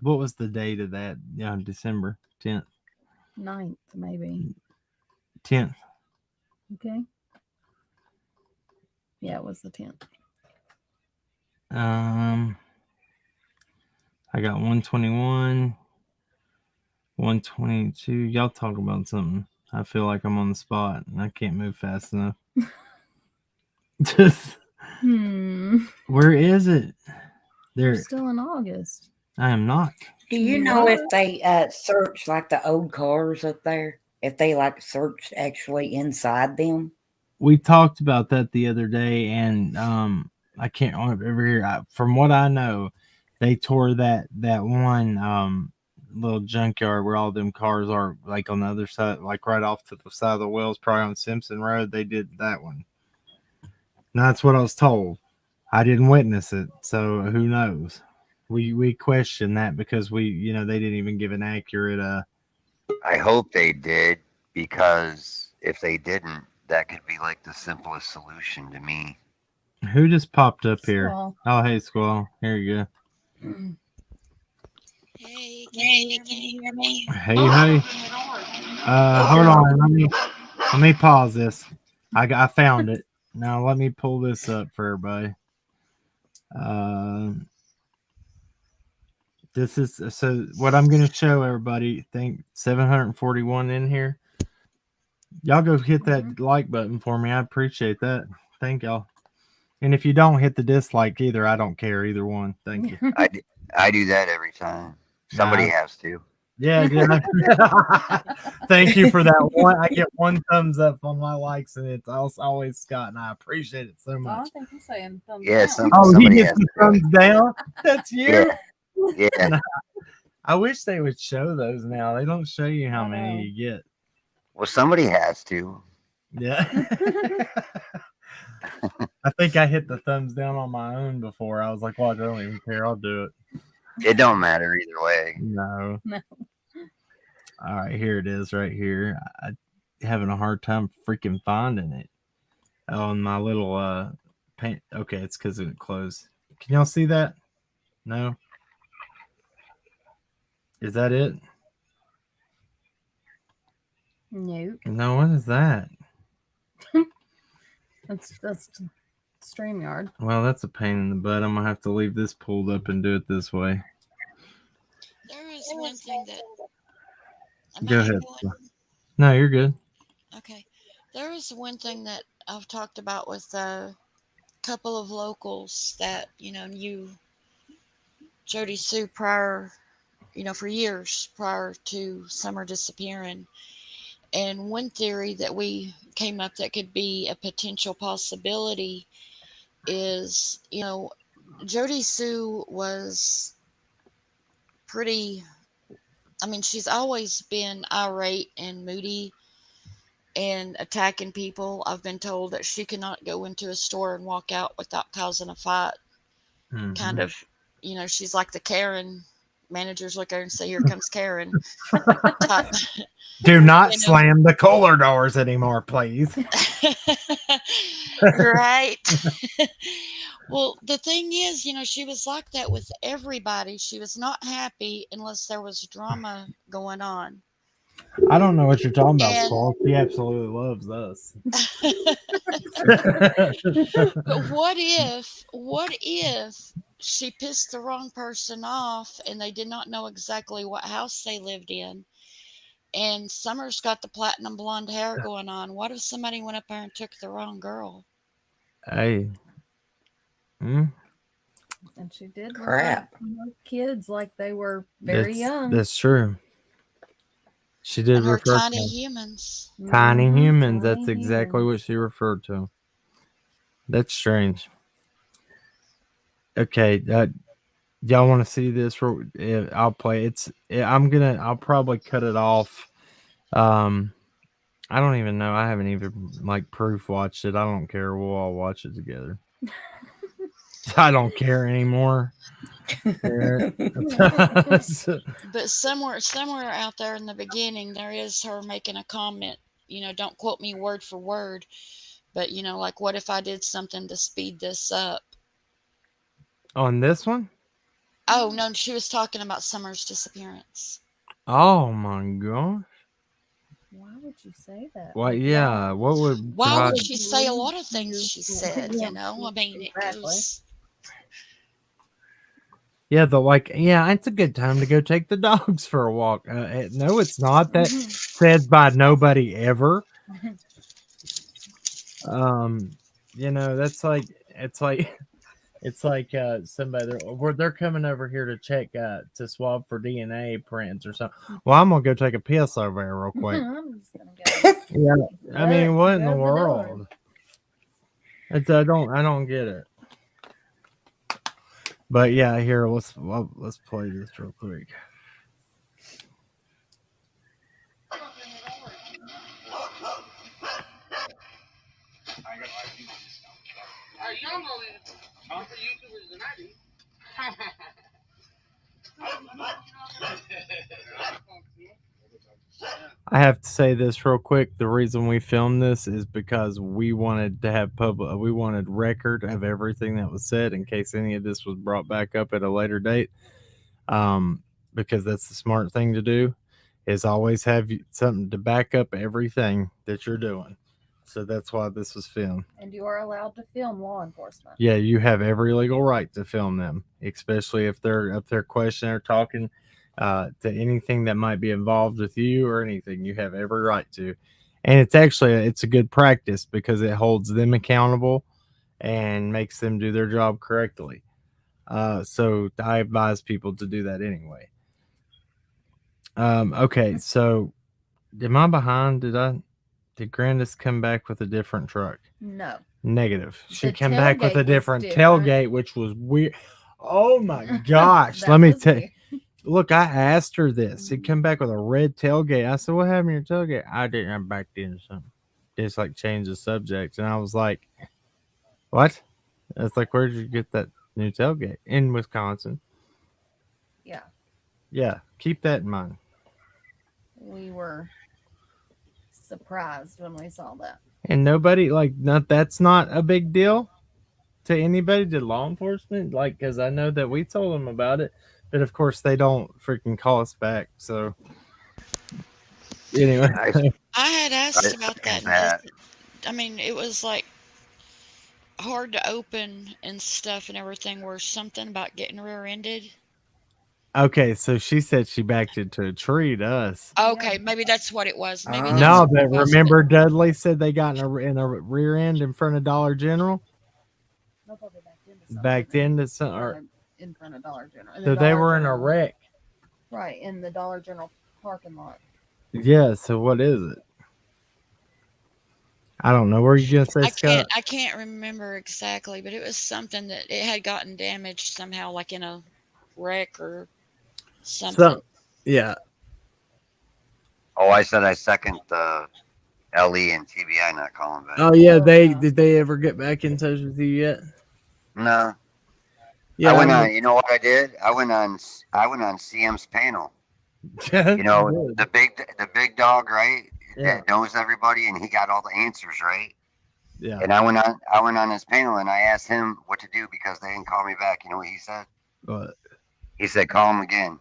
what was the date of that? Yeah, December 10th. 9th, maybe. 10th. Okay. Yeah, it was the 10th. I got 121, 122. Y'all talk about something. I feel like I'm on the spot and I can't move fast enough. Just where is it? We're still in August. I am not. Do you know if they search like the old cars up there? If they like search actually inside them? We talked about that the other day, and I can't over here. From what I know, they tore that one little junkyard where all them cars are, like on the other side, like right off to the side of the wells, probably on Simpson Road. They did that one. And that's what I was told. I didn't witness it, so who knows? We question that because they didn't even give an accurate. I hope they did, because if they didn't, that could be like the simplest solution to me. Who just popped up here? Squall. Oh, hey, Squall. Here you go. Hey, can you hear me? Hey. Hold on. Let me pause this. I found it. Now let me pull this up for everybody. This is so what I'm going to show everybody. Think 741 in here. Y'all go hit that like button for me. I appreciate that. Thank y'all. And if you don't hit the dislike either, I don't care either one. Thank you. I do that every time. Somebody has to. Yeah. Thank you for that one. I get one thumbs up on my likes, and it's always Scott, and I appreciate it so much. I think he's saying thumbs down. He gets the thumbs down. That's you. Yeah. I wish they would show those now. They don't show you how many you get. Well, somebody has to. Yeah. I think I hit the thumbs down on my own before. I was like, "Well, I don't even care. I'll do it." It don't matter either way. No. All right, here it is right here. I'm having a hard time freaking finding it on my little paint. Okay, it's because it closed. Can y'all see that? No? Is that it? Nope. No, what is that? That's StreamYard. Well, that's a pain in the butt. I'm gonna have to leave this pulled up and do it this way. There is one thing that. Go ahead. No, you're good. Okay. There is one thing that I've talked about with a couple of locals that, knew Jody Sue prior, for years prior to Summer disappearing. And one theory that we came up that could be a potential possibility is, Jody Sue was pretty. I mean, she's always been irate and moody and attacking people. I've been told that she cannot go into a store and walk out without causing a fight. Kind of, she's like the Karen. Managers look at her and say, "Here comes Karen." Type. Do not slam the cooler doors anymore, please. Right. Well, the thing is, she was like that with everybody. She was not happy unless there was drama going on. I don't know what you're talking about, Paul. She absolutely loves us. But what if she pissed the wrong person off and they did not know exactly what house they lived in? And Summer's got the platinum blonde hair going on. What if somebody went up there and took the wrong girl? Hey. And she did crap kids like they were very young. That's true. She did and her refer tiny to humans. tiny humans. tiny That's exactly what she referred to. That's strange. Okay, y'all want to see this? I'll play. I'll probably cut it off. I don't even know. I haven't even proof watched it. I don't care. We'll all watch it together. I don't care anymore. But somewhere out there in the beginning, there is her making a comment. Don't quote me word for word, but what if I did something to speed this up? On this one? Oh no, she was talking about Summer's disappearance. Oh my gosh. Why would you say that? Well, yeah. Why would she say a lot of things she said? I mean, it goes. Yeah, it's a good time to go take the dogs for a walk. No, it's not. That said by nobody ever. That's it's like somebody they're coming over here to check to swab for DNA prints or something. Well, I'm gonna go take a piss over there real quick. I'm just gonna go. Yeah, I mean, what in the world? I don't get it. But yeah, here let's play this real quick. I have to say this real quick. The reason we filmed this is because we wanted to have we wanted record of everything that was said in case any of this was brought back up at a later date. Because that's the smart thing to do, is always have something to back up everything that you're doing. So that's why this was filmed. And you are allowed to film law enforcement. Yeah, you have every legal right to film them, especially if they're up there questioning or talking to anything that might be involved with you or anything. You have every right to. And it's a good practice because it holds them accountable and makes them do their job correctly. So I advise people to do that anyway. Okay, so am I behind? Did Grandis come back with a different truck? No. Negative. She came back with a different tailgate, which was weird. Oh my gosh. Let me tell you. Look, I asked her this. She'd come back with a red tailgate. I said, "What happened to your tailgate?" I didn't. I backed into something. Just change the subject. And I was like, "What?" It's like, "Where did you get that new tailgate?" In Wisconsin. Yeah. Yeah. Keep that in mind. We were surprised when we saw that. And nobody, that's not a big deal to anybody, to law enforcement. Because I know that we told them about it. But of course, they don't freaking call us back. So, anyway. I had asked about that. I mean, it was hard to open and stuff and everything. Where something about getting rear-ended. Okay, so she said she backed into a tree to us. Okay, maybe that's what it was. Maybe no, but remember Dudley said they got in a rear end in front of Dollar General? Backed into something. In front of Dollar General. So they were in a wreck. Right, in the Dollar General parking lot. Yeah, so what is it? I don't know. Were you gonna say, Scott? I can't remember exactly, but it was something that it had gotten damaged somehow, like in a wreck or something. Yeah. Oh, I said I second the LE and TBI not calling back. Oh yeah, did they ever get back in touch with you yet? No. Yeah, I went on. You know what I did? I went on CM's panel. You know, the big dog, right? Yeah. That knows everybody, and he got all the answers, right? Yeah. And I went on his panel, and I asked him what to do because they didn't call me back. You know what he said? What? He said, "Call him again."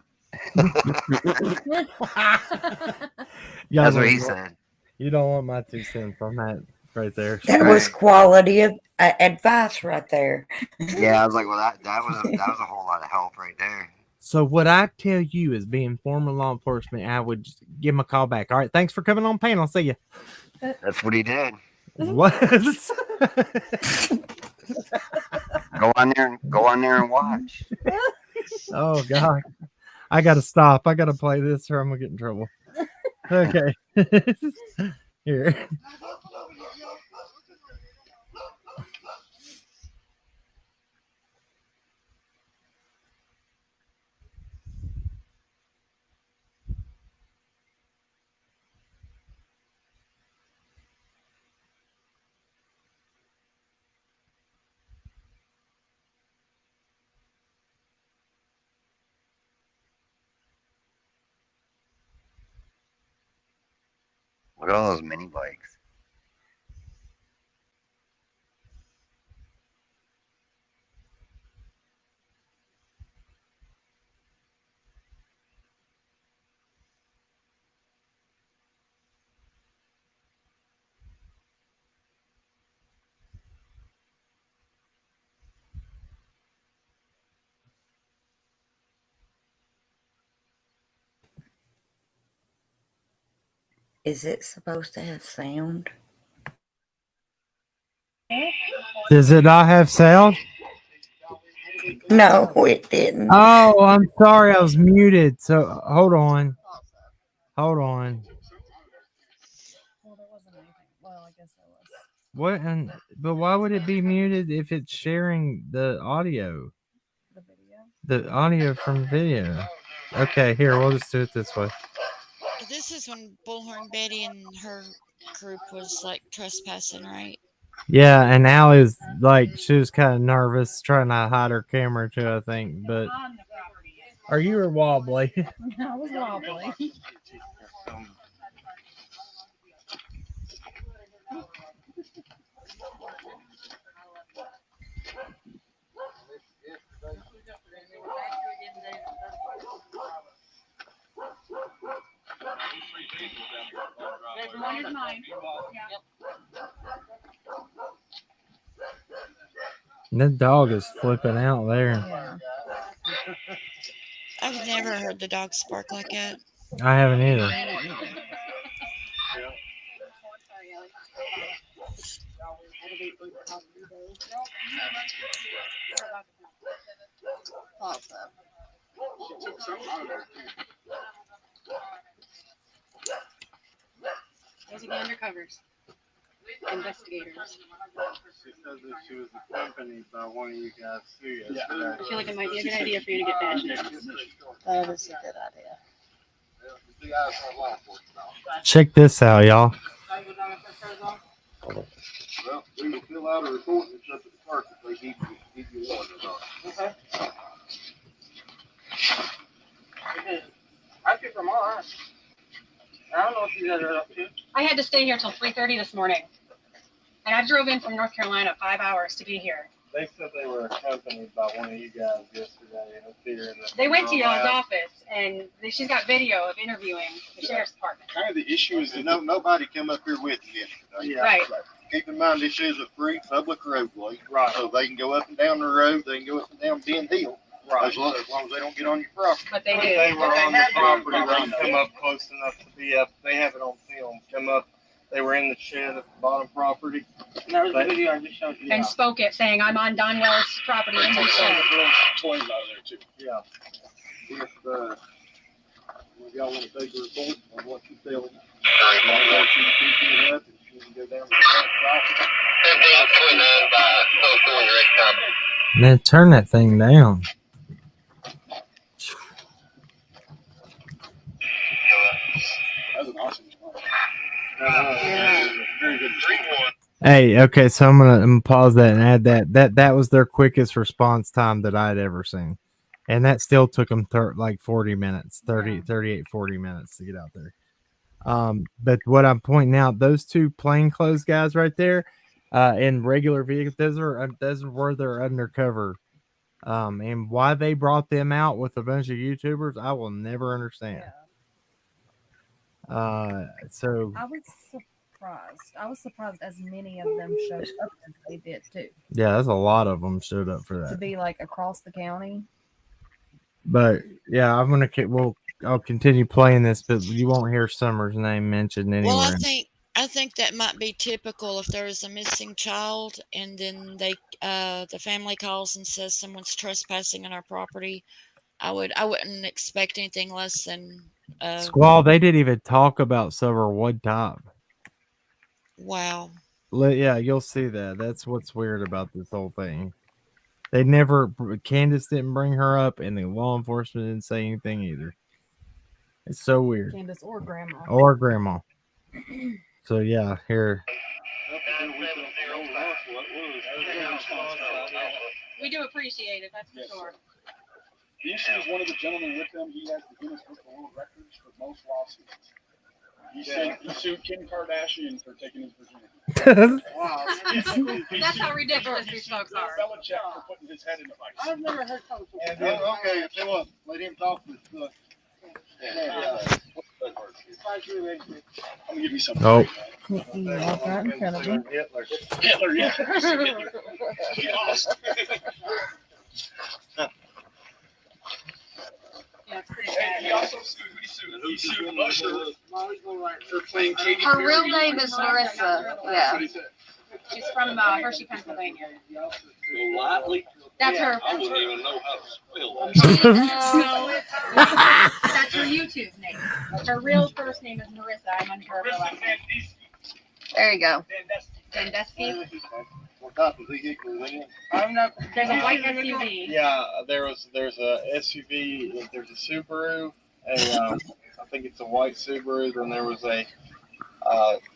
That's what he said. You don't want my 2 cents on that right there. That was quality of advice right there. Yeah, I was like, well, that was a whole lot of help right there. So what I tell you is, being former law enforcement, I would just give him a call back. All right, thanks for coming on panel. See you. That's what he did. What? Go on there and watch. Oh God, I gotta stop. I gotta play this, or I'm gonna get in trouble. Okay, here. Look at all those mini bikes. Is it supposed to have sound? Does it not have sound? No, it didn't. Oh, I'm sorry. I was muted. So hold on. Hold on. Well, I guess there was. What? But why would it be muted if it's sharing the audio? The video? The audio from video. Okay, here, we'll just do it this way. This is when Bullhorn Betty and her group was like trespassing, right? Yeah, and Allie's like, she was kind of nervous, trying to hide her camera too, I think. But are you or wobbly? I was wobbly. One is mine. That dog is flipping out there. Yeah. I've never heard the dog bark like that. I haven't either. Those are the undercovers. Investigators. She said that she was accompanied by one of you guys too yesterday. I feel like it might be a good idea for you to get badged in. That is a good idea. Check this out, y'all. Well, we can fill out a report and ship it to clerk if they give you one or not. Okay. I think I'm all right. I don't know what you guys are up to. I had to stay here till 3:30 this morning. And I drove in from North Carolina 5 hours to be here. They said they were accompanied by one of you guys yesterday. They went to y'all's office, and she's got video of interviewing the sheriff's department. Kind of the issue is that nobody come up here with you yesterday. Right. Keep in mind, this is a free public roadway. Right. So they can go up and down the road. They can go up and down Ben Hill. Right. As long as they don't get on your property. But they do. They were on the property. They come up close enough to be up. They have it on film. Come up. They were in the shed at the bottom property. That was the video I just showed you. And spoke it, saying, I'm on Donwell's property in the shed. Yeah. If y'all want to take a report on what you tell them, I'll let you pick it up and You can go down to the And then turn that thing down. That was an awesome one. Very good. 3-1. Hey, okay, so I'm gonna pause that and add that was their quickest response time that I'd ever seen, and that still took them like 40 minutes, 38, 40 minutes to get out there. But what I'm pointing out, those two plainclothes guys right there, in regular vehicles, those are where they're undercover. And why they brought them out with a bunch of YouTubers, I will never understand. So I was surprised. I was surprised as many of them showed up as they did too. yeah, there's a lot of them showed up for To that. be like across the county. But yeah, I'll continue playing this, but you won't hear Summer's name mentioned anywhere. Well, I think that might be typical if there is a missing child and then the family calls and says someone's trespassing on our property. I wouldn't expect anything less than Squall, they didn't even talk about Summer one time. wow. Yeah, you'll see that. That's what's weird about this whole thing. Candace didn't bring her up, and the law enforcement didn't say anything either. It's so weird. Candace or grandma. Or grandma. So yeah, here. We do appreciate it, that's for sure. The issue is one of the gentlemen with them, he has the Guinness Book of World Records for most lawsuits. He sued Kim Kardashian for taking his virginity. Wow. That's how ridiculous these folks are. Belichick for putting his head in the vice. I've never heard folks. And then, okay, tell you what, let him talk with I'm gonna give you something. Oh. You walk right in front of me. Hitler, yeah. He lost. Yeah, it's pretty And bad. he also sued Usher for playing Katy Her Perry. real name is Marissa. That's Yeah. what he said. She's from Hershey, Pennsylvania. That's her. I wouldn't even know how to spell That's her YouTube name. Her real first name is Marissa. I'm unsure of her last name. There you go. Sandusky. What type of vehicle is it? I'm not. There's a white SUV. Yeah, there's a SUV. There's a Subaru. I think it's a white Subaru. Then there was a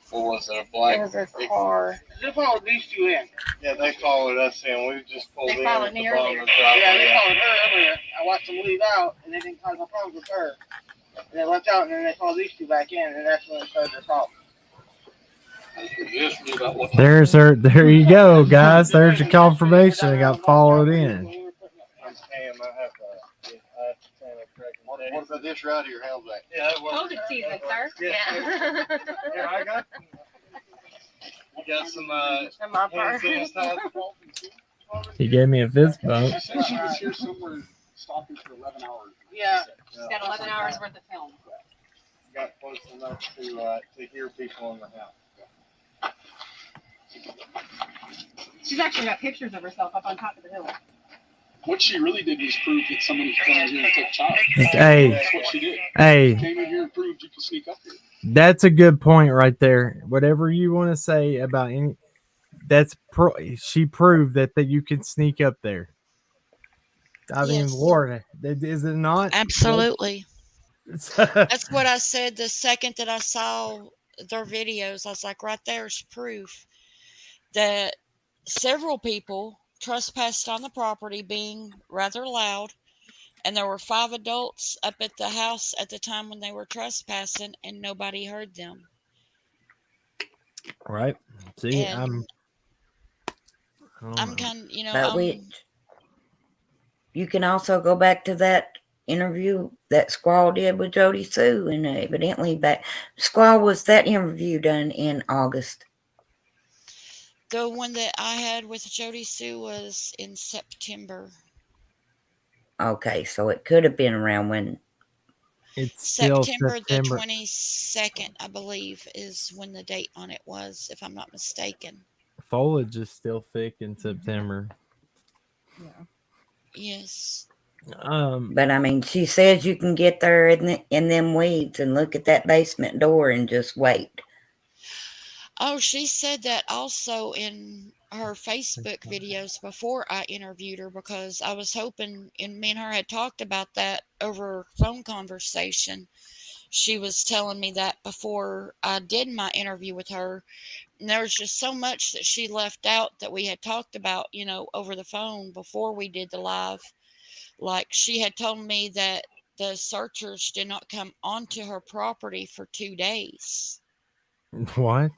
what was it? A black. There was a car. They followed these two in. Yeah, they followed us in. We just pulled in. They followed at me the bottom earlier. of the driveway. Yeah, they followed her earlier. I watched them leave out, and they didn't cause no problems with her. And they left out, and then they followed these two back in, and that's when it started their problem. There you go, guys. There's your confirmation. I got followed in. What about this right here? How's that? Yeah, COVID season, sir. Yeah. Here, I got. We got some hand sanitizer. He gave me a fist bump. She said she was here somewhere stalking for 11 hours. Yeah. She's got 11 hours worth of film. Got close enough to hear people in the house. She's actually got pictures of herself up on top of the hill. What she really did was prove that somebody came in here and took child. Hey. That's what she did. Hey. She came in here and proved you can sneak up here. That's a good point right there. Whatever you want to say about any, she proved that you can sneak up there. I mean, Yes. Lord, is it not? Absolutely. That's what I said the second that I saw their videos. I was like, right there's proof that several people trespassed on the property, being rather loud, and there were 5 adults up at the house at the time when they were trespassing, and nobody heard them. Right. See, And I'm kind of, But you can also go back to that interview that Squall did with Jody Sue, and evidently Squall was that interview done in August. The one that I had with Jody Sue was in September. Okay, so it could have been around when. It's still September the 22nd, I believe, is when the date on it was, if I'm not mistaken. Foliage is still thick in September. Yeah. Yes. But I mean, she says you can get there in them weeds and look at that basement door and just wait. Oh, she said that also in her Facebook videos before I interviewed her, because I was hoping, and me and her had talked about that over phone conversation. She was telling me that before I did my interview with her. And there was just so much that she left out that we had talked about, over the phone before we did the live. Like, she had told me that the searchers did not come onto her property for 2 days. What?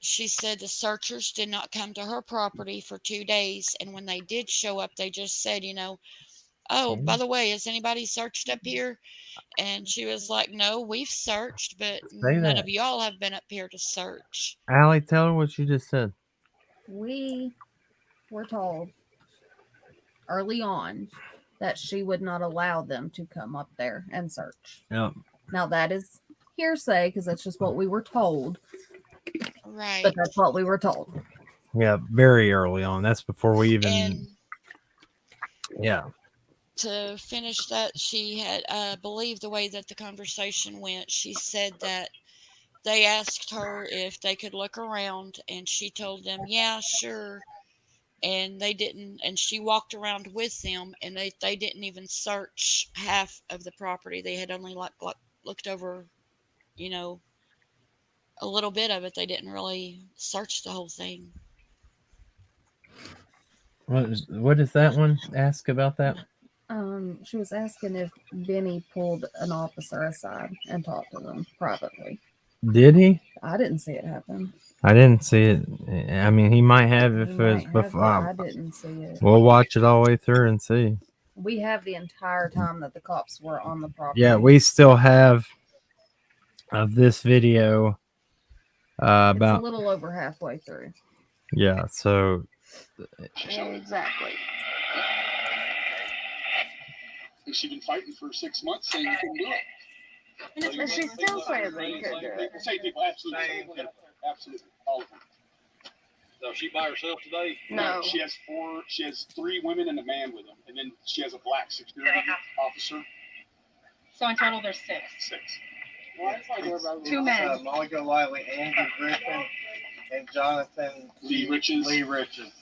She said the searchers did not come to her property for 2 days, and when they did show up, they just said, "Oh, by the way, has anybody searched up here?" And she was like, "No, we've searched, but Say none that. of y'all have been up here to search." Allie, tell her what you just said. We were told early on that she would not allow them to come up there and search. Yep. Now that is hearsay because that's just what we were told. Right. But that's what we were told. Yeah, very early on. That's before we even. And yeah. to finish that, she had, I believe the way that the conversation went, she said that they asked her if they could look around, and she told them, "Yeah, sure." And they didn't, and she walked around with them, and they didn't even search half of the property. They had only looked over, a little bit of it. They didn't really search the whole thing. What is that one? Ask about that. She was asking if Benny pulled an officer aside and talked to them privately. Did he? I didn't see it happen. I didn't see it. I mean, he might have if it was before. I didn't see it. We'll watch it all the way through and see. We have the entire time that the cops were on the property. Yeah, we still have of this video about it's a little over halfway through. Yeah, so exactly. She's been fighting for 6 months saying you couldn't do it. And she's still saying they could do it. Same people, absolutely. Absolutely. All of them. So she by herself today? No. She has 3 women and a man with them. And then she has a black security officer. So in total, there's 6. 6. 2 men. Monica Lively, Andrew Griffin, and Jonathan Lee Riches.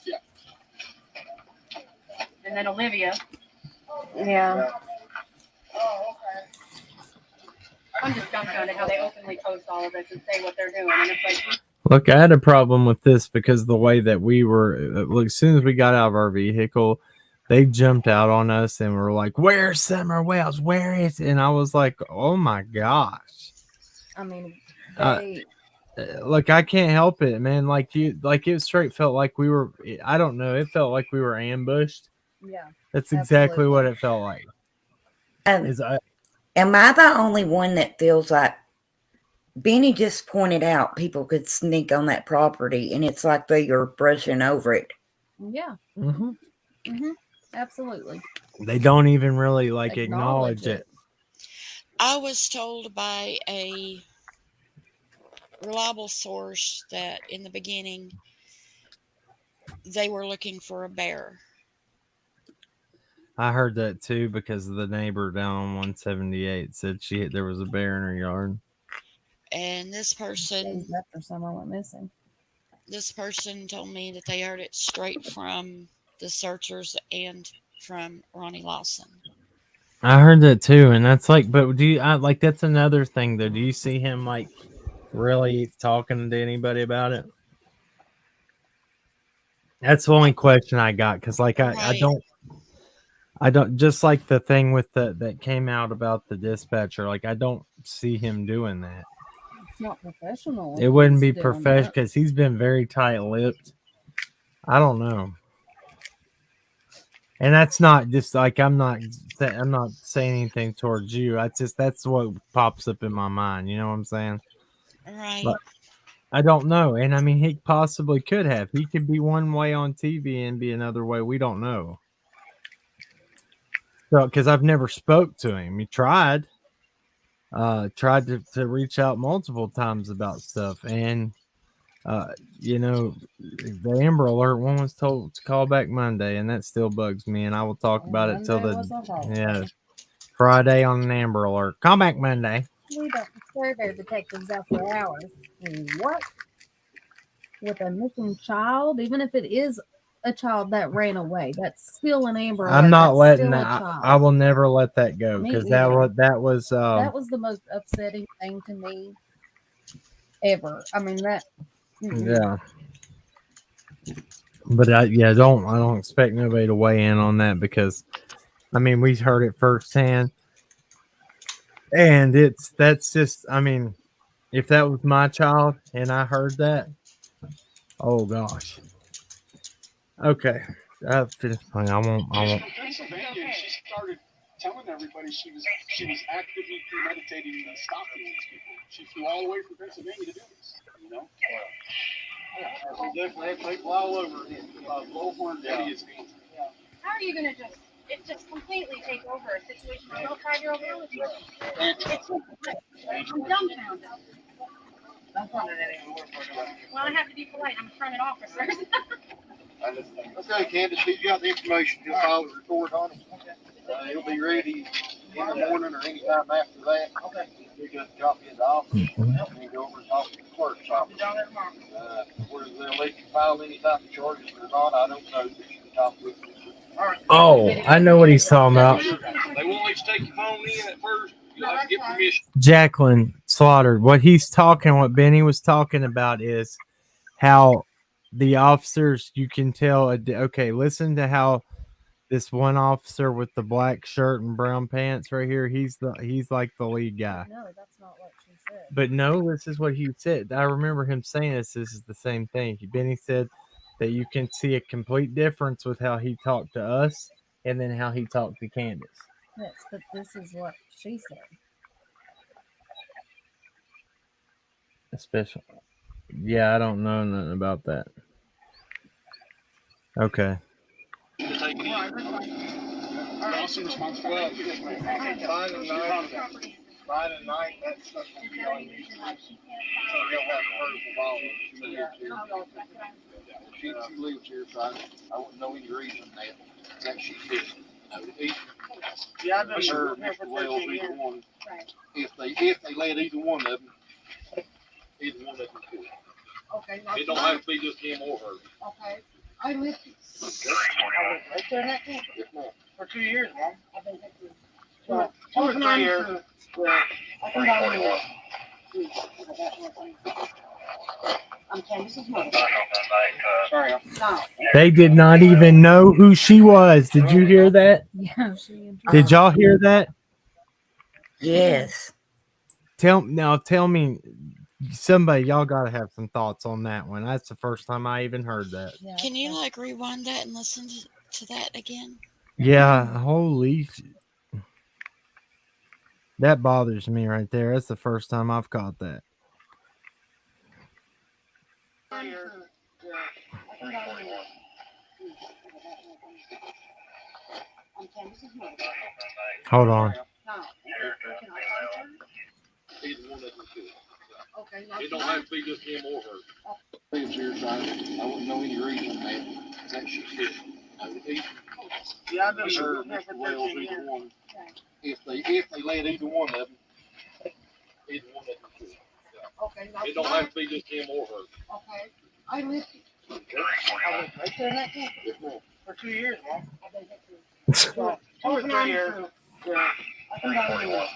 Yeah. And then Olivia. Yeah. I'm just dumbfounded how they openly post all of this and say what they're doing. And it's like, look, I had a problem with this because the way that we were, look, as soon as we got out of our vehicle, they jumped out on us and were like, "Where's Summer Wells? Where is it?" And I was like, "Oh my gosh." I mean, look, I can't help it, man. Like it straight felt like we were, I don't know. It felt like we were ambushed. Yeah. That's exactly what it felt like. Am I the only one that feels like Benny just pointed out people could sneak on that property and it's like they are brushing over it? Yeah. Mm-hmm. Mm-hmm. Absolutely. They don't even really acknowledge it. I was told by a reliable source that in the beginning they were looking for a bear. I heard that too because the neighbor down on 178 said there was a bear in her yard. And this person after Summer went missing. This person told me that they heard it straight from the searchers and from Ronnie Lawson. I heard that too, and that's but that's another thing though. Do you see him really talking to anybody about it? That's the only question I got because I don't just like the thing with that came out about the dispatcher. I don't see him doing that. It's not professional. It wouldn't be professional because he's been very tight-lipped. I don't know. And that's not just I'm not saying anything towards you. That's what pops up in my mind. You know what I'm saying? Right. But I don't know. And I mean, he possibly could have. He could be one way on TV and be another way. We don't know. So, because I've never spoke to him. He tried to reach out multiple times about stuff. And, the Amber Alert one was told to call back Monday, and that still bugs me. And I will talk about it till Friday on an Amber Alert. Call back Monday. We don't serve our detectives after hours. What? with a missing child, even if it is a child that ran away, that's still an Amber Alert. I'm not That's letting still a that. child. I will never let that go Me because either. that was That was the most upsetting thing to me ever. I mean that. yeah. But I don't expect nobody to weigh in on that because I mean we heard it firsthand, and that's just I mean if that was my child and I heard that, oh gosh. Okay, I've finished playing. I won't. From Pennsylvania, she started telling everybody she was actively premeditating stalking these people. She flew all the way from Pennsylvania to do this. You know. We definitely have people all over here. Bullhorn idiots. How are you going to just completely take over a situation with no 5-year-old girl with you? I'm dumbfounded. Well, I have to be polite. I'm a front officer. Okay, Candace, he's got the information. He'll file a report on it. He'll be ready in the morning or any time after that. You just drop in the office and then go over and talk to the clerk's office. Whether they'll let you file any type of charges or not, I don't know. But you can talk with them. Oh, I know what he's talking about. They won't let you take your phone in at first. You'll have to get permission. Jacqueline Slaughter. What Benny was talking about is how the officers, you can tell. Okay, listen to how this one officer with the black shirt and brown pants right here. He's like the lead guy. No, that's not what she said. But no, this is what he said. I remember him saying this. This is the same thing. Benny said that you can see a complete difference with how he talked to us and then how he talked to Candace. Yes, but this is what she said. Especially, yeah, I don't know nothing about that. Okay. Awesome responsibility. By the night, that stuff will be on you. So you'll have her She lives here, so I wouldn't know any reason that she did. Yeah, I know. Her, Mr. Wells, either one. If they let either one of them, either one of them could. Okay. It don't have to be just him or her. Okay. I live Right there in that camp. Yes, ma'am. For 2 years, Mom. I've been here Well, 2 or 3 years. I'm Candace's mother. Sorry. No. They did not even know who she was. Did you hear that? Yeah. Did y'all hear that? Yes. Tell me, somebody, y'all gotta have some thoughts on that one. That's the first time I even heard that. Can you like rewind that and listen to that again? Yeah, holy. That bothers me right there. That's the first time I've caught that. Hold on. Okay. It don't have to be just him or her. Lives here, so I wouldn't know any reason that she did. Yeah, I know. Her, Mr. Wells, either one. If they let either one of them, either one of them could. Okay. It don't have to be just him or her. Okay. I live right there in that camp. Yes, ma'am. For 2 years, Mom. I've been here 2 or 3 years.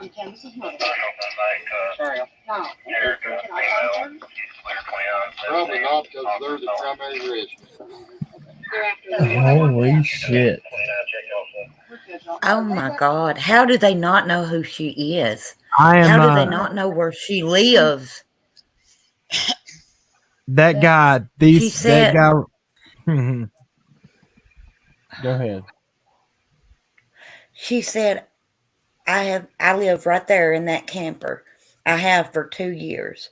I'm Candace's mother. Sorry. No. Probably not, because they're the primary residents. Holy shit. Oh my God. How do they not know who she is? I am, How do they not know where she lives? That guy, She said, that guy. Go ahead. She said, I live right there in that camper. I have for 2 years.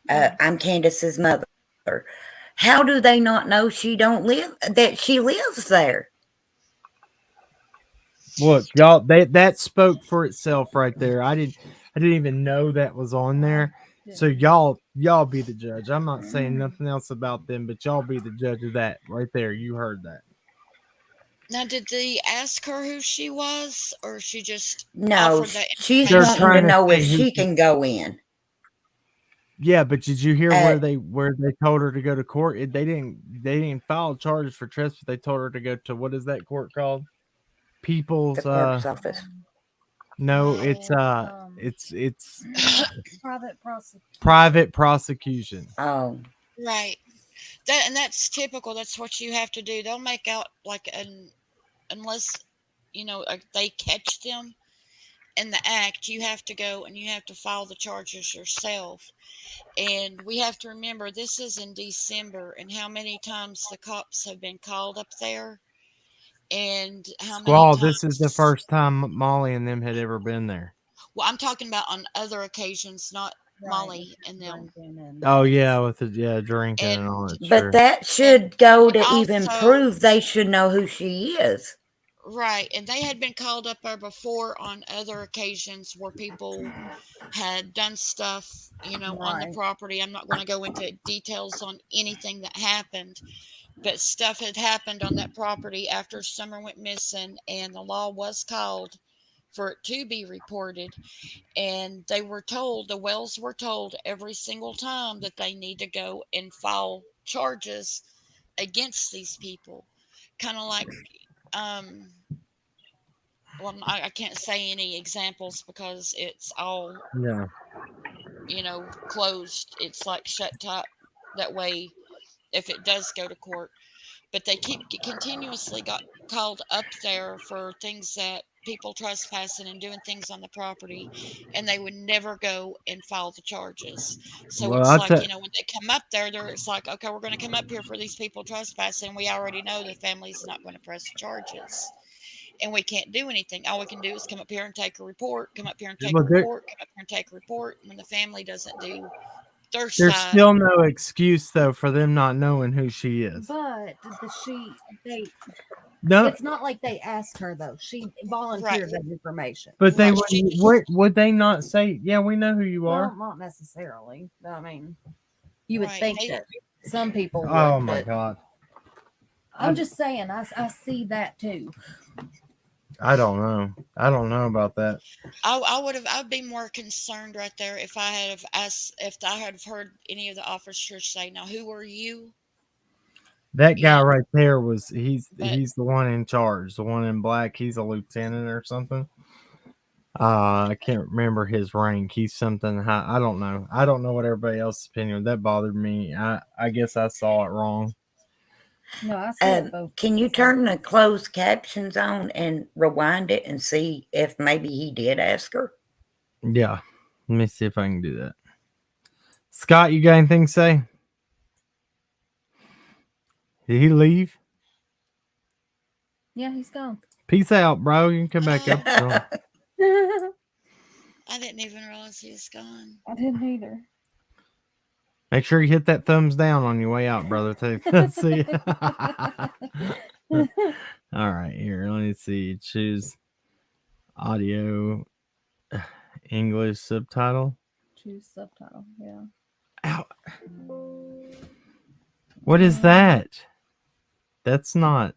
I'm Candace's mother. How do they not know that she lives there? Look, y'all, that spoke for itself right there. I didn't even know that was on there. So y'all be the judge. I'm not saying nothing else about them, but y'all be the judge of that right there. You heard that. Now, did they ask her who she was, or she just No, offered that she's information? wanting to know if she can go in. Yeah, but did you hear where they told her to go to court? They didn't file charges for trespass. They told her to go to, what is that court called? People's the clerk's office. No, it's private prosecution. Oh, Right. And that's typical. That's what you have to do. They'll make out like unless they catch them in the act, you have to go and you have to file the charges yourself. And we have to remember this is in December, and how many times the cops have been called up there, and how many Squall, times. this is the first time Molly and them had ever been there. Well, I'm talking about on other occasions, not Molly and them. Oh yeah, with the drinking and all that. but that should go to even prove they should know who she is. Right, and they had been called up there before on other occasions where people had done stuff, on the property. I'm not going to go into details on anything that happened, but stuff had happened on that property after Summer went missing, and the law was called for it to be reported. And the Wells were told every single time that they need to go and file charges against these people. Kind of like, well, I can't say any examples because it's all, closed. It's like shut tight. That way, if it does go to court, but they continuously got called up there for things that people trespassing and doing things on the property, and they would never go and file the charges. So Well, it's I'll like, tell- when they come up there, it's like, okay, we're going to come up here for these people trespassing. We already know the family's not going to press charges, and we can't do anything. All we can do is come up here and take a report, come up here and take a report, come up here and take a report. When the family doesn't do their There's side. still no excuse though for them not knowing who she is. But No. it's not like they asked her though. She volunteered that information. But they would they not say, yeah, we know who you are? Well, not necessarily. I mean, you would think that some people would. Oh my God. I'm just saying, I see that too. I don't know. I don't know about that. I'd be more concerned right there if I had have asked, if I had heard any of the officers say, now who are you? That guy right there he's the one in charge, the one in black. He's a lieutenant or something. I can't remember his rank. He's something high. I don't know. I don't know what everybody else's opinion. That bothered me. I guess I saw it wrong. No, I see it both. Can you turn the closed captions on and rewind it and see if maybe he did ask her? Yeah. Let me see if I can do that. Scott, you got anything to say? Did he leave? Yeah, he's gone. Peace out, bro. You can come back up. I didn't even realize he was gone. I didn't either. Make sure you hit that thumbs down on your way out, brother, too. Let's see. All right, here. Let me see. Choose audio, English subtitle. Choose subtitle, yeah. Ow. What is that? That's not.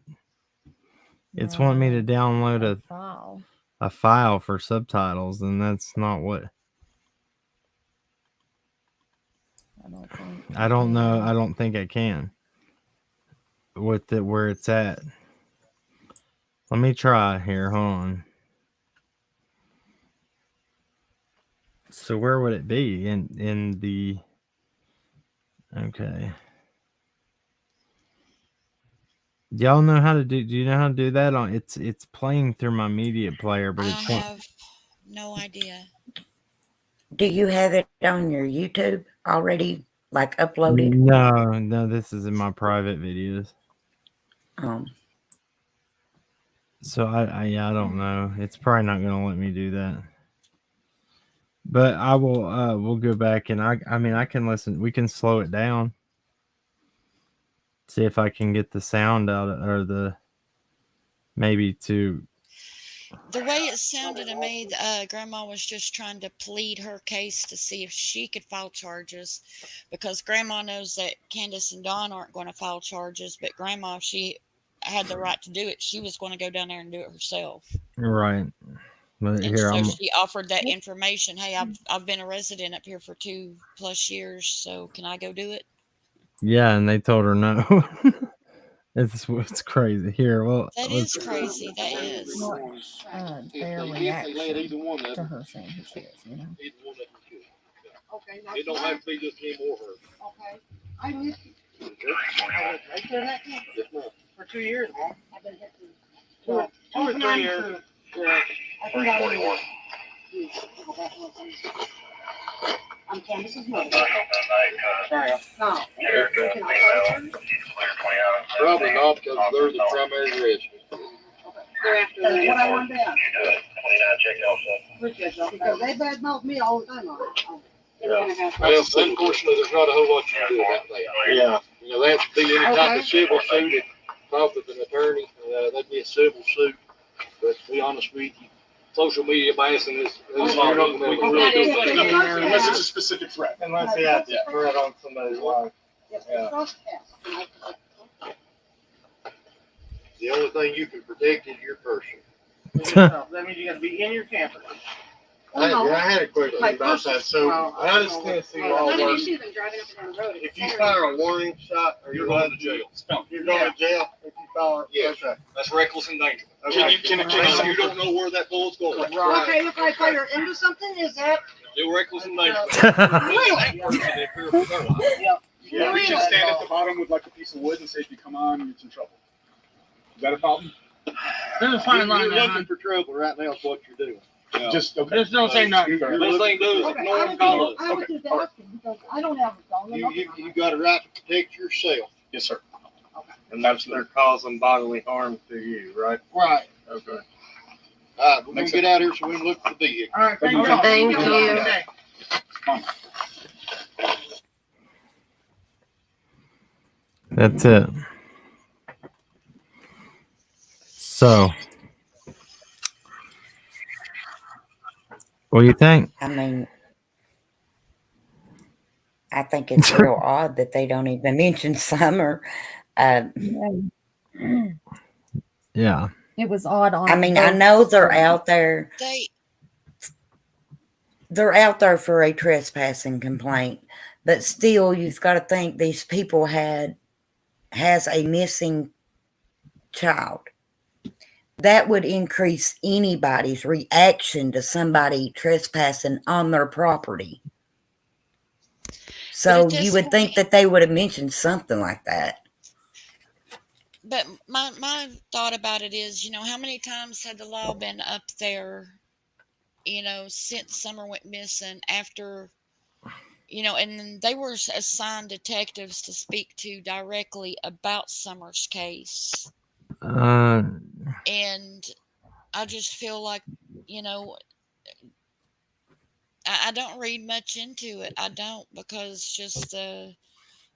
It's wanting me to download a file for subtitles, and that's not what. I don't know. I don't think I can. With it where it's at. Let me try here. Hold on. So where would it be in the? Okay. Y'all know how to do? Do you know how to do that on? It's playing through my media player, but I it's. have no idea. Do you have it on your YouTube already, like uploaded? No, this is in my private videos. So I don't know. It's probably not going to let me do that. But I will. We'll go back and I mean I can listen. We can slow it down. See if I can get the sound out or the maybe to. The way it sounded to me, Grandma was just trying to plead her case to see if she could file charges, because Grandma knows that Candace and Dawn aren't going to file charges, but Grandma, if she had the right to do it, she was going to go down there and do it herself. Right. But And here, so I'm. she offered that information. Hey, I've been a resident up here for 2+ years, so can I go do it? Yeah, and they told her no. It's crazy. Here, well, That is crazy. That is. Their reaction to her saying who she is, you know. Okay. It don't have to be just him or her. Okay. I miss you. Right there, that for 2 years, man. I've been here for 2 or 3 years. Yeah. I think I was. I'm Candace's mother. Sorry. No. Probably not, because they're the primary residents. That's what I want down. Appreciate y'all. Because they badmouth me all the time on it. Well, unfortunately, there's not a whole lot you can do about that. Yeah. You know, that would be any type of civil suit, and talk with an attorney, that'd be a civil suit. But to be honest with you, social media massing is not going to unless it's a specific threat. Unless he has a threat on somebody's life. Yeah. The only thing you can protect is your person. That means you got to be in your camper. I had a question about that. So I understand see all work. If you fire a warning shot, or you're going to jail. You're going to jail if you fire. Yeah, okay. That's reckless and dangerous. Okay. You don't know where that bullet's going. Okay, if I fire into something, is that? You're reckless and dangerous. Yeah, we can stand at the bottom with like a piece of wood and say, if you come on, it's in trouble. Is that a problem? There's a fine line. You're looking for trouble right now is what you're doing. Yeah. Just Just don't say nothing. Best thing to do is ignore them calls. I was just asking because I don't have a phone. You got a right to protect yourself. Yes, sir. And that's they're causing bodily harm to you, right? Right. Okay. All right, we're gonna get out of here so we can look for the vehicle. All right, thank you. That's it. So, what do you think? I mean, I think it's real odd that they don't even mention summer. Yeah. It was odd on. I mean, I know they're out there. They're out there for a trespassing complaint, but still, you've got to think these people has a missing child. That would increase anybody's reaction to somebody trespassing on their property. So you would think that they would have mentioned something like that. But my thought about it is, how many times had the law been up there, since Summer went missing after, and they were assigned detectives to speak to directly about Summer's case. And I just feel like, I don't read much into it. I don't, because just the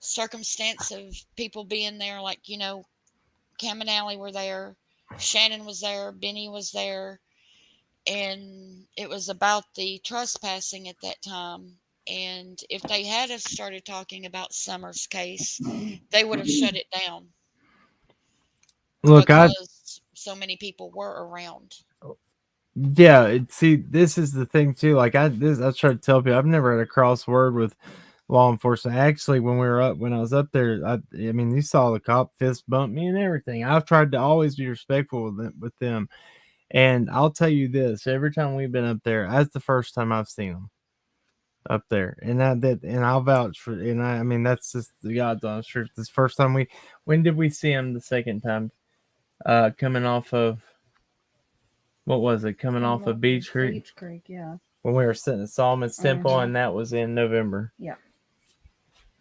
circumstance of people being there, like, Cam and Allie were there, Shannon was there, Benny was there, and it was about the trespassing at that time. And if they had have started talking about Summer's case, they would have shut it down. Look, because so many people were around. Yeah, see, this is the thing too. Like I try to tell people, I've never had a crossword with law enforcement. Actually, when I was up there, I mean, you saw the cop fist bump me and everything. I've tried to always be respectful with them. And I'll tell you this: every time we've been up there, that's the first time I've seen them up there, and I'll vouch for. And I mean, that's just the God's honest truth. This first time when did we see him the second time? Coming off of. What was it? Coming off of Beach Creek? Beach Creek, yeah. When we were sitting at Solomon's Temple, and that was in November. Yeah.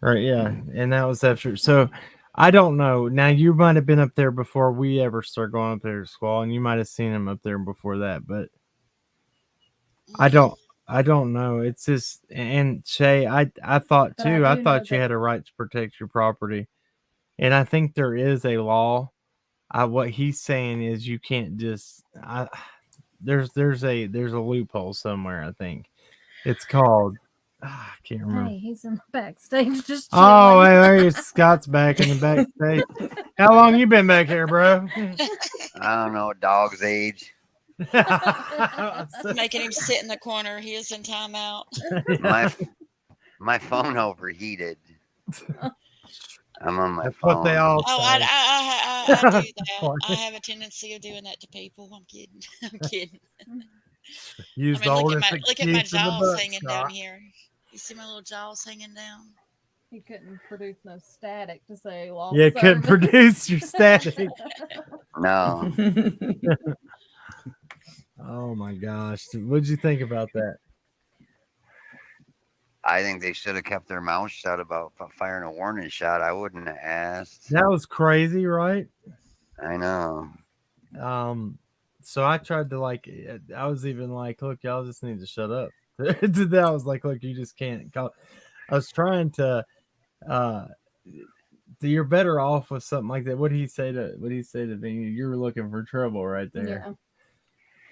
Right, yeah. And that was after. So, I don't know. Now, you might have been up there before we ever started going up there to Squall, and you might have seen him up there before that, but I don't know. It's just, and Shay, I thought too, I thought you had a right to protect your property. And I think there is a law. What he's saying is you can't just there's a loophole somewhere. I think it's called I can't remember. Hey, he's in the backstage just oh wait, there he is. Scott's back in the backstage. How long you been back here, bro? I don't know, dog's age. Making him sit in the corner. He is in timeout. My phone overheated. I'm on my That's phone. what they all Oh, say. I do that. I have a tendency of doing that to people. I'm kidding. I'm kidding. Use I mean, look at my excuse in the jaws book, hanging Scott. down here. You see my little jaws hanging down? He couldn't produce no static to say lost Yeah, couldn't service. produce your static. No. Oh my gosh. What'd you think about that? I think they should have kept their mouth shut about firing a warning shot. I wouldn't have asked. That was crazy, right? I know. So I tried to I was even like, look, y'all just need to shut up. I was like, look, you just can't call. I was trying to you're better off with something like that. What did he say to me? You were looking for trouble right there. Yeah.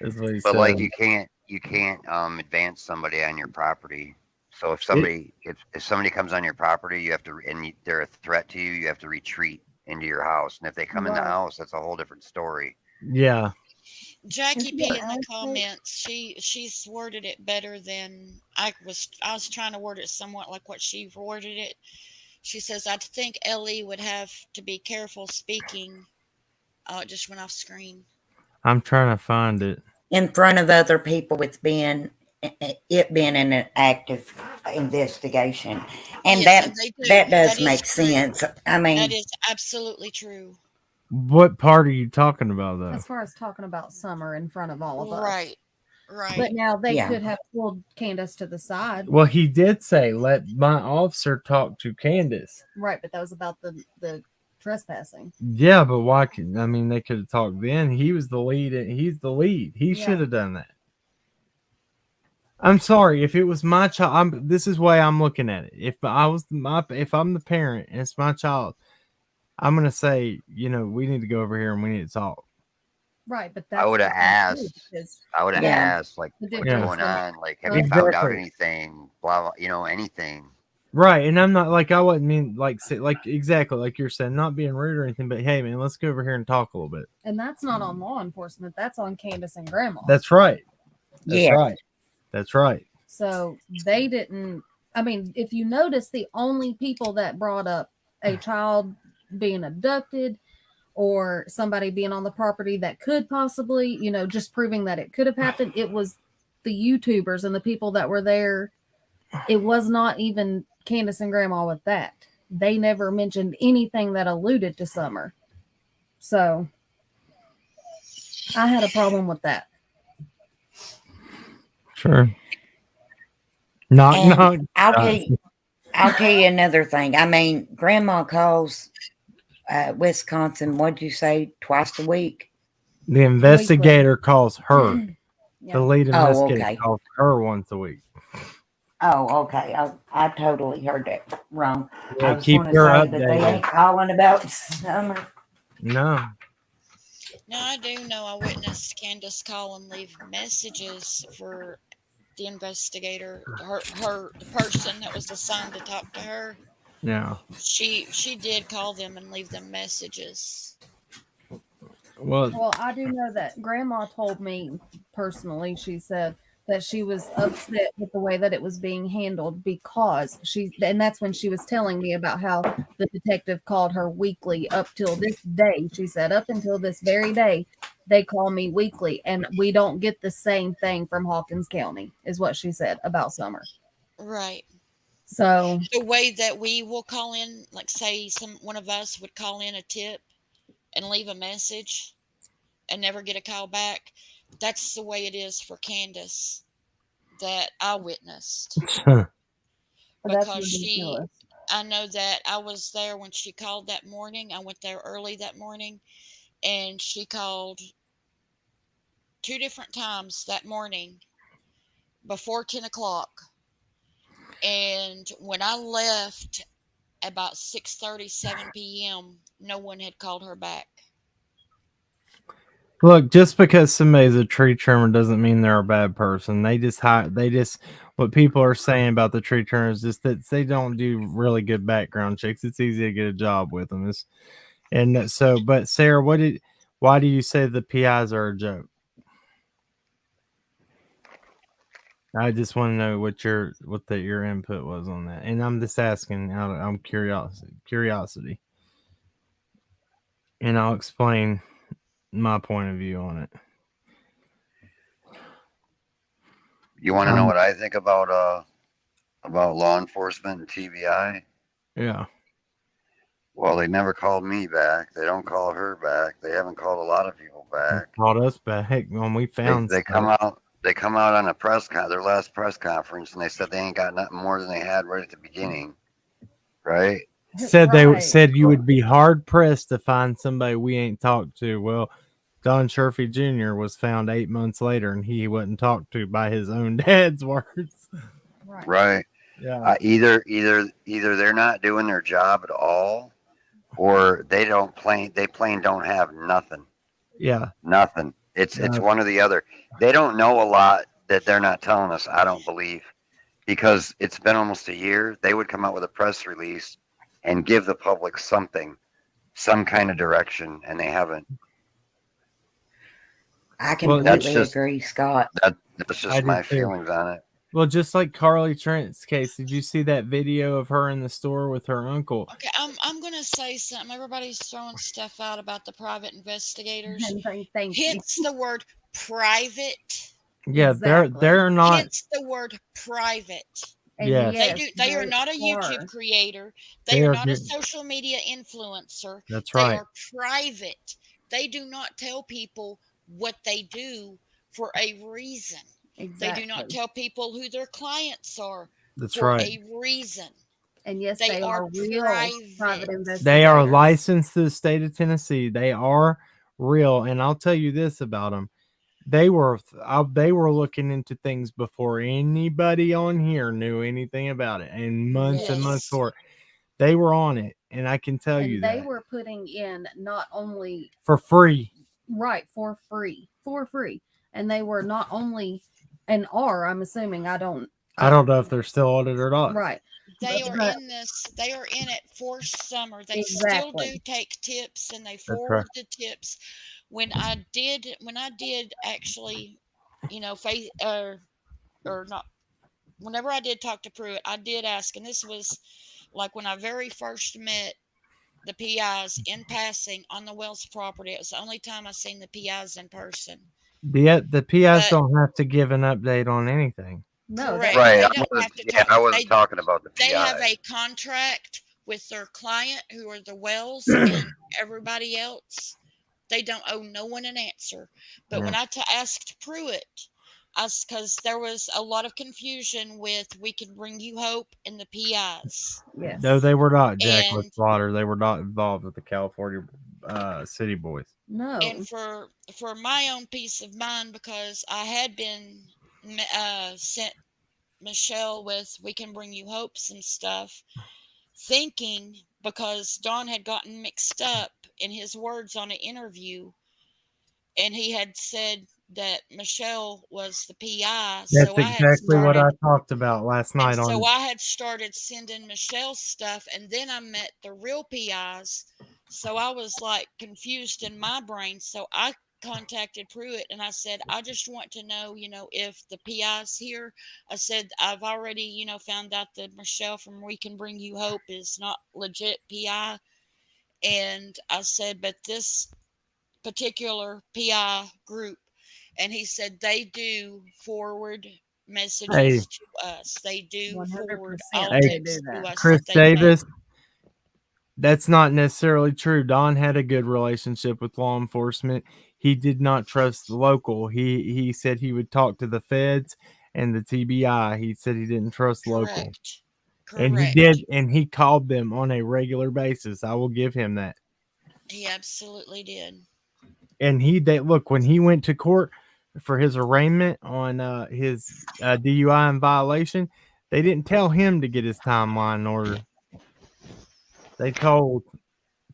That's what he But said. like you can't advance somebody on your property. So if somebody if somebody comes on your property, you have to, and they're a threat to you, you have to retreat into your house. And if they come in the house, that's a whole different story. Yeah. Jackie P in the comments, she's worded it better than I was. I was trying to word it somewhat like what she worded it. She says, I think Ellie would have to be careful speaking. Oh, it just went off screen. I'm trying to find it. In front of other people, it being an active investigation, and Yes, that does that make is true. sense. I mean, that is absolutely true. What part are you talking about, though? As far as talking about Summer in front of all of us. Right. But now they could have pulled Candace to the side. Well, he did say, let my officer talk to Candace. Right, but that was about the trespassing. Yeah, but why? I mean, they could have talked then. He was the lead. He's the lead. He should have done that. I'm sorry if it was my child. This is the way I'm looking at it. If I'm the parent and it's my child, I'm gonna say, we need to go over here and we need to talk. Right, but that's I would have asked. I would have asked, like, what's going on? Like, have you found out anything? Blah, blah, anything. Right, and I'm not like I wouldn't mean like exactly like you're saying, not being rude or anything, but hey, man, let's go over here and talk a little bit. And that's not on law enforcement. That's on Candace and Grandma. That's right. That's right. So they didn't. I mean, if you notice, the only people that brought up a child being abducted or somebody being on the property that could possibly, just proving that it could have happened, it was the YouTubers and the people that were there. It was not even Candace and Grandma with that. They never mentioned anything that alluded to Summer. So I had a problem with that. Sure. Knock. I'll tell you another thing. I mean, Grandma calls Wisconsin, what'd you say, twice a week? The investigator calls her. The lead investigator calls her once a week. Oh, okay. I totally heard that wrong. Yeah, I was keep going her to say that they updated. ain't calling about Summer. No. Now, I do know I witnessed Candace call and leave messages for the investigator, the person that was assigned to talk to her. Yeah. She did call them and leave them messages. Well, I do know that Grandma told me personally, she said that she was upset with the way that it was being handled because and that's when she was telling me about how the detective called her weekly up till this day. She said, up until this very day, they call me weekly, and we don't get the same thing from Hawkins County, is what she said about Summer. Right. So the way that we will call in, like say one of us would call in a tip and leave a message and never get a call back, that's the way it is for Candace that I witnessed. Because I know that I was there when she called that morning. I went there early that morning, and she called 2 different times that morning before 10 o'clock. And when I left about 6:30, 7 p.m., no one had called her back. Look, just because somebody's a tree trimmer doesn't mean they're a bad person. What people are saying about the tree trimmers is that they don't do really good background checks. It's easy to get a job with them. But Sarah, why do you say the PIs are a joke? I just want to know what your input was on that, and I'm just asking out of curiosity, and I'll explain my point of view on it. You want to know what I think about law enforcement and TBI? Yeah. Well, they never called me back. They don't call her back. They haven't called a lot of people back. Called us back when we found. They come out. They come out on their last press conference, and they said they ain't got nothing more than they had right at the beginning, right? They said you would be hard pressed to find somebody we ain't talked to. Well, Don Sherfy Jr. was found 8 months later, and he wasn't talked to by his own dad's words. Right. Yeah. Either they're not doing their job at all, or they plain don't have nothing. Yeah. Nothing. It's one or the other. They don't know a lot that they're not telling us, I don't believe. Because it's been almost a year. They would come out with a press release and give the public something, some kind of direction, and they haven't. I completely agree, Scott. That's just my feelings on it. Well, just like Carly Trent's case, did you see that video of her in the store with her uncle? Okay, I'm gonna say something. Everybody's throwing stuff out about the private investigators. Hence the word private. Yeah, they're not. Hence the word private. Yes. They are not a YouTube creator. They are not a social media influencer. That's right. They are private. They do not tell people what they do for a reason. Exactly. They do not tell people who their clients are for a reason. And yes, they are real private investigators. They are licensed to the state of Tennessee. They are real, and I'll tell you this about them: they were looking into things before anybody on here knew anything about it, and months and months before. They were on it, and I can tell you that they were putting in not only for free, right? For free, and they were not only. And I'm assuming I don't know if they're still audited or not. Right. They are in it for summer. They still do take tips, and they forward the tips. When I did actually, or not, whenever I did talk to Pruitt, I did ask, and this was like when I very first met the PIs in passing on the Wells property. It was the only time I seen the PIs in person. The PIs don't have to give an update on anything. No, correct. Right. They don't have to talk. I wasn't talking about the PI. They have a contract with their client, who are the Wells, and everybody else. They don't owe no one an answer. But when I asked Pruitt, because there was a lot of confusion with We Can Bring You Hope and the PIs. Yes. No, they were not Jacqueline Slaughter. They were not involved with the California City Boys. No. And for my own peace of mind, because I had been sent Michelle with We Can Bring You Hope some stuff, thinking because Don had gotten mixed up in his words on an interview, and he had said that Michelle was the PI. That's exactly what I talked about last night. So I had started sending Michelle stuff, and then I met the real PIs. So I was like confused in my brain. So I contacted Pruitt and I said, I just want to know, if the PI's here. I said, I've already, found out that Michelle from We Can Bring You Hope is not legit PI. And I said, but this particular PI group, and he said they do forward messages to us. They do forward all tips to us. Chris Davis, that's not necessarily true. Don had a good relationship with law enforcement. He did not trust the local. He said he would talk to the feds and the TBI. He said he didn't trust local. And he did, and he called them on a regular basis. I will give him that. He absolutely did. And look, when he went to court for his arraignment on his DUI in violation, they didn't tell him to get his timeline in order. They told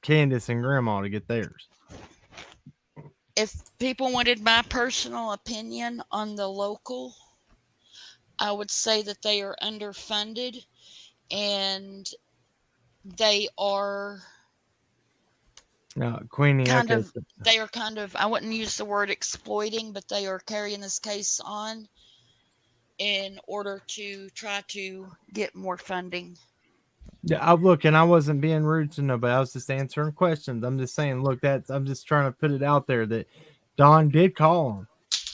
Candace and Grandma to get theirs. If people wanted my personal opinion on the local, I would say that they are underfunded, and they are Queenie, they are kind of, I wouldn't use the word exploiting, but they are carrying this case on. in order to try to get more funding. Yeah, look, and I wasn't being rude to nobody. I was just answering questions. I'm just saying, look, I'm just trying to put it out there that Don did call him.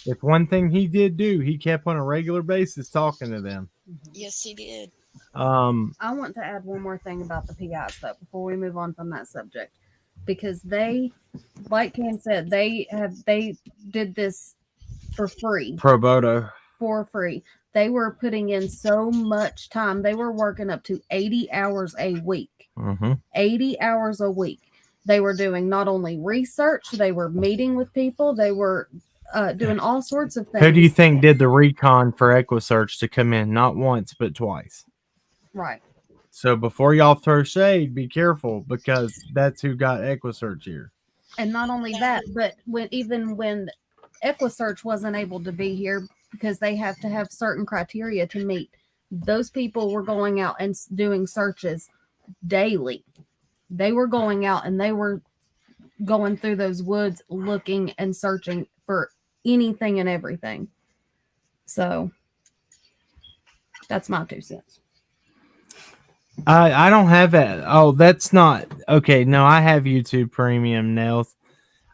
If one thing he did do, he kept on a regular basis talking to them. Yes, he did. I want to add one more thing about the PIs though before we move on from that subject, because they, like Cam said, they did this for free. Pro bono. For free. They were putting in so much time. They were working up to 80 hours a week. 80 hours a week. They were doing not only research, they were meeting with people, they were doing all sorts of things. Who do you think did the recon for EquiSearch to come in? Not once, but twice. Right. So before y'all throw shade, be careful, because that's who got EquiSearch here. And not only that, but when EquiSearch wasn't able to be here because they have to have certain criteria to meet, those people were going out and doing searches daily. They were going out and they were going through those woods looking and searching for anything and everything. So that's my 2 cents. I don't have that. Oh, that's not okay. No, I have YouTube Premium, Nels.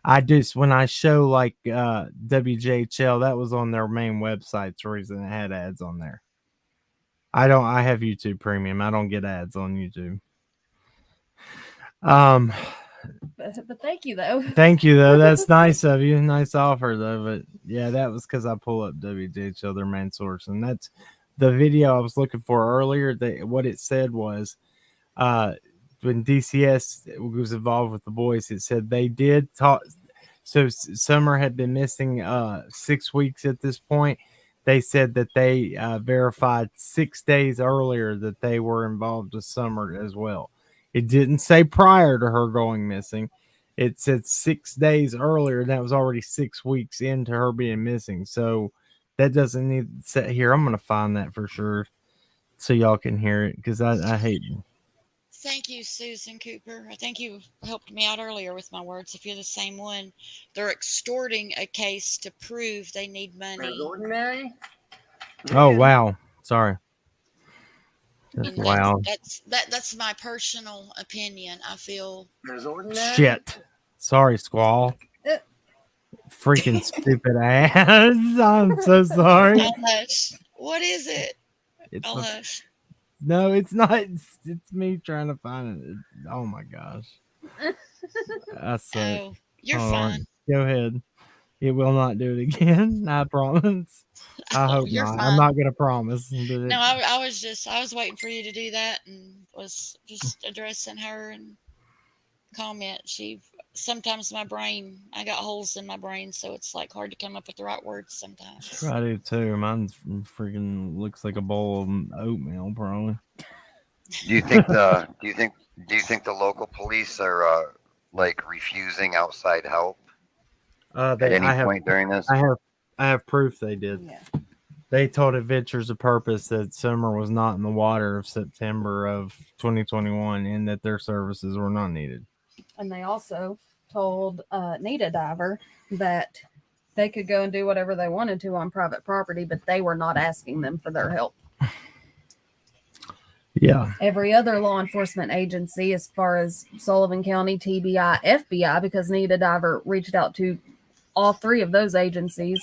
I just, when I show like WJHL, that was on their main website's reason it had ads on there. I have YouTube Premium. I don't get ads on YouTube. But thank you though. Thank you though. That's nice of you. Nice offer though. But yeah, that was because I pull up WJHL, their main source, and that's the video I was looking for earlier. What it said was, when DCS was involved with the boys, it said they did talk. So Summer had been missing 6 weeks at this point. They said that they verified 6 days earlier that they were involved with Summer as well. It didn't say prior to her going missing. It said 6 days earlier. That was already 6 weeks into her being missing. So that doesn't need to sit here. I'm going to find that for sure so y'all can hear it, because I hate it. Thank you, Susan Cooper. I think you helped me out earlier with my words. If you're the same one, they're extorting a case to prove they need money. Ordinary. Oh, wow. Sorry. That's loud. That's my personal opinion. I feel Shit. Sorry, Squall. Freaking stupid ass. I'm so sorry. I'll hush. What is it? I'll hush. No, it's not. It's me trying to find it. Oh my gosh. I said. Oh, you're fine. Go ahead. It will not do it again. I promise. I hope not. Fine. I'm not gonna promise. No, I was waiting for you to do that and was just addressing her and comment. Sometimes I got holes in my brain, so it's like hard to come up with the right words sometimes. I do too. Mine freaking looks like a bowl of oatmeal, probably. Do you think the local police are like refusing outside help at any point during this? I have proof they did. Yeah. They told Adventures of Purpose that Summer was not in the water of September of 2021 and that their services were not needed. And they also told Nita Diver that they could go and do whatever they wanted to on private property, but they were not asking them for their help. Yeah. Every other law enforcement agency, as far as Sullivan County, TBI, FBI, because Nita Diver reached out to all 3 of those agencies,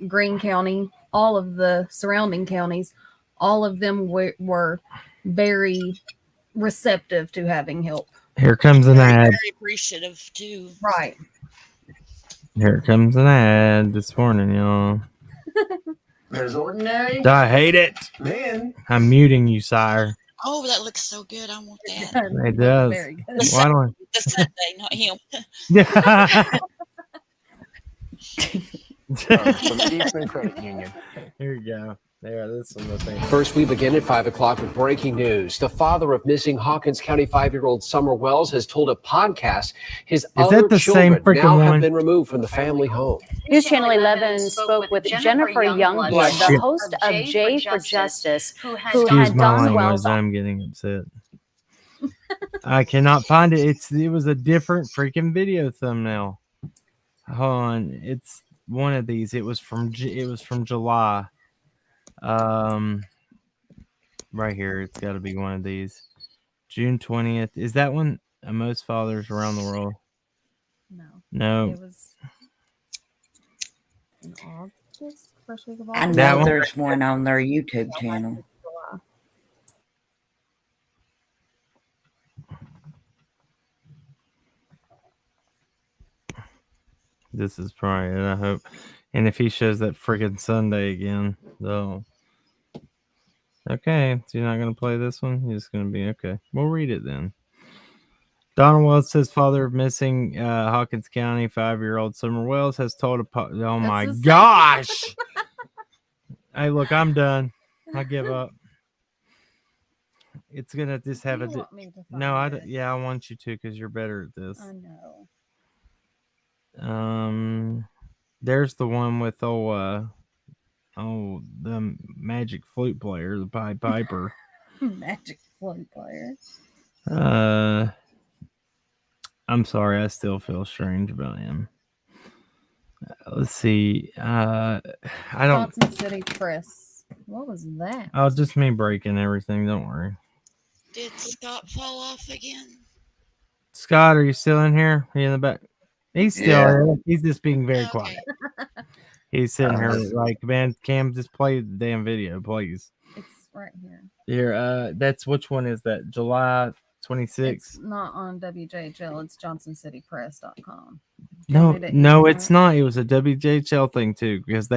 Greene County, all of the surrounding counties, all of them were very receptive to having help. Here comes an ad. Very appreciative too. Right. Here comes an ad this morning, y'all. There's ordinary. I hate it. Man. I'm muting you, sire. Oh, that looks so good. I want that. It does. Very good. Why don't The Sunday, not him. Yeah. From Eastman Credit Union. Here you go. There, this is the thing. First, we begin at 5 o'clock with breaking news. The father of missing Hawkins County 5-year-old Summer Wells has told a podcast his other children now have been removed from the family home. News Channel 11 spoke with Jennifer Youngblood, the host of J for Justice, who had Don Wells on. I'm getting upset. I cannot find it. It was a different freaking video thumbnail. Hold on. It's one of these. It was from July. Right here, it's got to be one of these. June 20th. Is that one? Most fathers around the world. No. It was in August, first week of I August. know there's one on their YouTube channel. This is probably it, I hope. And if he shows that freaking Sunday again, though. Okay, so you're not going to play this one? You're just going to be okay. We'll read it then. Donald Wells says father of missing Hawkins County 5-year-old Summer Wells has told oh my gosh. Hey, look, I'm done. I give up. It's going to just have no, I don't, yeah, I want you to because you're better at this. I know. There's the one with the magic flute player, the Pied Piper. Magic flute player. I'm sorry, I still feel strange about him. Let's see. I don't. Johnson City Press. What was that? Oh, just me breaking everything. Don't worry. Did Scott fall off again? Scott, are you still in here? Are you in the back? He's still here. He's just being very quiet. He's sitting here like, man, Cam, just play the damn video, please. It's right here. Here, that's which one is that? July 26th. It's not on WJHL. It's JohnsonCityPress.com. No, it's not. It was a WJHL thing too, because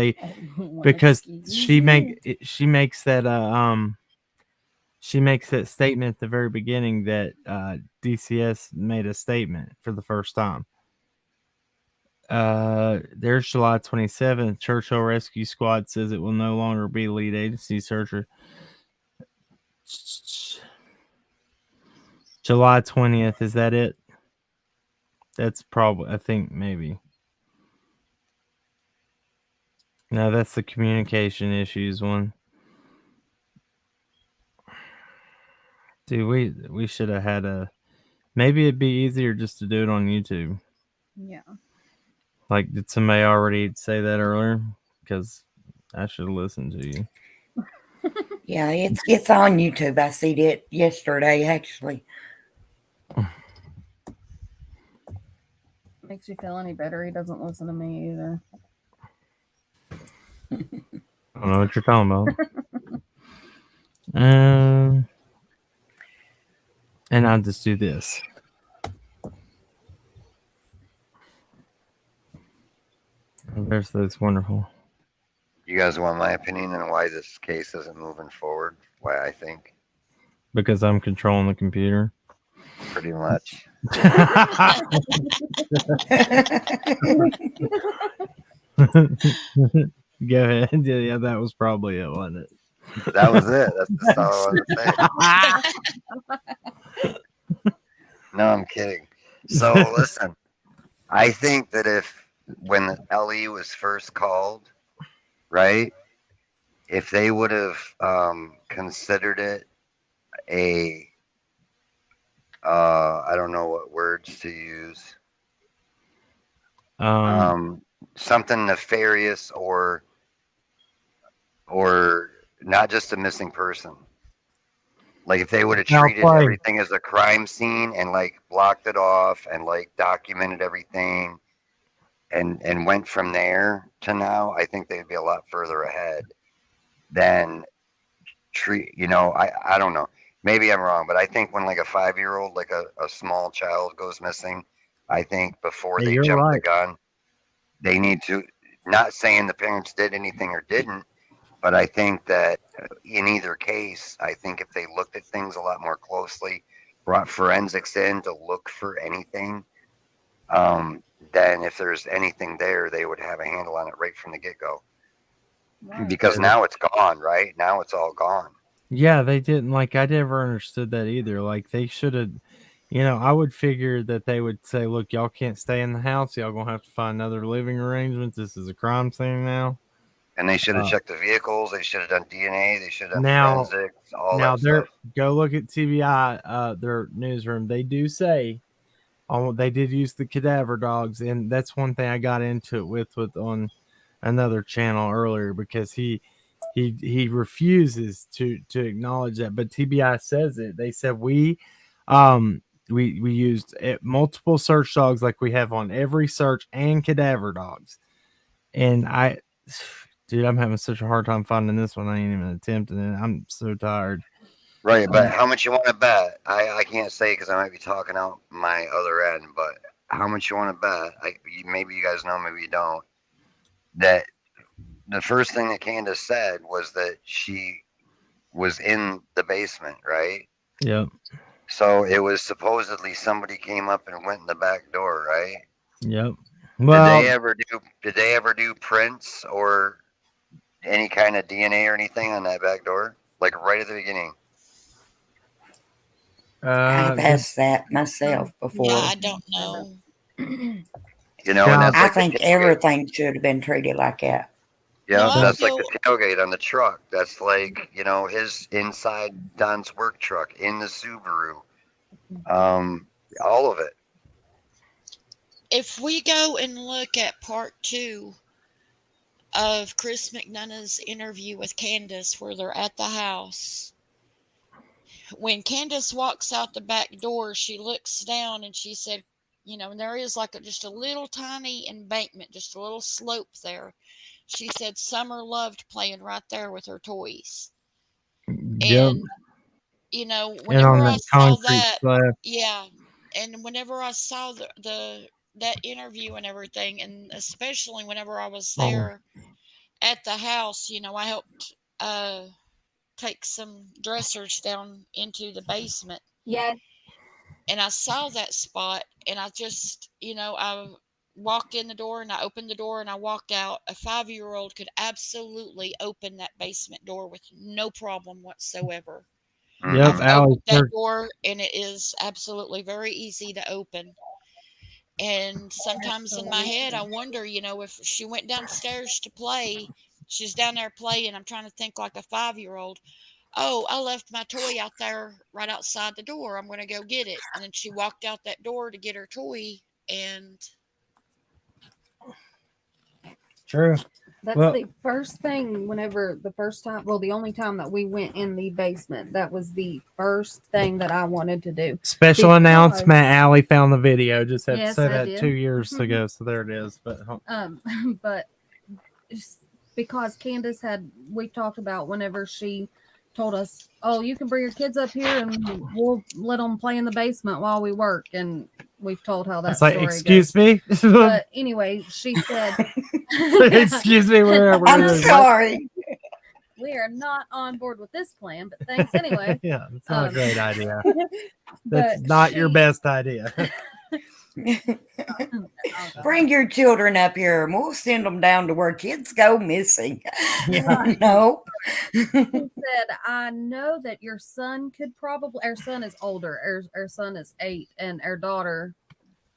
she makes that statement at the very beginning that DCS made a statement for the first time. There's July 27th. Churchill Rescue Squad says it will no longer be lead agency searcher. July 20th. Is that it? That's probably, I think, maybe. No, that's the communication issues one. Dude, we should have had maybe it'd be easier just to do it on YouTube. Yeah. Like, did somebody already say that earlier? Because I should have listened to you. Yeah, it's on YouTube. I seen it yesterday, actually. Makes you feel any better? He doesn't listen to me either. I don't know what you're talking about. And I'll just do this. There's this wonderful. You guys want my opinion on why this case isn't moving forward? Why I think? Because I'm controlling the computer. Pretty much. Go ahead. Yeah, that was probably it, wasn't it? That was it. That's all I was saying. No, I'm kidding. So listen, I think that when the LE was first called, right? If they would have considered it I don't know what words to use. Something nefarious or not just a missing person. Like if they would have treated everything as a crime scene and like blocked it off and like documented everything and went from there to now, I think they'd be a lot further ahead than I don't know. Maybe I'm wrong, but I think when like a 5-year-old, like a small child goes missing, I think before they jump the gun, they need to, not saying the parents did anything or didn't, but I think that in either case, I think if they looked at things a lot more closely, brought forensics in to look for anything, then if there's anything there, they would have a handle on it right from the get-go. Right. Because now it's gone, right? Now it's all gone. Yeah, they didn't. Like, I never understood that either. Like, they should have, I would figure that they would say, look, y'all can't stay in the house. Y'all going to have to find other living arrangements. This is a crime scene now. And they should have checked the vehicles. They should have done DNA. They should have done forensics, all that stuff. Go look at TBI, their newsroom. They do say, they did use the cadaver dogs. And that's one thing I got into it with on another channel earlier, because he he refuses to acknowledge that. But TBI says it. They said we used multiple search dogs like we have on every search and cadaver dogs. And dude, I'm having such a hard time finding this one. I ain't even attempting it. I'm so tired. Right, but how much you want to bet? I can't say because I might be talking out my other end, but how much you want to bet? Maybe you guys know, maybe you don't. That the first thing that Candace said was that she was in the basement, right? Yep. So it was supposedly somebody came up and went in the back door, right? Yep. Well, did they ever do prints or any kind of DNA or anything on that back door? Like right at the beginning? I've asked that myself before. Yeah, I don't know. You know, and that's I like think everything should have been treated like that. Yeah, that's like the tailgate on the truck. That's like, you know, his inside Don's work truck in the Subaru. All of it. If we go and look at part 2 of Chris McDonough's interview with Candace, where they're at the house, when Candace walks out the back door, she looks down and she said, you know, and there is like just a little tiny embankment, just a little slope there. She said Summer loved playing right there with her toys. Yep. And, you know, whenever I saw that, yeah, and whenever I saw that interview and everything, and especially whenever I was there at the house, you know, I helped take some dressers down into the basement. Yeah. And I saw that spot, and I just, you know, I walked in the door and I opened the door and I walked out. A 5-year-old could absolutely open that basement door with no problem whatsoever. Yep, I've opened that door and it is absolutely very easy to open. And sometimes in my head, I wonder, you know, if she went downstairs to play, she's down there playing. I'm trying to think like a 5-year-old. Oh, I left my toy out there right outside the door. I'm going to go get it. And then she walked out that door to get her toy. And true. That's the first thing the only time that we went in the basement, that was the first thing that I wanted to do. Special announcement, Allie found the video. Just had to say that did. 2 years ago, so there it is. But but because Candace we talked about whenever she told us, oh, you can bring your kids up here and we'll let them play in the basement while we work. And we've told how that story excuse goes. Me? But anyway, she said, excuse me, I'm sorry. We are not on board with this plan, but thanks anyway. Yeah, it's not a great idea. That's not your best idea. Bring your children up here and we'll send them down to where kids go missing. No. She said, I know that your son could probably, our son is older, our son is 8, and our daughter,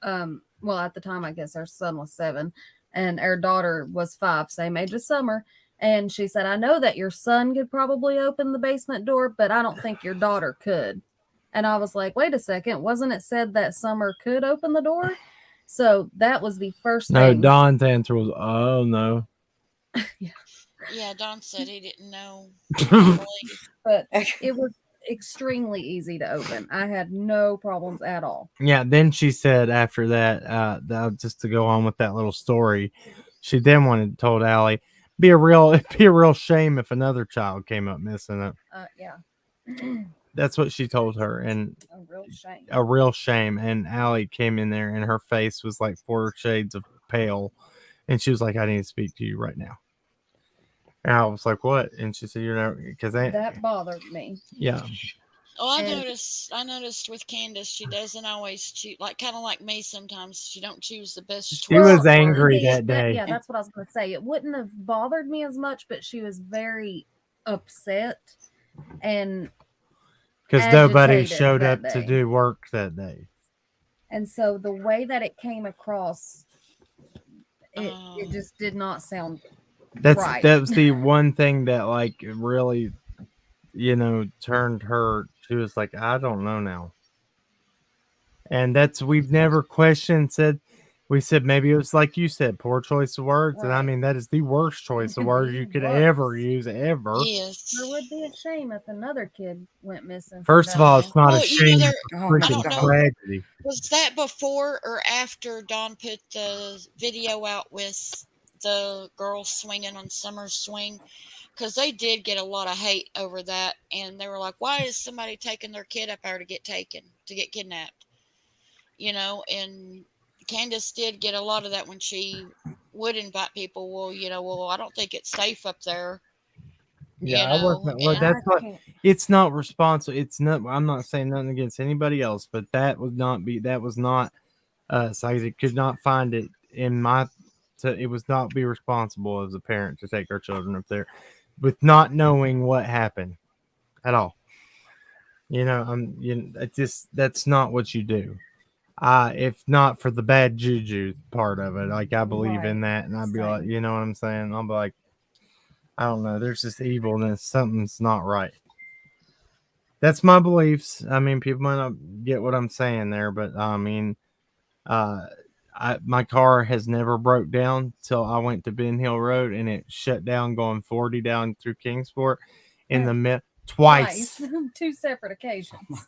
well, at the time, I guess our son was 7, and our daughter was 5, same age as Summer. And she said, I know that your son could probably open the basement door, but I don't think your daughter could. And I was like, wait a second, wasn't it said that Summer could open the door? So that was the first No, thing. Don's answer was, oh, no. yeah, Don said he didn't know. But it was extremely easy to open. I had no problems at all. Yeah, then she said after that, just to go on with that little story, she then told Allie, it'd be a real shame if another child came up missing it. Yeah. That's what she told her, and a real shame. And Allie came in there, and her face was like 4 shades of pale, and she was like, "I need to speak to you right now." And I was like, "What?" And she said, "You're not," because that bothered me. Yeah. Oh, I noticed with Candace, she doesn't always choose, kind of like me sometimes. She don't choose the best. She was angry that day. Yeah, that's what I was going to say. It wouldn't have bothered me as much, but she was very upset and because nobody showed up to do work that day. And so the way that it came across, it just did not sound right. That's the one thing that really, turned her. She was like, I don't know now. And we've never questioned, said, We said maybe it was like you said, poor choice of words. And I Right. mean, that is the worst choice of words you could ever use, ever. Yes. There would be a shame if another kid went missing. First of all, it's not a Well, you know, shame, there. it's a I freaking don't know. tragedy. Was that before or after Dawn put the video out with the girls swinging on Summer's swing? Because they did get a lot of hate over that, and they were like, "Why is somebody taking their kid up there to get kidnapped?" You know, and Candace did get a lot of that when she would invite people. Well, I don't think it's safe up there. Yeah, I wasn't. Look, that's not. It's not responsible. It's not. I'm not saying nothing against anybody else, but that would not be. That was not us. I could not find it in my. It was not be responsible as a parent to take our children up there, with not knowing what happened, at all. That's not what you do. If not for the bad juju part of it, like I believe in that, and I'd be like, you know what I'm saying? I'll be like, I don't know. There's this evilness. Something's not right. That's my beliefs. I mean, people might not get what I'm saying there, but I mean, my car has never broke down till I went to Ben Hill Road and it shut down going 40 down through Kingsport in the twice. 2 separate occasions.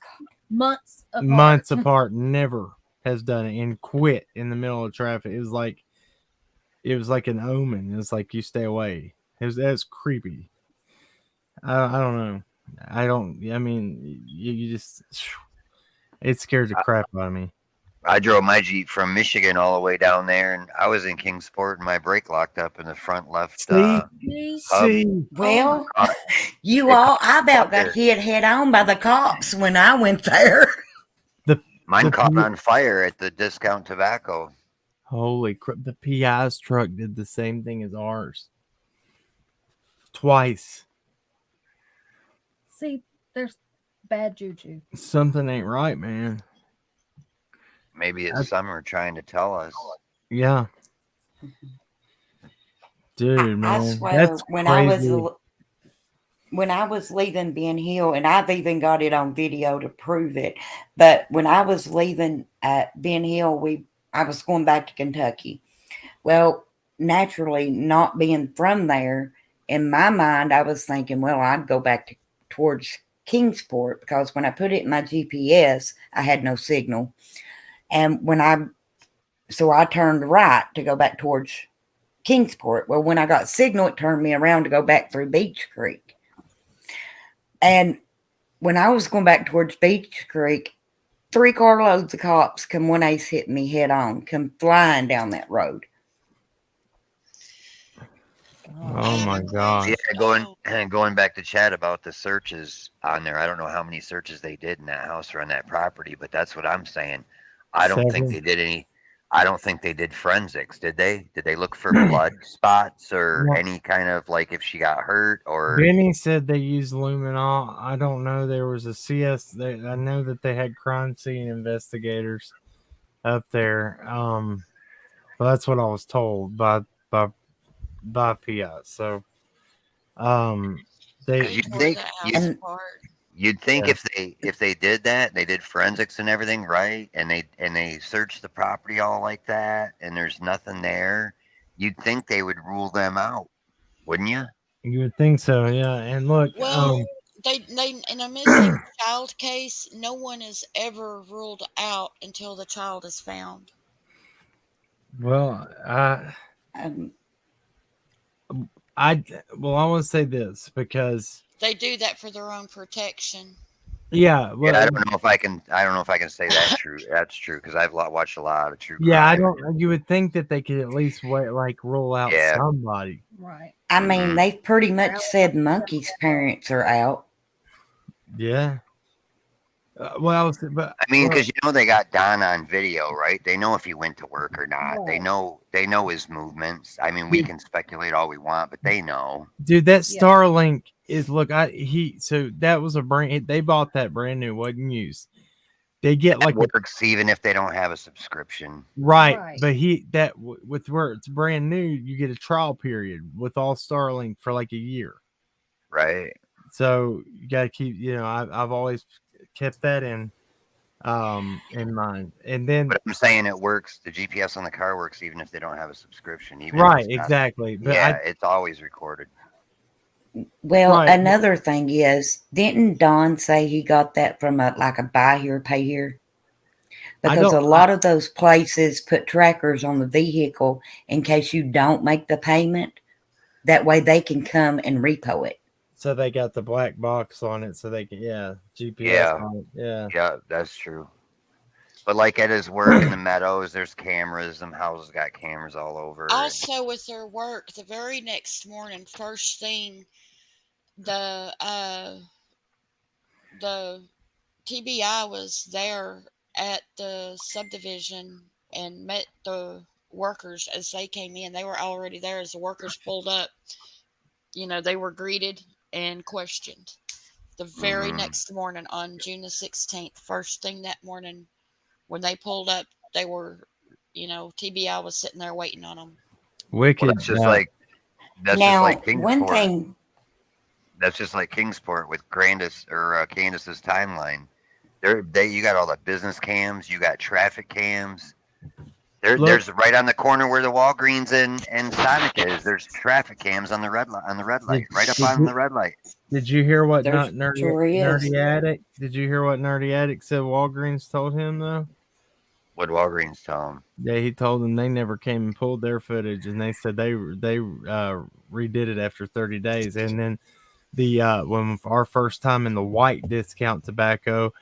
Months apart. Months apart. Never has done it and quit in the middle of traffic. It was like an omen. It was like you stay away. That's creepy. I don't know. I mean, you just, it scares the crap out of me. I drove my Jeep from Michigan all the way down there, and I was in Kingsport, and my brake locked up in the front left hub. Well, I about got hit head on by the cops when I went there. Mine caught on fire at the Discount Tobacco. Holy crap. The PI's truck did the same thing as ours. Twice. See, there's bad juju. Something ain't right, man. Maybe it's Summer trying to tell us. Yeah. Dude, man. I swear, that's when crazy. I was leaving Ben Hill, and I've even got it on video to prove it, but when I was leaving at Ben Hill, I was going back to Kentucky. Well, naturally, not being from there, in my mind, I was thinking, well, I'd go back towards Kingsport, because when I put it in my GPS, I had no signal. And so I turned right to go back towards Kingsport. Well, when I got signal, it turned me around to go back through Beach Creek. And when I was going back towards Beach Creek, 3 carloads of cops come one ace hit me head on, come flying down that road. Oh my God. Yeah, going back to chat about the searches on there. I don't know how many searches they did in that house or on that property, but that's what I'm saying. I don't think they did any. I don't think they did forensics, did they? Did they look for blood spots or any kind of, like, if she got hurt or? Benny said they used luminol. I don't know. There was a CS. I know that they had crime scene investigators up there. But that's what I was told by PI. So, You'd think if they did that, they did forensics and everything right, and they searched the property all like that, and there's nothing there, you'd think they would rule them out, wouldn't you? You would think so, yeah. And look, Well, they in a missing child case, no one is ever ruled out until the child is found. Well, I want to say this because they do that for their own protection. Yeah, well, I don't know if I can say that true. That's true because I've watched a lot of true crime. Yeah, I don't. You would think that they could at least rule out somebody. Right. I mean, they've pretty much said Monkey's parents are out. Yeah. But I mean, because they got Don on video, right? They know if he went to work or not. Right. They know his movements. I mean, we can speculate all we want, but they know. Dude, that Starlink is so that was they bought that brand new, wasn't used. They get that works even if they don't have a subscription. Right. But with where it's brand new, you get a trial period with all Starlink for like a year. Right. So you gotta keep I've always kept that in in mind. And then, But I'm saying it works. The GPS on the car works even if they don't have a subscription. Even right, if it's not, exactly. But yeah, it's always recorded. Well, Right. another thing is, didn't Don say he got that from a buy here, pay here? Because a lot of those places put trackers on the vehicle in case you don't make the payment. That way they can come and repo it. So they got the black box on it, so they can, GPS Yeah. on it. Yeah. Yeah, that's true. But like at his work in the meadows, there's cameras. Them houses got cameras all over. Also, with their work, the very next morning, first thing, the TBI was there at the subdivision and met the workers as they came in. They were already there as the workers pulled up. You know, they were greeted and questioned. The very next morning on June the 16th, first thing that morning when they pulled up, they were, TBI was sitting there waiting on them. Wicked. Well, that's just like Kingsport. One thing. That's just like Kingsport with Candace's timeline. You got all the business cams, you got traffic cams. There's right on the corner where the Walgreens and Sonic is. There's traffic cams on the red light, right up on the red light. Did you hear what Nerdy Addict? Did you hear what Nerdy Addict said Walgreens told him though? What Walgreens told him? Yeah, he told them they never came and pulled their footage, and they said they redid it after 30 days. And then when our first time in the white discount tobacco,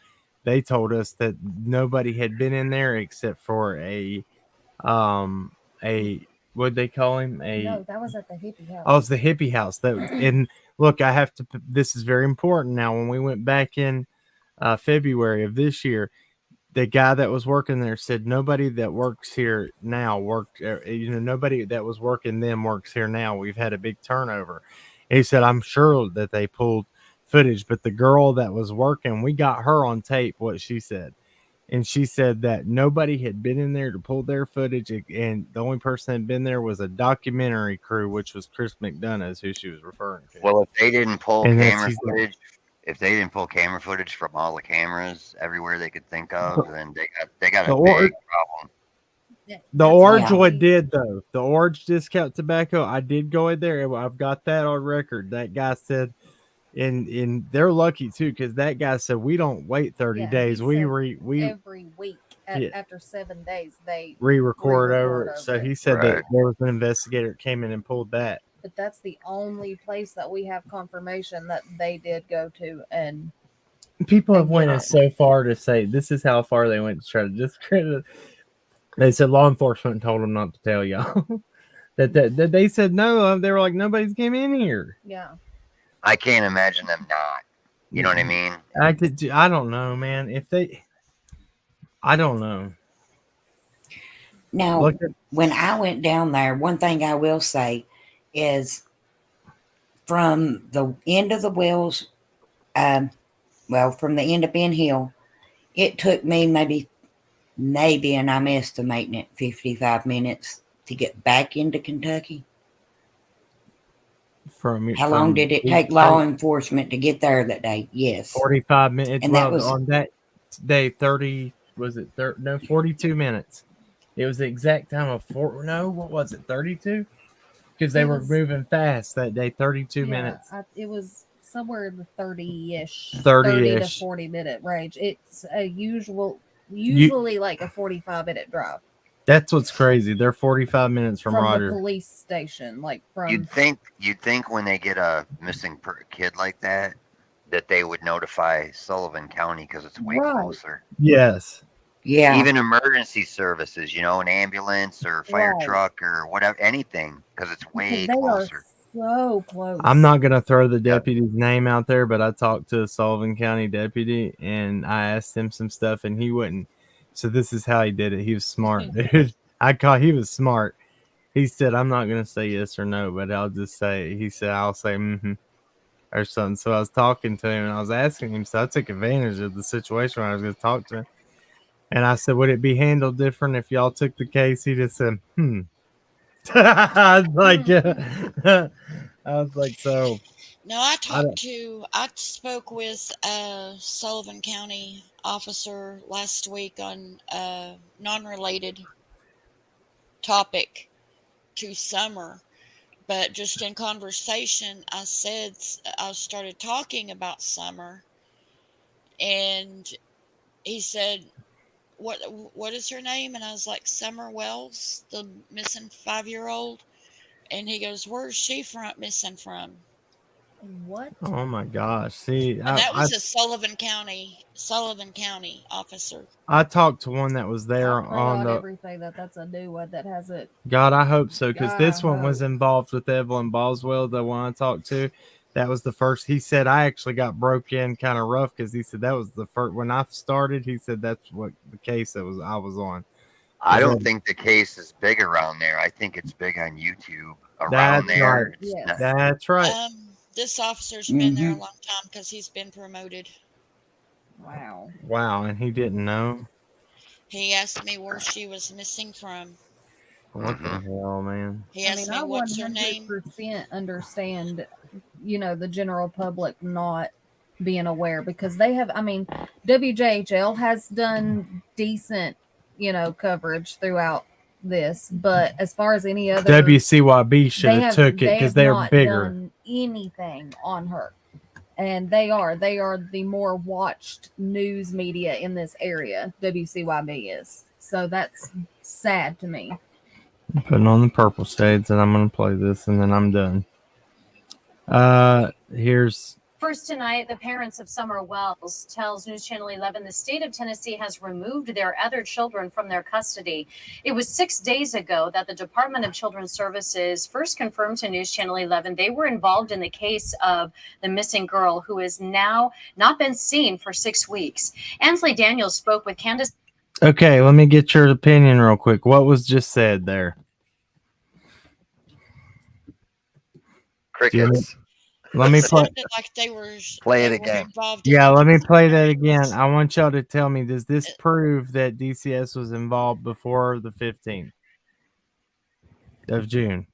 they told us that nobody had been in there except for what'd they call him? No, that was at the hippie house. Oh, it's the hippie house. And look, this is very important now. When we went back in February of this year, the guy that was working there said nobody that works here now nobody that was working then works here now. We've had a big turnover. And he said, I'm sure that they pulled footage, but the girl that was working, we got her on tape, what she said. And she said that nobody had been in there to pull their footage, and the only person that had been there was a documentary crew, which was Chris McDonough, is who she was referring to. Well, if they didn't pull camera footage from all the cameras everywhere they could think of, then they got a big problem. The Orange one did though. The Orange discount tobacco, I did go in there. I've got that on record. That guy said, and they're lucky too, because that guy said we don't wait 30 days. We every week after 7 days they re-record over it. So he said that there was an investigator that came in and pulled that. But that's the only place that we have confirmation that they did go to, and people have went so far to say this is how far they went to try to discredit. They said law enforcement told them not to tell y'all. that they said no. They were like, nobody's came in here. Yeah. I can't imagine them not. You know what I mean? I don't know, man. I don't know. Now, when I went down there, one thing I will say is from the end of the wells, from the end of Ben Hill, it took me maybe, and I'm estimating it, 55 minutes to get back into Kentucky. How long did it take law enforcement to get there that day? Yes. 45 minutes. And that was on that day, 42 minutes. It was the exact time of what was it, 32? Because they were moving fast that day, 32 minutes. It was somewhere in the 30-ish 30 to 40 minute range. It's a usually like a 45-minute drive. That's what's crazy. They're 45 minutes from Roger. The police station, like from. You'd think when they get a missing kid like that they would notify Sullivan County because it's way closer. Yes. Yeah. Even emergency services, an ambulance or fire truck or whatever, anything, because it's way closer. So close. I'm not going to throw the deputy's name out there, but I talked to a Sullivan County deputy and I asked him some stuff and he wouldn't. So this is how he did it. He was smart. He was smart. He said, I'm not going to say yes or no, but I'll just say, I'll say, or something. So I was talking to him and I was asking him. So I took advantage of the situation when I was going to talk to him. And I said, would it be handled different if y'all took the case? He just said, I was like, so. No, I spoke with a Sullivan County officer last week on a non-related topic to Summer, but just in conversation, I started talking about Summer, and he said, what is her name? And I was like, Summer Wells, the missing 5-year-old. And he goes, where's she missing from? What? Oh my gosh! See, And that was a Sullivan County officer. I talked to one that was there I pray on on the. everything that's a new one that has it. God, I hope so, because God, this I one was hope. involved with Evelyn Boswell, the one I talked to. That was the first. He said I actually got broke in kind of rough because he said that was the first when I started. He said that's what the case I was on. I don't think the case is big around there. I think it's big on YouTube. Around That's there, right. Yes. That's right. This officer's been there a long time because he's been promoted. Wow. Wow, and he didn't know. He asked me where she was missing from. What the hell, man? He asked me what's her name. 100% understand, the general public not being aware because they have. I mean, WJHL has done decent, coverage throughout this, but as far as any other WCYB should have took it because they're bigger. Done anything on her, and they are the more watched news media in this area. WCYB is, so that's sad to me. I'm putting on the purple shades and I'm gonna play this and then I'm done. Here's First tonight, the parents of Summer Wells tells News Channel 11 the state of Tennessee has removed their other children from their custody. It was 6 days ago that the Department of Children's Services first confirmed to News Channel 11 they were involved in the case of the missing girl who has now not been seen for 6 weeks. Ansley Daniels spoke with Candace. okay. Let me get your opinion real quick. What was just said there? Crickets. Let me play. Like they were it again. Yeah, let me play that again. I want y'all to tell me, does this prove that DCS was involved before the 15th of June?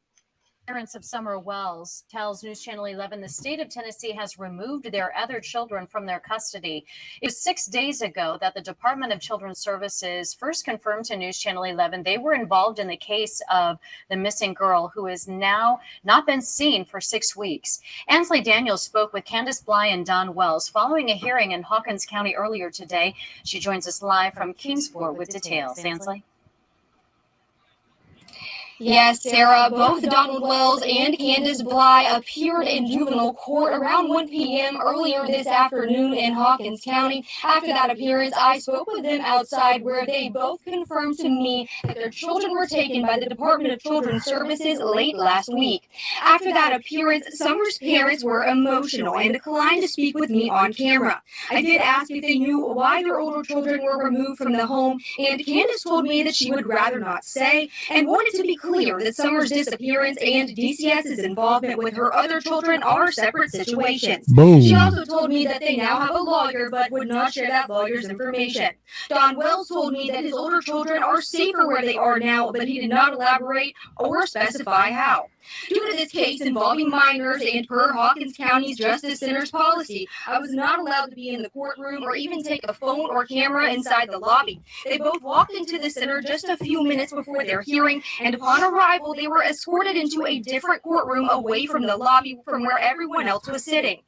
Parents of Summer Wells tells News Channel 11 the state of Tennessee has removed their other children from their custody. It was 6 days ago that the Department of Children's Services first confirmed to News Channel 11 they were involved in the case of the missing girl who has now not been seen for 6 weeks. Ansley Daniels spoke with Candace Bly and Don Wells following a hearing in Hawkins County earlier today. She joins us live from Kingsport with details. Ansley? Yes, Sarah, both Donald Wells and Candace Bly appeared in juvenile court around 1 p.m. earlier this afternoon in Hawkins County. After that appearance, I spoke with them outside where they both confirmed to me that their children were taken by the Department of Children's Services late last week. After that appearance, Summer's parents were emotional and declined to speak with me on camera. I did ask if they knew why their older children were removed from the home, and Candace told me that she would rather not say and wanted to be clear that Summer's disappearance and DCS's involvement with her other children are separate situations. Boom. She also told me that they now have a lawyer but would not share that lawyer's information. Don Wells told me that his older children are safer where they are now, but he did not elaborate or specify how. Due to this case involving minors and per Hawkins County's Justice Center's policy, I was not allowed to be in the courtroom or even take a phone or camera inside the lobby. They both walked into the center just a few minutes before their hearing, and upon arrival, they were escorted into a different courtroom away from the lobby from where everyone else was sitting.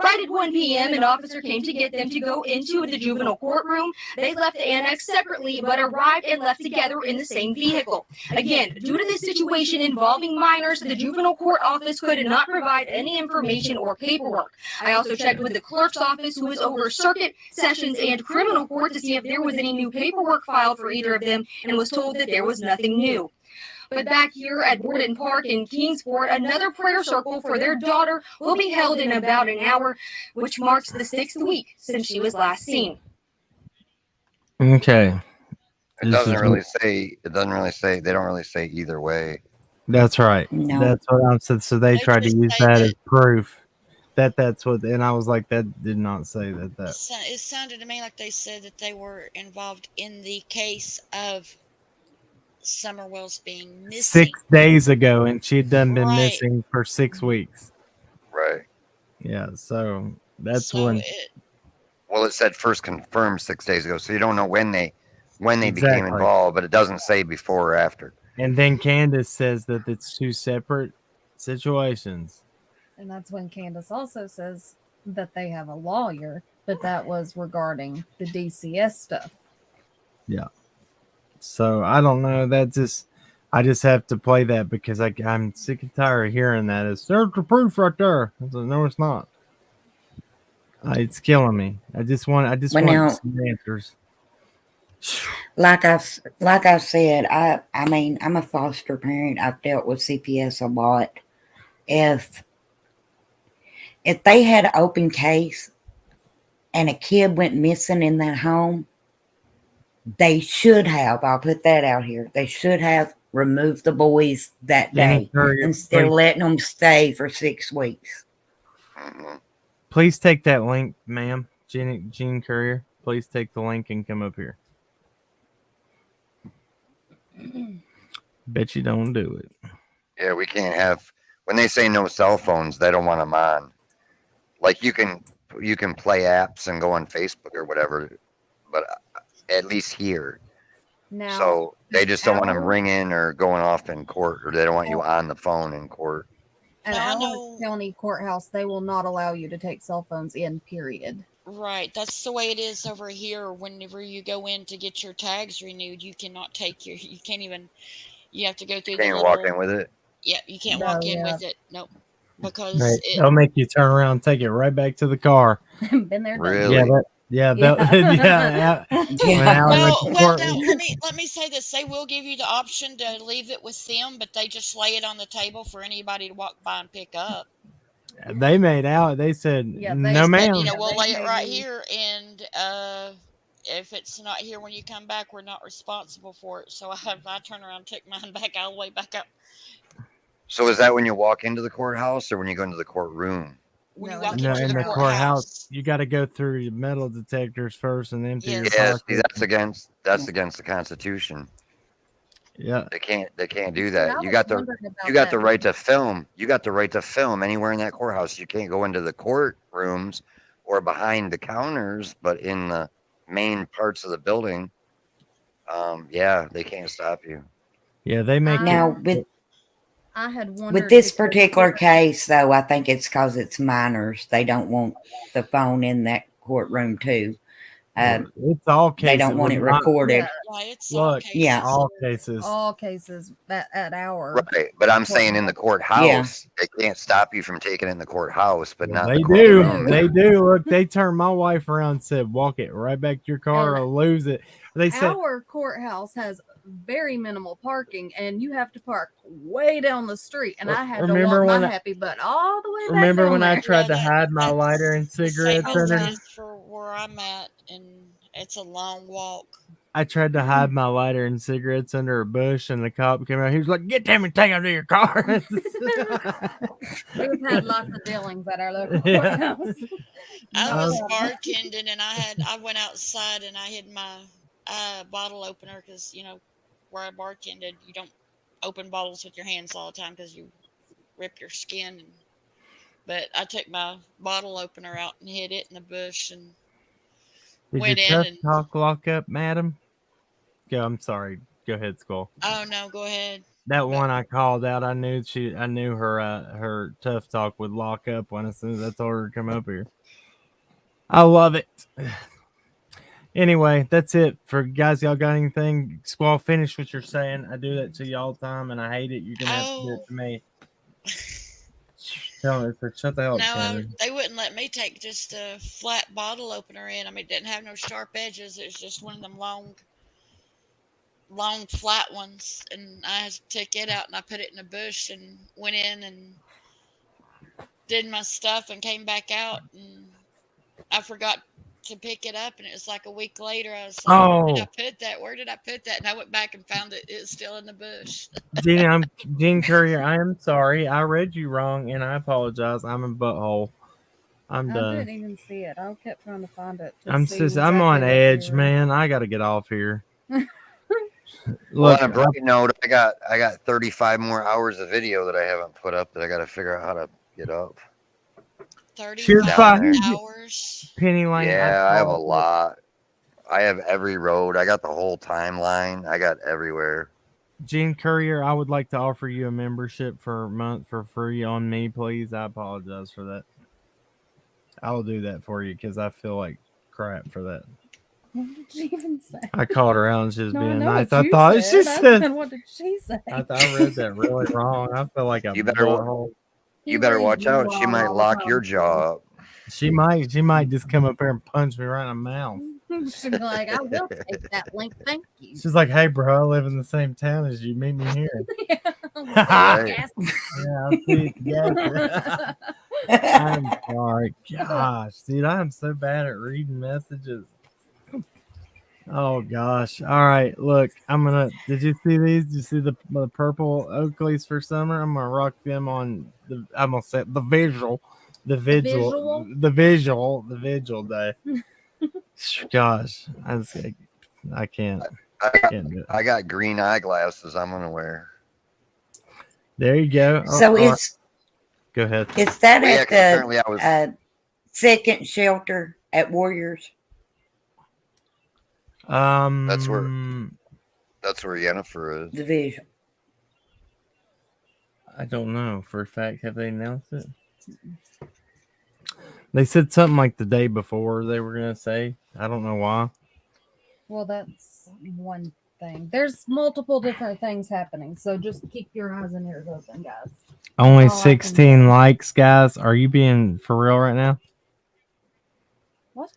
Right at 1 p.m., an officer came to get them to go into the juvenile courtroom. They left the annex separately, but arrived and left together in the same vehicle. Again, due to this situation involving minors, the juvenile court office could not provide any information or paperwork. I also checked with the clerk's office, who is over circuit, sessions, and criminal court, to see if there was any new paperwork filed for either of them, and was told that there was nothing new. But back here at Borden Park in Kingsport, another prayer circle for their daughter will be held in about an hour, which marks the 6th week since she was last seen. Okay. It doesn't really say. They don't really say either way. That's right. No. That's what I'm saying. So they tried to use that as proof that's what, and I was like, that did not say that. It sounded to me like they said that they were involved in the case of Summer Wells being missing 6 days ago, and she had been missing for 6 weeks. Right. Yeah, so that's So when Well, it said first confirmed 6 days ago, so you don't know when they became exactly. involved, but it doesn't say before or after. And then Candace says that it's two separate situations. And that's when Candace also says that they have a lawyer, but that was regarding the DCS stuff. Yeah. So I don't know. I just have to play that because I'm sick and tired of hearing that. There's the proof right there. I said, no, it's not. It's killing me. I just want now, some answers. like I said, I mean, I'm a foster parent. I've dealt with CPS a lot. If they had an open case and a kid went missing in that home, they should have, I'll put that out here, they should have removed the boys that day instead of letting them stay for 6 weeks. Please take that link, ma'am. Jean Courier, please take the link and come up here. Bet you don't do it. Yeah, we can't have, when they say no cell phones, they don't want them on. Like you can play apps and go on Facebook or whatever, but at least here. Now, so they just don't want them ringing or going off in court, or they don't want you on the phone in court. At our county courthouse, they will not allow you to take cell phones in, period. Right, that's the way it is over here. Whenever you go in to get your tags renewed, you cannot take you can't even, you have to go through you can't walk in with it. Yeah, you can't walk in with it. Nope. Because they'll make you turn around and take it right back to the car. Been there, really? Yeah. Well, now let me say this: they will give you the option to leave it with them, but they just lay it on the table for anybody to walk by and pick up. They made out. They said, "No, ma'am." We'll lay it right here, and if it's not here when you come back, we're not responsible for it. So I turn around and took mine back all the way back up. So is that when you walk into the courthouse or when you go into the courtroom? When you walk in into the courthouse, you got to go through your metal detectors first and empty your pocket. See, that's against the Constitution. Yeah, they can't do that. You got the right to film. You got the right to film anywhere in that courthouse. You can't go into the courtrooms or behind the counters, but in the main parts of the building, they can't stop you. Yeah, they make now I had wondered with this particular case, though, I think it's because it's minors. They don't want the phone in that courtroom too. It's all cases. They don't want it recorded. Look, all cases. All cases at our right. But I'm saying in the courthouse, they can't stop you from taking it in the courthouse, but not. They do. They do. Look, they turned my wife around and said, "Walk it right back to your car or lose it." They said our courthouse has very minimal parking, and you have to park way down the street. And I had to walk my happy butt all the way back. Remember when I tried to hide my lighter and cigarettes in there? For where I'm at, and it's a long walk. I tried to hide my lighter and cigarettes under a bush, and the cop came out. He was like, "Get them and take them to your car." We've had lots of dealings at our local courthouse. I was bartending, and I went outside and I hid my bottle opener because where I bartended, you don't open bottles with your hands all the time because you rip your skin. But I took my bottle opener out and hid it in the bush and went in. Did your tough talk lock up, madam? Go. I'm sorry. Go ahead, Skull. Oh no, go ahead. That one I called out. I knew her tough talk would lock up as soon as I told her to come up here. I love it. Anyway, that's it for guys. Y'all got anything? Squall, finish what you're saying. I do that to you all the time, and I hate it. You're gonna have to do it to me. Tell me, shut the hell up. No, they wouldn't let me take just a flat bottle opener in. I mean, it didn't have no sharp edges. It was just one of them long flat ones, and I took it out and I put it in a bush and went in and did my stuff and came back out, and I forgot to pick it up, and it was like a week later. I was like, where did I put that? And I went back and found it. It was still in the bush. Jean Courier, I am sorry. I read you wrong, and I apologize. I'm a butthole. I'm done. I didn't even see it. I kept trying to find it. I'm on edge, man. I got to get off here. Look, on a bright note, I got 35 more hours of video that I haven't put up that I got to figure out how to get up. 35 hours. Penny Lane. Yeah, I have a lot. I have every road. I got the whole timeline. I got everywhere. Gene Courier, I would like to offer you a membership for a month for free on me, please. I apologize for that. I will do that for you because I feel like crap for that. What did she even say? I called her out and she was being know nice. what I thought she said. What did she say? I read that really wrong. I feel like You better watch out. She might lock your jaw up. She might just come up here and punch me right in the mouth. She'd be like, I will take that link, thank you. She's like, hey, bro, I live in the same town as you. Meet me here. Yeah, I'll see you together. I'm sorry. Gosh, dude, I am so bad at reading messages. Oh, gosh. All right, look, did you see these? Did you see the purple Oakleys for summer? I'm going to rock them on I'm going to say the vigil day. Gosh, I can't do it. I got green eyeglasses I'm gonna wear. There you go. So go ahead. Is that Yeah, at 'cause apparently I was- the second shelter at Warriors? That's where Yennefer is. The Vigil. I don't know for a fact. Have they announced it? They said something like the day before they were going to say. I don't know why. Well, that's one thing. There's multiple different things happening, so just keep your eyes and ears open, guys. Only 16 likes, guys. Are you being for real right now? What?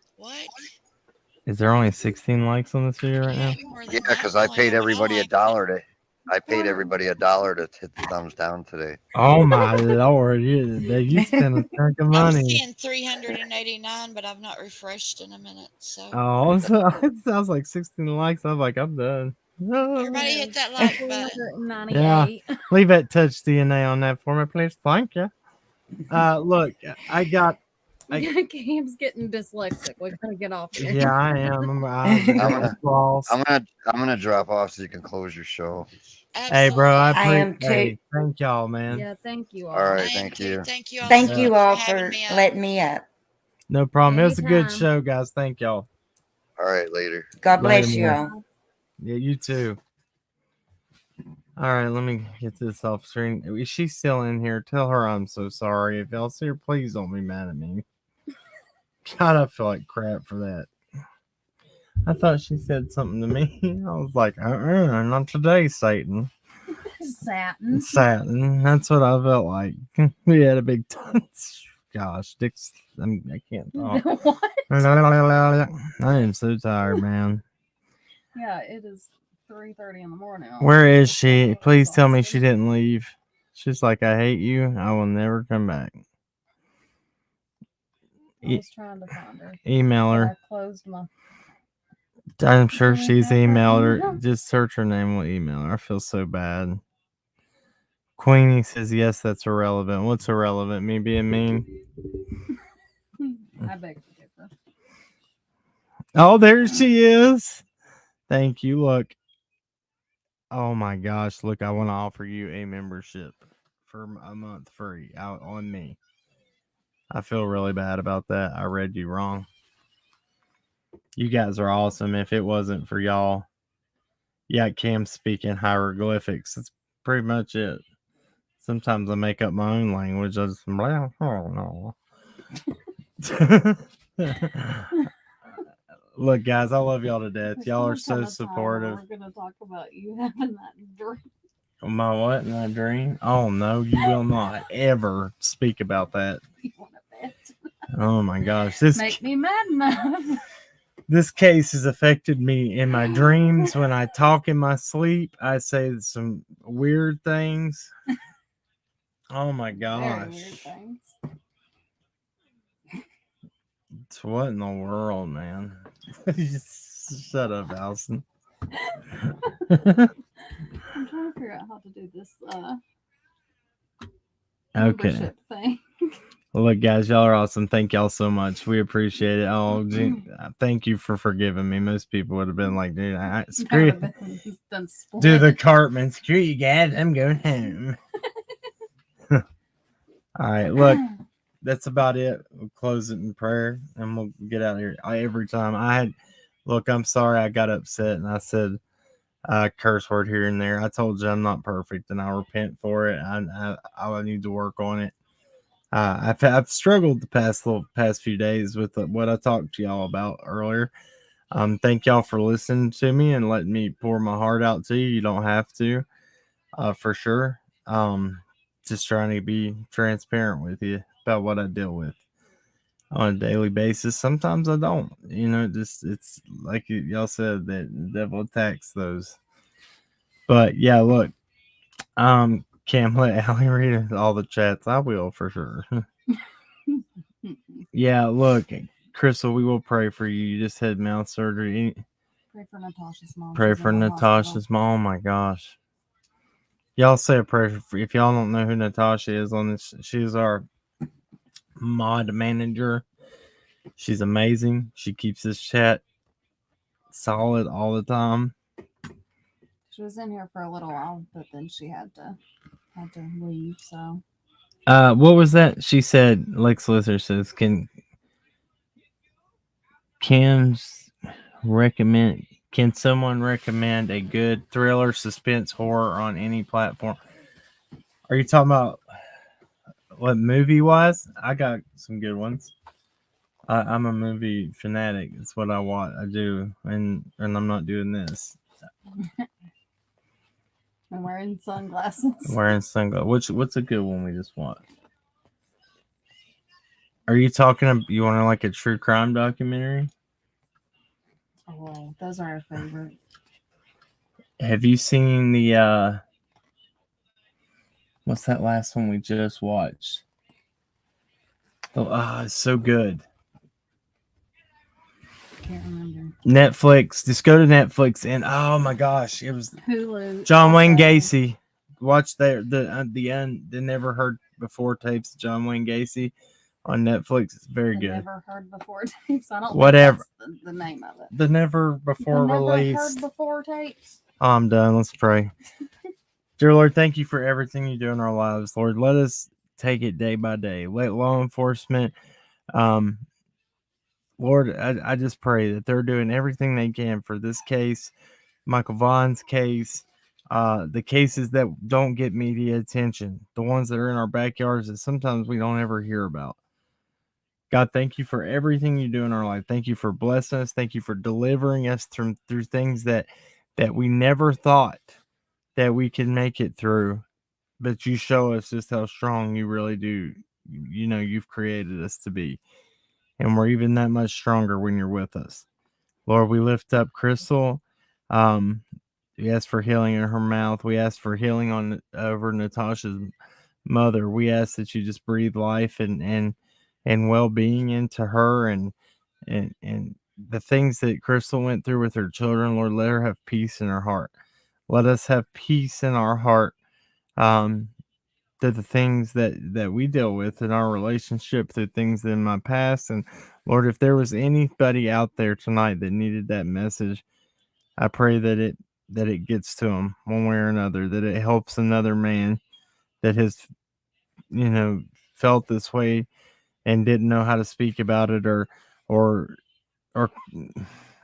Is there only 16 likes on this video right now? Yeah, because I paid everybody $1 to. I paid everybody $1 to hit the thumbs down today. Oh my lord, you spent a chunk of I'm money. seeing 389, but I've not refreshed in a minute. So Oh, so it sounds like 16 likes. I was like, I'm done. everybody hit that like button. Yeah, leave that touch DNA on that for me, please. Thank you. Look, Cam's getting dyslexic. We gotta get off here. Yeah, I am. I'm gonna drop off so you can close your show. Hey, bro, I am too. Hey, thank y'all, man. Yeah, thank you all. All right, thank you. Thank you all. Thank you all for letting me up. No problem. It was a good Anytime. show, guys. Thank y'all. All right, later. God bless Later, you man. all. Yeah, you too. All right, let me get this off screen. Is she still in here? Tell her I'm so sorry. If y'all see her, please don't be mad at me. God, I feel like crap for that. I thought she said something to me. I was like, not today, Satan. Satin. That's what I felt like. We had a big touch. Gosh, Dick's. I can't talk. What? I am so tired, man. Yeah, it is 3:30 in the morning. Where is she? Please tell me she didn't leave. She's like, I hate you. I will never come back. I was trying to find her. Email her. I closed my. I'm sure she's emailed her. Just search her name. We'll email her. I feel so bad. Queenie says, yes, that's irrelevant. What's irrelevant? Me being mean? I beg to differ. Oh, there she is. Thank you. Look. Oh my gosh. Look, I want to offer you a membership for a month free out on me. I feel really bad about that. I read you wrong. You guys are awesome. If it wasn't for y'all, yeah, Cam speaking hieroglyphics. That's pretty much it. Sometimes I make up my own language. I just, oh no. Look, guys, I love y'all to death. Y'all are so supportive. We're gonna talk about you having that dream. My what? My dream? Oh no, you will not ever speak about that. You want to bet? Oh my gosh, this Make me mad enough. This case has affected me in my dreams. When I talk in my sleep, I say some weird things. Oh my gosh. Very weird things. It's what in the world, man? Shut up, Allison. I'm trying to figure out how to do this Okay. membership thing. Look, guys, y'all are awesome. Thank y'all so much. We appreciate it. Oh, thank you for forgiving me. Most people would have been like, dude, screw you. Do the Cartman. Screw you, guys. I'm going home. All right, look. that's about it. We'll close it in prayer and we'll get out of here. Every time I'm sorry I got upset and I said a curse word here and there. I told you I'm not perfect and I repent for it. I need to work on it. I've struggled the past few days with what I talked to y'all about earlier. Thank y'all for listening to me and letting me pour my heart out to you. You don't have to, for sure. Just trying to be transparent with you about what I deal with on a daily basis. Sometimes I don't, it's like y'all said that the devil attacks those. But yeah, look, Cam, let Allie read all the chats. I will for sure. Yeah, look, Crystal, we will pray for you. You just had mouth surgery. Pray for Natasha's mom. Pray She's for in the Natasha's hospital. mom. Oh my gosh. Y'all say a prayer if y'all don't know who Natasha is on this. She's our mod manager. She's amazing. She keeps this chat solid all the time. She was in here for a little while, but then she had to leave. So. What was that? She said. Lex Luthor says, "Can someone recommend a good thriller, suspense, horror on any platform?" Are you talking about what movie wise? I got some good ones. I'm a movie fanatic. It's what I want. I do, and I'm not doing this. I'm wearing sunglasses. What's a good one we just want? Are you talking? You want like a true crime documentary? Oh, those are our favorite. Have you seen the what's that last one we just watched? Oh, it's so good. Can't remember. Netflix. Just go to Netflix and oh my gosh, it was Hulu. John Wayne Gacy. Watch the never heard before tapes of John Wayne Gacy on Netflix. It's very good. Never heard before tapes. I don't Whatever. think that's the name of it. The never before release. Never heard before tapes. I'm done. Let's pray. Dear Lord, thank you for everything you do in our lives. Lord, let us take it day by day. Let law enforcement, Lord, I just pray that they're doing everything they can for this case, Michael Vaughn's case, the cases that don't get media attention, the ones that are in our backyards that sometimes we don't ever hear about. God, thank you for everything you do in our life. Thank you for blessing us. Thank you for delivering us through things that we never thought that we could make it through. But you show us just how strong you really do. You've created us to be. And we're even that much stronger when you're with us. Lord, we lift up Crystal. We ask for healing in her mouth. We ask for healing over Natasha's mother. We ask that you just breathe life and well-being into her and the things that Crystal went through with her children. Lord, let her have peace in her heart. Let us have peace in our heart. To the things that we deal with in our relationship, through things in my past. And Lord, if there was anybody out there tonight that needed that message, I pray that it gets to them one way or another, that it helps another man that has, felt this way and didn't know how to speak about it or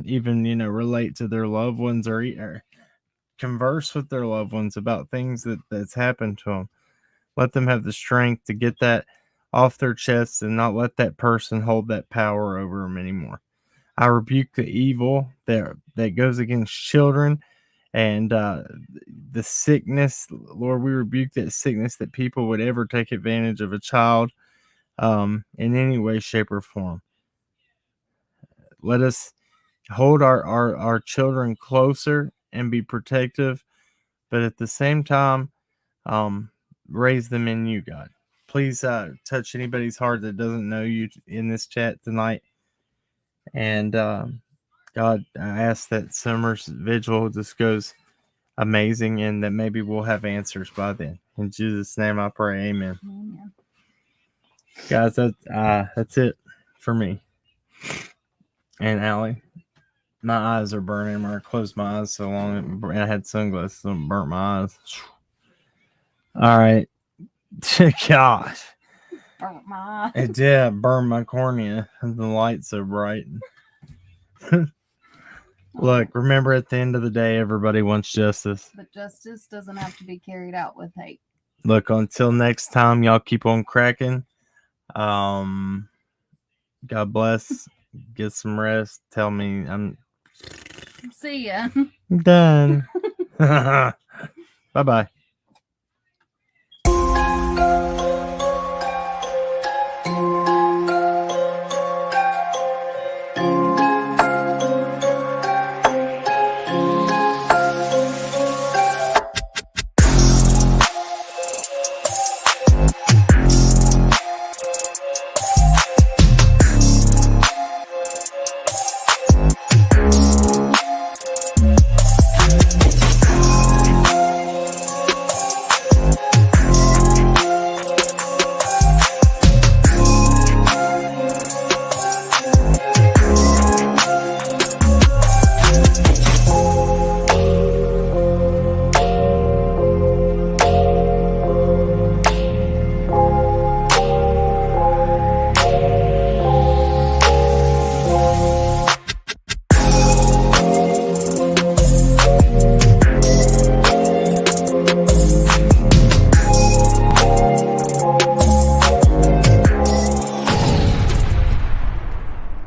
even, relate to their loved ones or converse with their loved ones about things that's happened to them. Let them have the strength to get that off their chests and not let that person hold that power over them anymore. I rebuke the evil that goes against children and the sickness. Lord, we rebuke that sickness that people would ever take advantage of a child in any way, shape, or form. Let us hold our children closer and be protective, but at the same time, raise them in you, God. Please touch anybody's heart that doesn't know you in this chat tonight. And God, I ask that summer's vigil just goes amazing and that maybe we'll have answers by then. In Jesus' name I pray, amen. Amen. Guys, that's it for me. And Allie, my eyes are burning. When I closed my eyes so long, I had sunglasses and burnt my eyes. All right. Gosh. burnt my eyes. It did burn my cornea. The light's so bright. Look, remember, at the end of the day, everybody wants justice. But justice doesn't have to be carried out with hate. Look, until next time, y'all keep on cracking. God bless. Get some rest. Tell me I'm See ya. done. Bye-bye.